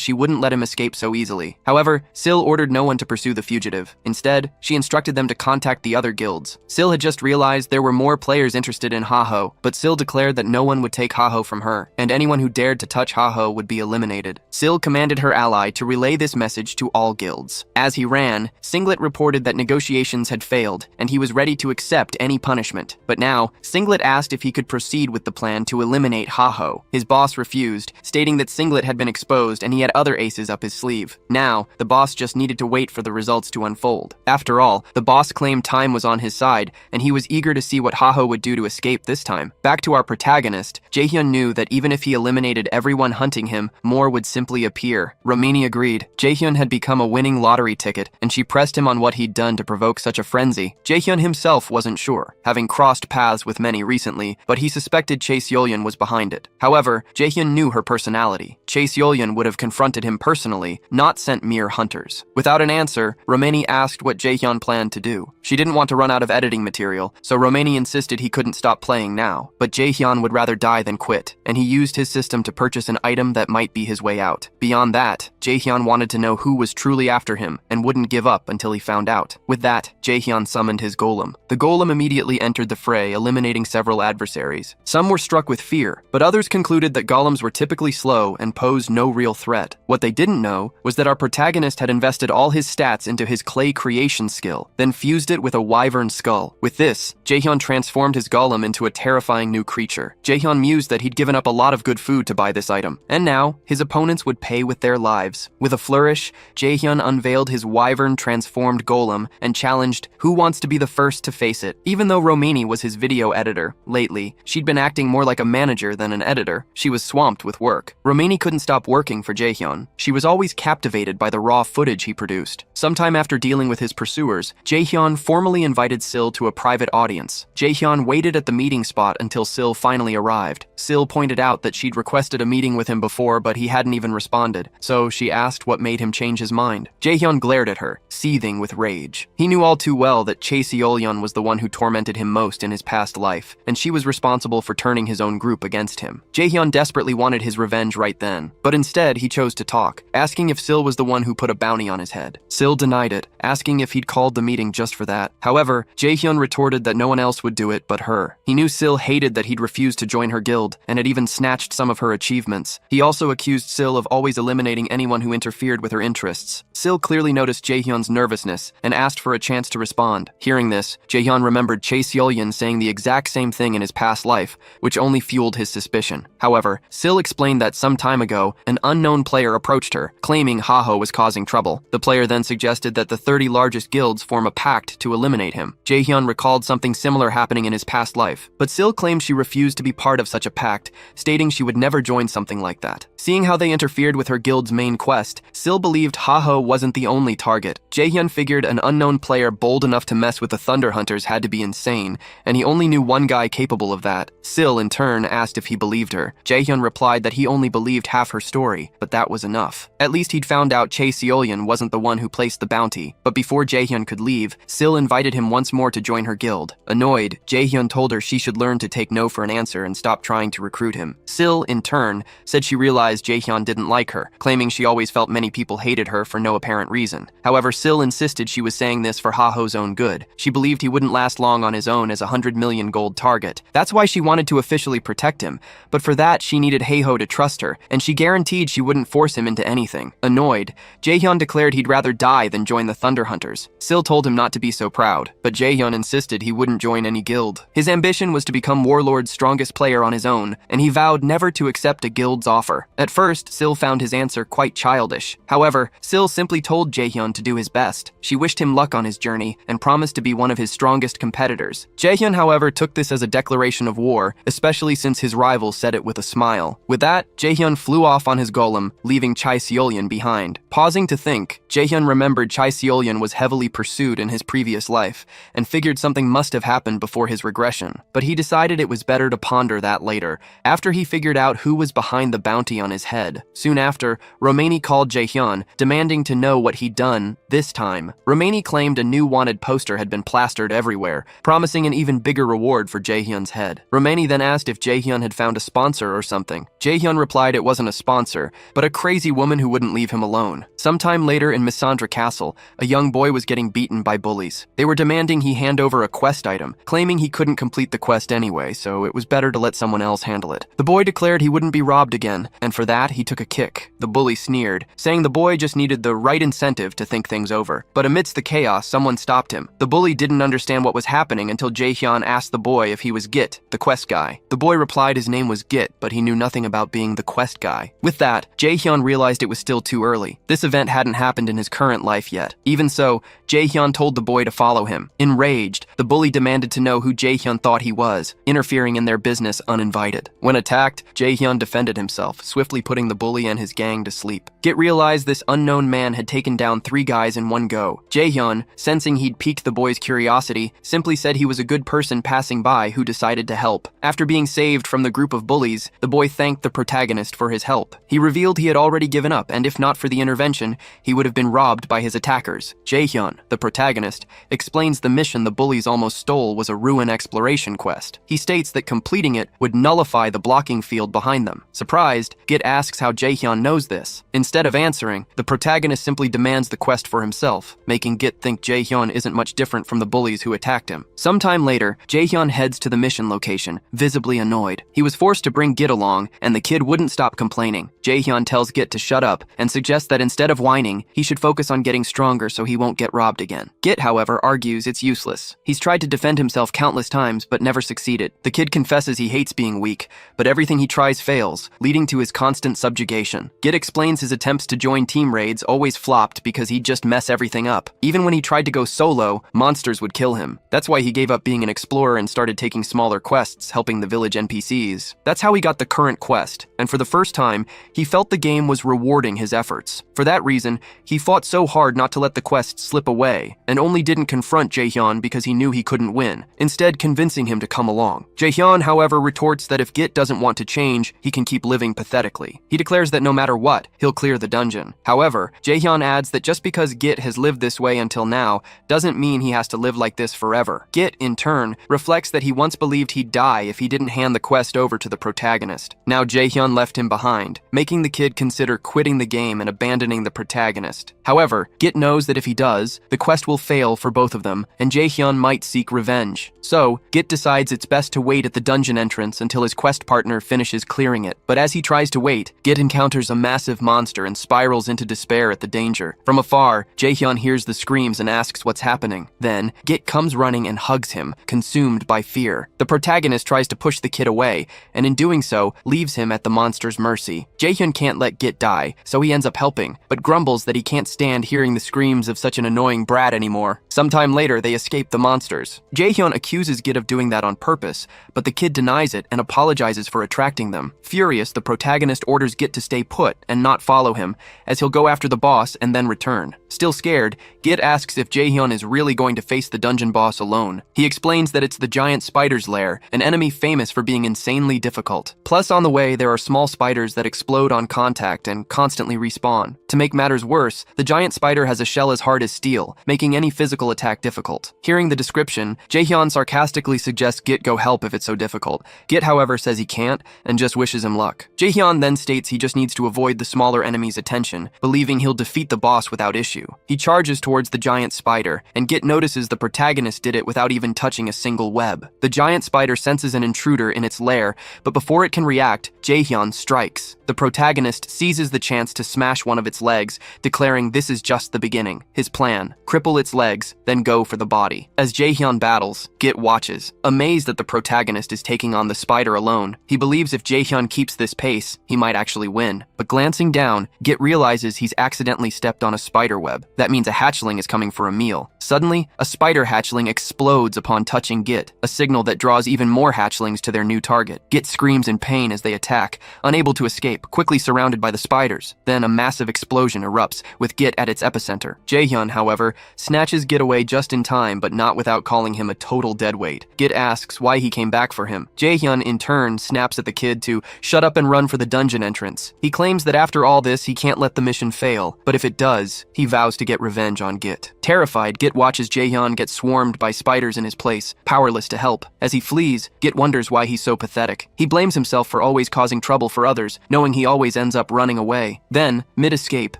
she wouldn't let him escape so easily. However, Sill ordered no one to pursue the fugitive. Instead, she instructed them to contact the other guilds. Sill had just realized there were more players interested in Haho, but Sill declared that no one would take Haho from her, and anyone who dared to touch Haho would be eliminated. Sill commanded her ally to relay this message to all guilds. As he ran, Singlet reported that negotiations had failed, and he was ready to accept any punishment. But now, Singlet asked if he could proceed with the plan to eliminate Haho. His boss refused, stating that Singlet had been exposed and he had other aces up his sleeve. Now, the boss just needed to wait for the results to unfold. After all, the boss claimed time was on his side, and he was eager to see what Haho would do to escape this time. Back to our protagonist, Jaehyun knew that even if he eliminated everyone hunting him, more would simply appear. Romani agreed. Jaehyun had become a winning lottery ticket, and she pressed him on what he'd done to provoke such a frenzy. Jaehyun himself wasn't sure, having crossed paths with many recently, but he suspected Chase Yolyan was behind it. However, Jaehyun knew her personality. Chase Yolyan would have confronted him personally, not sent mere hunters. Without an answer, Romani asked what Jaehyun planned to do. She didn't want to run out of editing material, so Romani insisted he couldn't stop playing now. But Jaehyun would rather die than quit, and he used his system to purchase an item that might be his way out. Beyond that, Jaehyun wanted to know who was truly after him, and wouldn't give up until he found out. With that, Jaehyun summoned his golem. The golem immediately entered the fray, eliminating several adversaries. Some were struck with fear, but others concluded that golems were typically slow and posed no real threat. What they didn't know was that our protagonist had invested all his stats into his clay creation skill, then fused it with a wyvern skull. With this, Jaehyun transformed his golem into a terrifying new creature. Jaehyun mused that he'd given up a lot of good food to buy this item, and now his opponents would pay with their lives. With a flourish, Jaehyun unveiled his wyvern-transformed golem and challenged, "Who wants to be the first to face it?" Even though Romani was his video editor, lately, she'd been acting more like a manager than an editor. She was swamped with work. Romani couldn't stop working for Jaehyun. She was always captivated by the raw footage he produced. Sometime after dealing with his pursuers, Jaehyun formally invited Sill to a private audience. Jaehyun waited at the meeting spot until Sill finally arrived. Sill pointed out that she'd requested a meeting with him before, but he hadn't even responded, so she asked what made him change his mind. Jaehyun glared at her, seething with rage. He knew all too well that Chase Yolyan was the one who tormented him most in his past life, and she was responsible for turning his own group against him. Jaehyun Jaehyun desperately wanted his revenge right then, but instead he chose to talk, asking if Sil was the one who put a bounty on his head. Sil denied it, asking if he'd called the meeting just for that. However, Jaehyun retorted that no one else would do it but her. He knew Sil hated that he'd refused to join her guild, and had even snatched some of her achievements. He also accused Sil of always eliminating anyone who interfered with her interests. Sil clearly noticed Jaehyun's nervousness and asked for a chance to respond. Hearing this, Jaehyun remembered Chae Seolyan saying the exact same thing in his past life, which only fueled his suspicion. However, Sil explained that some time ago, an unknown player approached her, claiming Haho was causing trouble. The player then suggested that the 30 largest guilds form a pact to eliminate him. Jaehyun recalled something similar happening in his past life, but Sil claimed she refused to be part of such a pact, stating she would never join something like that. Seeing how they interfered with her guild's main quest, Sil believed Haho wasn't the only target. Jaehyun figured an unknown player bold enough to mess with the Thunder Hunters had to be insane, and he only knew one guy capable of that. Sil, in turn, asked if he believed her. Jaehyun replied that he only believed half her story, but that was enough. At least he'd found out Chae Seolyan wasn't the one who placed the bounty, but before Jaehyun could leave, Sil invited him once more to join her guild. Annoyed, Jaehyun told her she should learn to take no for an answer and stop trying to recruit him. Sil, in turn, said she realized Jaehyun didn't like her, claiming she always felt many people hated her for no apparent reason. However, Sil insisted she was saying this for Haho's own good. She believed he wouldn't last long on his own as a 100 million gold target. That's why she wanted to officially protect him, but for that she needed Haho to trust her, and she guaranteed she wouldn't force him into anything. Annoyed, Jaehyun declared he'd rather die than join the Thunder Hunters. Sil told him not to be so proud, but Jaehyun insisted he wouldn't join any guild. His ambition was to become Warlord's strongest player on his own, and he vowed never to accept a guild's offer. At first, Sil found his answer quite childish. However, Sil simply told Jaehyun to do his best. She wished him luck on his journey and promised to be one of his strongest competitors. Jaehyun, however, took this as a declaration of war, especially since his rival said it with a smile. With that, Jaehyun flew off on his golem, leaving Chae Seolyan behind. Pausing to think, Jaehyun remembered Chae Seolyan was heavily pursued in his previous life, and figured something must have happened before his regression. But he decided it was better to ponder that later, after he figured out who was behind the bounty on his head. Soon after, Romani called Jaehyun, demanding to know what he'd done this time. Romani claimed a new wanted poster had been plastered everywhere, promising an even bigger reward for Jaehyun's head. Romani then asked if Jaehyun had found a sponsor or something. Jaehyun replied it wasn't a sponsor, but a crazy woman who wouldn't leave him alone. Sometime later in Missandra Castle, a young boy was getting beaten by bullies. They were demanding he hand over a quest item, claiming he couldn't complete the quest anyway, so it was better to let someone else handle it. The boy declared he wouldn't be robbed again, and for that he took a kick. The bully sneered, saying the boy just needed the right incentive to think things over. But amidst the chaos, someone stopped him. The bully didn't understand what was happening until Jaehyun asked the boy if he was Git, the quest guy. The boy replied his name was Git, but he knew nothing about being the quest guy. With that, Jaehyun realized it was still too early. This event hadn't happened in his current life yet. Even so, Jaehyun told the boy to follow him. Enraged, the bully demanded to know who Jaehyun thought he was, interfering in their business uninvited. When attacked, Jaehyun defended himself, swiftly putting the bully and his gang to sleep. Git realized this unknown man had taken down 3 guys in one go. Jaehyun, sensing he'd piqued the boy's curiosity, simply said he was a good person passing by who decided to help. After being saved from the group of bullies, the boy thanked the protagonist for his help. He revealed he had already given up, and if not for the intervention, he would have been robbed by his attackers. Jaehyun, the protagonist, explains the mission the bullies almost stole was a ruin exploration quest. He states that completing it would nullify the blocking field behind them. Surprised, Git asks how Jaehyun knows this. Instead of answering, the protagonist simply demands the quest for himself, making Git think Jaehyun isn't much different from the bullies who attacked him. Sometime later, Jaehyun heads to the mission location, visibly annoyed. He was forced to bring Git along, and the kid wouldn't stop complaining. Jaehyun tells Git to shut up, and suggests that instead of whining, he should focus on getting stronger so he won't get robbed again. Git, however, argues it's useless. He's tried to defend himself countless times, but never succeeded. The kid confesses he hates being weak, but everything he tries fails, leading to his constant subjugation. Git explains his attempts to join team raids always flopped because he'd just mess everything up. Even when he tried to go solo, monsters would kill him. That's why he gave up being an explorer and started taking smaller quests, helping the village NPCs. That's how he got the current quest, and for the first time, he felt the game was rewarding his efforts. For that reason, he fought so hard not to let the quest slip away, and only didn't confront Jaehyun because he knew he couldn't win, instead convincing him to come along. Jaehyun, however, retorts that if Git doesn't want to change, he can keep living pathetically. He declares that no matter what, he'll clear the dungeon. However, Jaehyun adds that just because Git has lived this way until now, doesn't mean he has to live like this forever. Git, in turn, reflects that he once believed he'd die if he didn't hand the quest over to the protagonist. protagonist. Now Jaehyun left him behind, making the kid consider quitting the game and abandoning the protagonist. However, Git knows that if he does, the quest will fail for both of them, and Jaehyun might seek revenge. So, Git decides it's best to wait at the dungeon entrance until his quest partner finishes clearing it. But as he tries to wait, Git encounters a massive monster and spirals into despair at the danger. From afar, Jaehyun hears the screams and asks what's happening. Then, Git comes running and hugs him, consumed by fear. The protagonist tries to push the kid away, and in doing so, leaves him at the monster's mercy. Jaehyun can't let Git die, so he ends up helping, but grumbles that he can't stand hearing the screams of such an annoying brat anymore. Sometime later, they escape the monsters. Jaehyun accuses Git of doing that on purpose, but the kid denies it and apologizes for attracting them. Furious, the protagonist orders Git to stay put and not follow him, as he'll go after the boss and then return. Still scared, Git asks if Jaehyun is really going to face the dungeon boss alone. He explains that it's the giant spider's lair, an enemy famous for being insanely difficult. Plus, on the way, there are small spiders that explode on contact and constantly respawn. To make matters worse, the giant spider has a shell as hard as steel, making any physical attack difficult. Hearing the description, Jaehyun sarcastically suggests Git go help if it's so difficult. Git, however, says he can't and just wishes him luck. Jaehyun then states he just needs to avoid the smaller enemy's attention, believing he'll defeat the boss without issue. He charges towards the giant spider, and Git notices the protagonist did it without even touching a single web. The giant spider senses an intruder in its lair, but before it can react, Jaehyun strikes. The protagonist seizes the chance to smash one of its legs, declaring this is just the beginning. His plan: cripple its legs, then go for the body. As Jaehyun battles, Git watches, amazed that the protagonist is taking on the spider alone. He believes if Jaehyun keeps this pace, he might actually win. But glancing down, Git realizes he's accidentally stepped on a spider web. That means a hatchling is coming for a meal. Suddenly, a spider hatchling explodes upon touching Git, a signal that draws even more hatchlings to their new target. Git screams in pain as they attack, unable to escape, quickly surrounded by the spiders. Then a massive explosion erupts, with Git at its epicenter. Jaehyun, however, snatches Git away just in time, but not without calling him a total deadweight. Git asks why he came back for him. Jaehyun, in turn, snaps at the kid to shut up and run for the dungeon entrance. He claims that after all this, he can't let the mission fail, but if it does, he vows to get revenge on Git. Terrified, Git watches Jaehyun get swarmed by spiders in his place, powerless to help. As he flees, Git wonders why he's so pathetic. He blames himself for always causing trouble for others, knowing he always ends up running away. Then, mid-escape,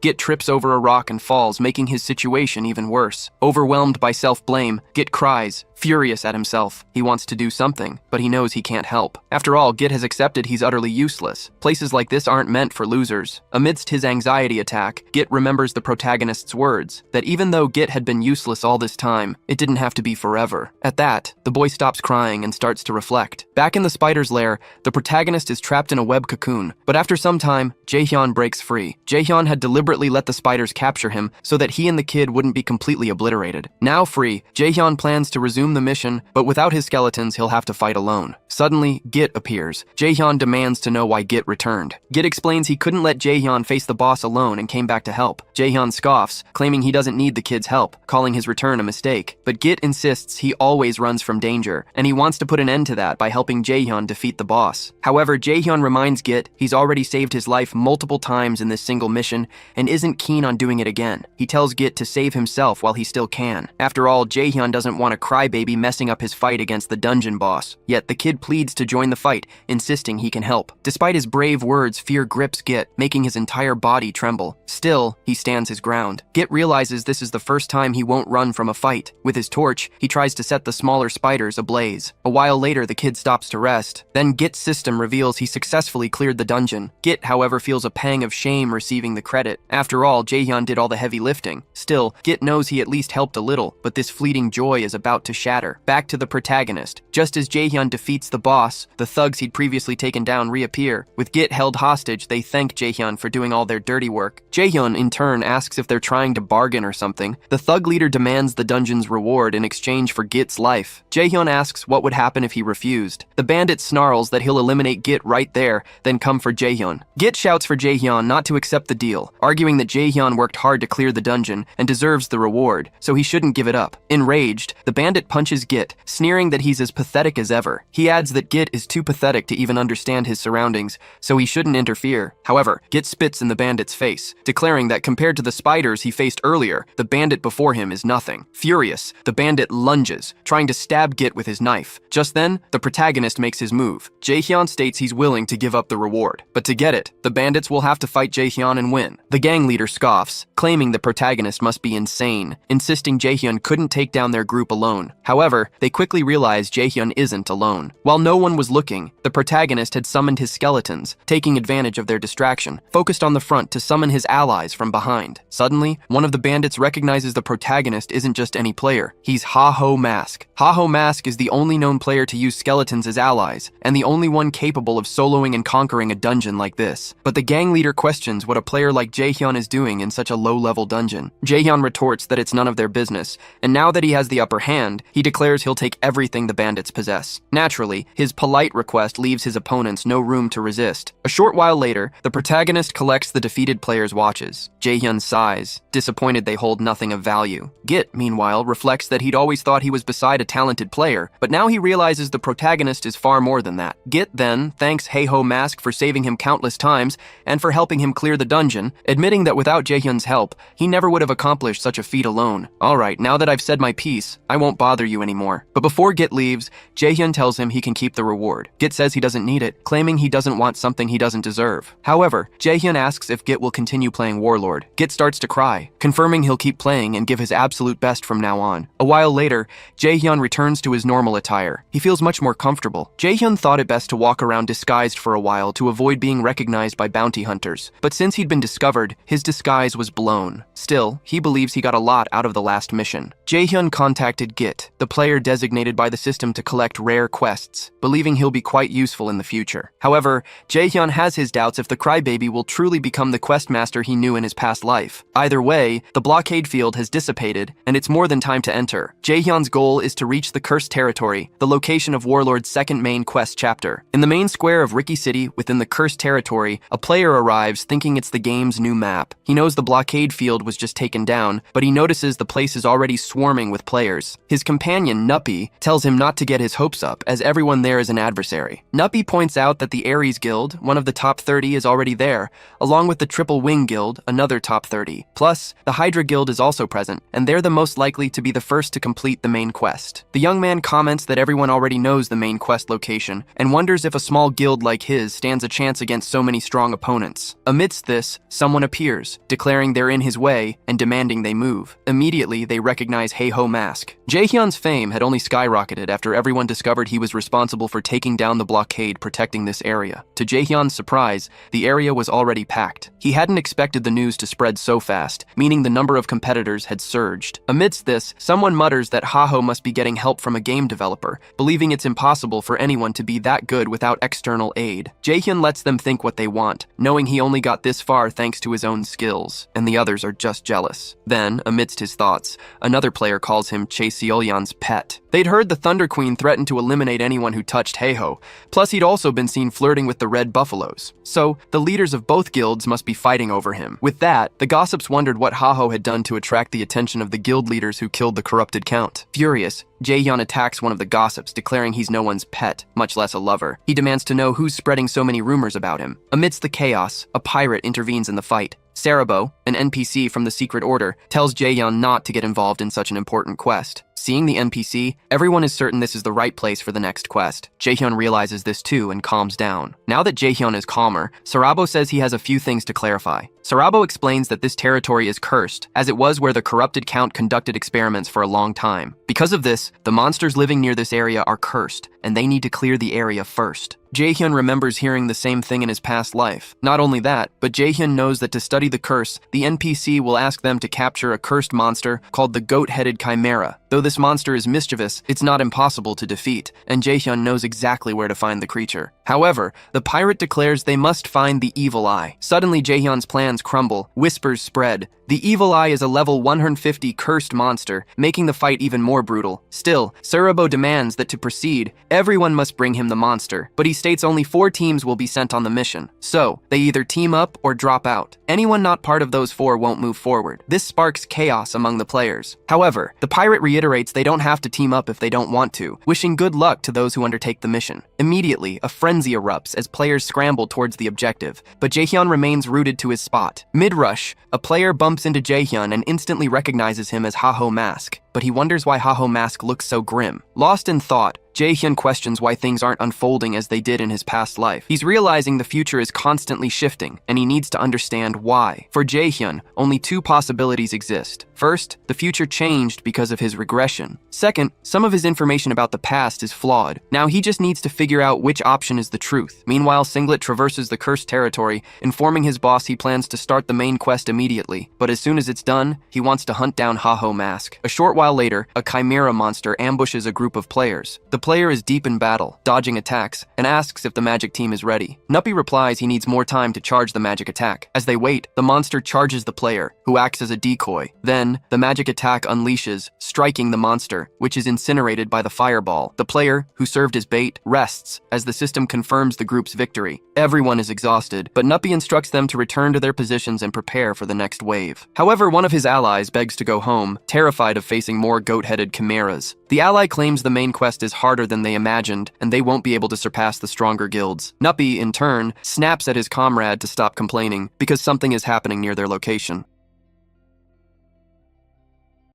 Git trips over a rock and falls, making his situation even worse. Overwhelmed by self-blame, Git cries, furious at himself. He wants to do something, but he knows he can't help. After all, Git has accepted he's utterly useless. Places like this aren't meant for losers. Amidst his anxiety attack, Git remembers the protagonist's words, that even though Git had been useless all this time, it didn't have to be forever. At that, the boy stops crying and starts to reflect. Back in the spider's lair, the protagonist is trapped in a web cocoon, but after some time, Jaehyun breaks free. Jaehyun had deliberately let the spiders capture him so that he and the kid wouldn't be completely obliterated. Now free, Jaehyun plans to resume the mission, but without his skeletons, he'll have to fight alone. Suddenly, Git appears. Jaehyun demands to know why Git returned. Git explains he couldn't let Jaehyun face the boss alone and came back to help. Jaehyun scoffs, claiming he doesn't need the kid's help, calling his return a mistake. But Git insists he always runs from danger, and he wants to put an end to that by helping Jaehyun defeat the boss. However, Jaehyun reminds Git he's already saved his life multiple times in this single mission and isn't keen on doing it again. He tells Git to save himself while he still can. After all, Jaehyun doesn't want a crybaby messing up his fight against the dungeon boss. Yet the kid pleads to join the fight, insisting he can help. Despite his brave words, fear grips Git, making his entire body tremble. Still, he stands his ground. Git realizes this is the first time he won't run from a fight. With his torch, he tries to set the smaller spiders ablaze. A while later, the kid stops to rest. Then Git's system reveals he successfully cleared the dungeon. Git, however, feels a pang of shame receiving the credit. After all, Jaehyun did all the heavy lifting. Still, Git knows he at least helped a little, but this fleeting joy is about to shatter. Back to the protagonist. Just as Jaehyun defeats the boss, the thugs he'd previously taken down reappear. With Git held hostage, they thank Jaehyun for doing all their dirty work. Jaehyun, in turn, asks if they're trying to bargain or something. The thug leader demands the dungeon's reward in exchange for Git's life. Jaehyun asks what would happen if he refused. The bandit snarls that he'll eliminate Git right there, then come for Jaehyun. Git shouts for Jaehyun not to accept the deal, arguing that Jaehyun worked hard to clear the dungeon and deserves the reward, so he shouldn't give it up. Enraged, the bandit punches Git, sneering that he's as pathetic pathetic as ever. He adds that Git is too pathetic to even understand his surroundings, so he shouldn't interfere. However, Git spits in the bandit's face, declaring that compared to the spiders he faced earlier, the bandit before him is nothing. Furious, the bandit lunges, trying to stab Git with his knife. Just then, the protagonist makes his move. Jaehyun states he's willing to give up the reward, but to get it, the bandits will have to fight Jaehyun and win. The gang leader scoffs, claiming the protagonist must be insane, insisting Jaehyun couldn't take down their group alone. However, they quickly realize Jaehyun isn't alone. While no one was looking, the protagonist had summoned his skeletons, taking advantage of their distraction, focused on the front to summon his allies from behind. Suddenly, one of the bandits recognizes the protagonist isn't just any player. He's Ha-Ho Mask. Ha-Ho Mask is the only known player to use skeletons as allies, and the only one capable of soloing and conquering a dungeon like this. But the gang leader questions what a player like Jaehyun is doing in such a low-level dungeon. Jaehyun retorts that it's none of their business, and now that he has the upper hand, he declares he'll take everything the bandits possess. Naturally, his polite request leaves his opponents no room to resist. A short while later, the protagonist collects the defeated player's watches. Jaehyun sighs, disappointed they hold nothing of value. Git, meanwhile, reflects that he'd always thought he was beside a talented player, but now he realizes the protagonist is far more than that. Git then thanks Ha-Ho Mask for saving him countless times and for helping him clear the dungeon, admitting that without Jaehyun's help, he never would have accomplished such a feat alone. Alright, now that I've said my piece, I won't bother you anymore. But before Git leaves, Jaehyun tells him he can keep the reward. Git says he doesn't need it, claiming he doesn't want something he doesn't deserve. However, Jaehyun asks if Git will continue playing Warlord. Git starts to cry, confirming he'll keep playing and give his absolute best from now on. A while later, Jaehyun returns to his normal attire. He feels much more comfortable. Jaehyun thought it best to walk around disguised for a while to avoid being recognized by bounty hunters. But since he'd been discovered, his disguise was blown. Still, he believes he got a lot out of the last mission. Jaehyun contacted Git, the player designated by the system to collect rare quests, believing he'll be quite useful in the future. However, Jaehyun has his doubts if the crybaby will truly become the questmaster he knew in his past life. Either way, the blockade field has dissipated, and it's more than time to enter. Jaehyun's goal is to reach the Cursed Territory, the location of Warlord's second main quest chapter. In the main square of Riki City, within the Cursed Territory, a player arrives thinking it's the game's new map. He knows the blockade field was just taken down, but he notices the place is already swarming with players. His companion, Nuppy, tells him not to get his hopes up, as everyone there is an adversary. Nuppy points out that the Ares Guild, one of the top 30, is already there, along with the Triple Wing Guild, another top 30. Plus, the Hydra Guild is also present, and they're the most likely to be the first to complete the main quest. The young man comments that everyone already knows the main quest location, and wonders if a small guild like his stands a chance against so many strong opponents. Amidst this, someone appears, declaring they're in his way and demanding they move. Immediately, they recognize Ha-Ho Mask. Jaehyun's fame had only skyrocketed after everyone discovered he was responsible for taking down the blockade protecting this area. To Jaehyun's surprise, the area was already packed. He hadn't expected the news to spread so fast, meaning the number of competitors had surged. Amidst this, someone mutters that Ha-Ho must be getting help from a game developer, believing it's impossible for anyone to be that good without external aid. Jaehyun lets them think what they want, knowing he only got this far thanks to his own skills, and the others are just jealous. Then, amidst his thoughts, another player calls him Chae Seolyan's pet. They'd heard the Thunder Queen threaten to eliminate anyone who touched Ha-Ho, plus he'd also been seen flirting with the Red Buffaloes. So, the leaders of both guilds must be fighting over him. With that, the gossips wondered what Ha-Ho had done to attract the attention of the guild leaders who killed the corrupted count. Furious, Jaehyun attacks one of the gossips, declaring he's no one's pet, much less a lover. He demands to know who's spreading so many rumors about him. Amidst the chaos, a pirate intervenes in the fight. Sarabo, an NPC from the Secret Order, tells Jaehyun not to get involved in such an important quest. Seeing the NPC, everyone is certain this is the right place for the next quest. Jaehyun realizes this too and calms down. Now that Jaehyun is calmer, Sarabo says he has a few things to clarify. Sarabo explains that this territory is cursed, as it was where the corrupted count conducted experiments for a long time. Because of this, the monsters living near this area are cursed, and they need to clear the area first. Jaehyun remembers hearing the same thing in his past life. Not only that, but Jaehyun knows that to study the curse, the NPC will ask them to capture a cursed monster called the Goat-Headed Chimera. Though this monster is mischievous, it's not impossible to defeat, and Jaehyun knows exactly where to find the creature. However, the pirate declares they must find the Evil Eye. Suddenly, Jaehyun's plans crumble, whispers spread, The Evil Eye is a level 150 cursed monster, making the fight even more brutal. Still, Surubo demands that to proceed, everyone must bring him the monster, but he states only 4 teams will be sent on the mission. So, they either team up or drop out. Anyone not part of those 4 won't move forward. This sparks chaos among the players. However, the pirate reiterates they don't have to team up if they don't want to, wishing good luck to those who undertake the mission. Immediately, a frenzy erupts as players scramble towards the objective, but Jaehyun remains rooted to his spot. Mid-rush, a player bumps into Jaehyun and instantly recognizes him as Haho Mask, but he wonders why Haho Mask looks so grim. Lost in thought, Jaehyun questions why things aren't unfolding as they did in his past life. He's realizing the future is constantly shifting, and he needs to understand why. For Jaehyun, only 2 possibilities exist. First, the future changed because of his regression. Second, some of his information about the past is flawed. Now he just needs to figure out which option is the truth. Meanwhile, Singlet traverses the cursed territory, informing his boss he plans to start the main quest immediately. But as soon as it's done, he wants to hunt down Haho Mask. A short while later, a chimera monster ambushes a group of players. The player is deep in battle, dodging attacks, and asks if the magic team is ready. Nuppy replies he needs more time to charge the magic attack. As they wait, the monster charges the player, who acts as a decoy. Then, the magic attack unleashes, striking the monster, which is incinerated by the fireball. The player, who served as bait, rests, as the system confirms the group's victory. Everyone is exhausted, but Nuppy instructs them to return to their positions and prepare for the next wave. However, one of his allies begs to go home, terrified of facing more goat-headed chimeras. The ally claims the main quest is harder than they imagined, and they won't be able to surpass the stronger guilds. Nuppy, in turn, snaps at his comrade to stop complaining, because something is happening near their location.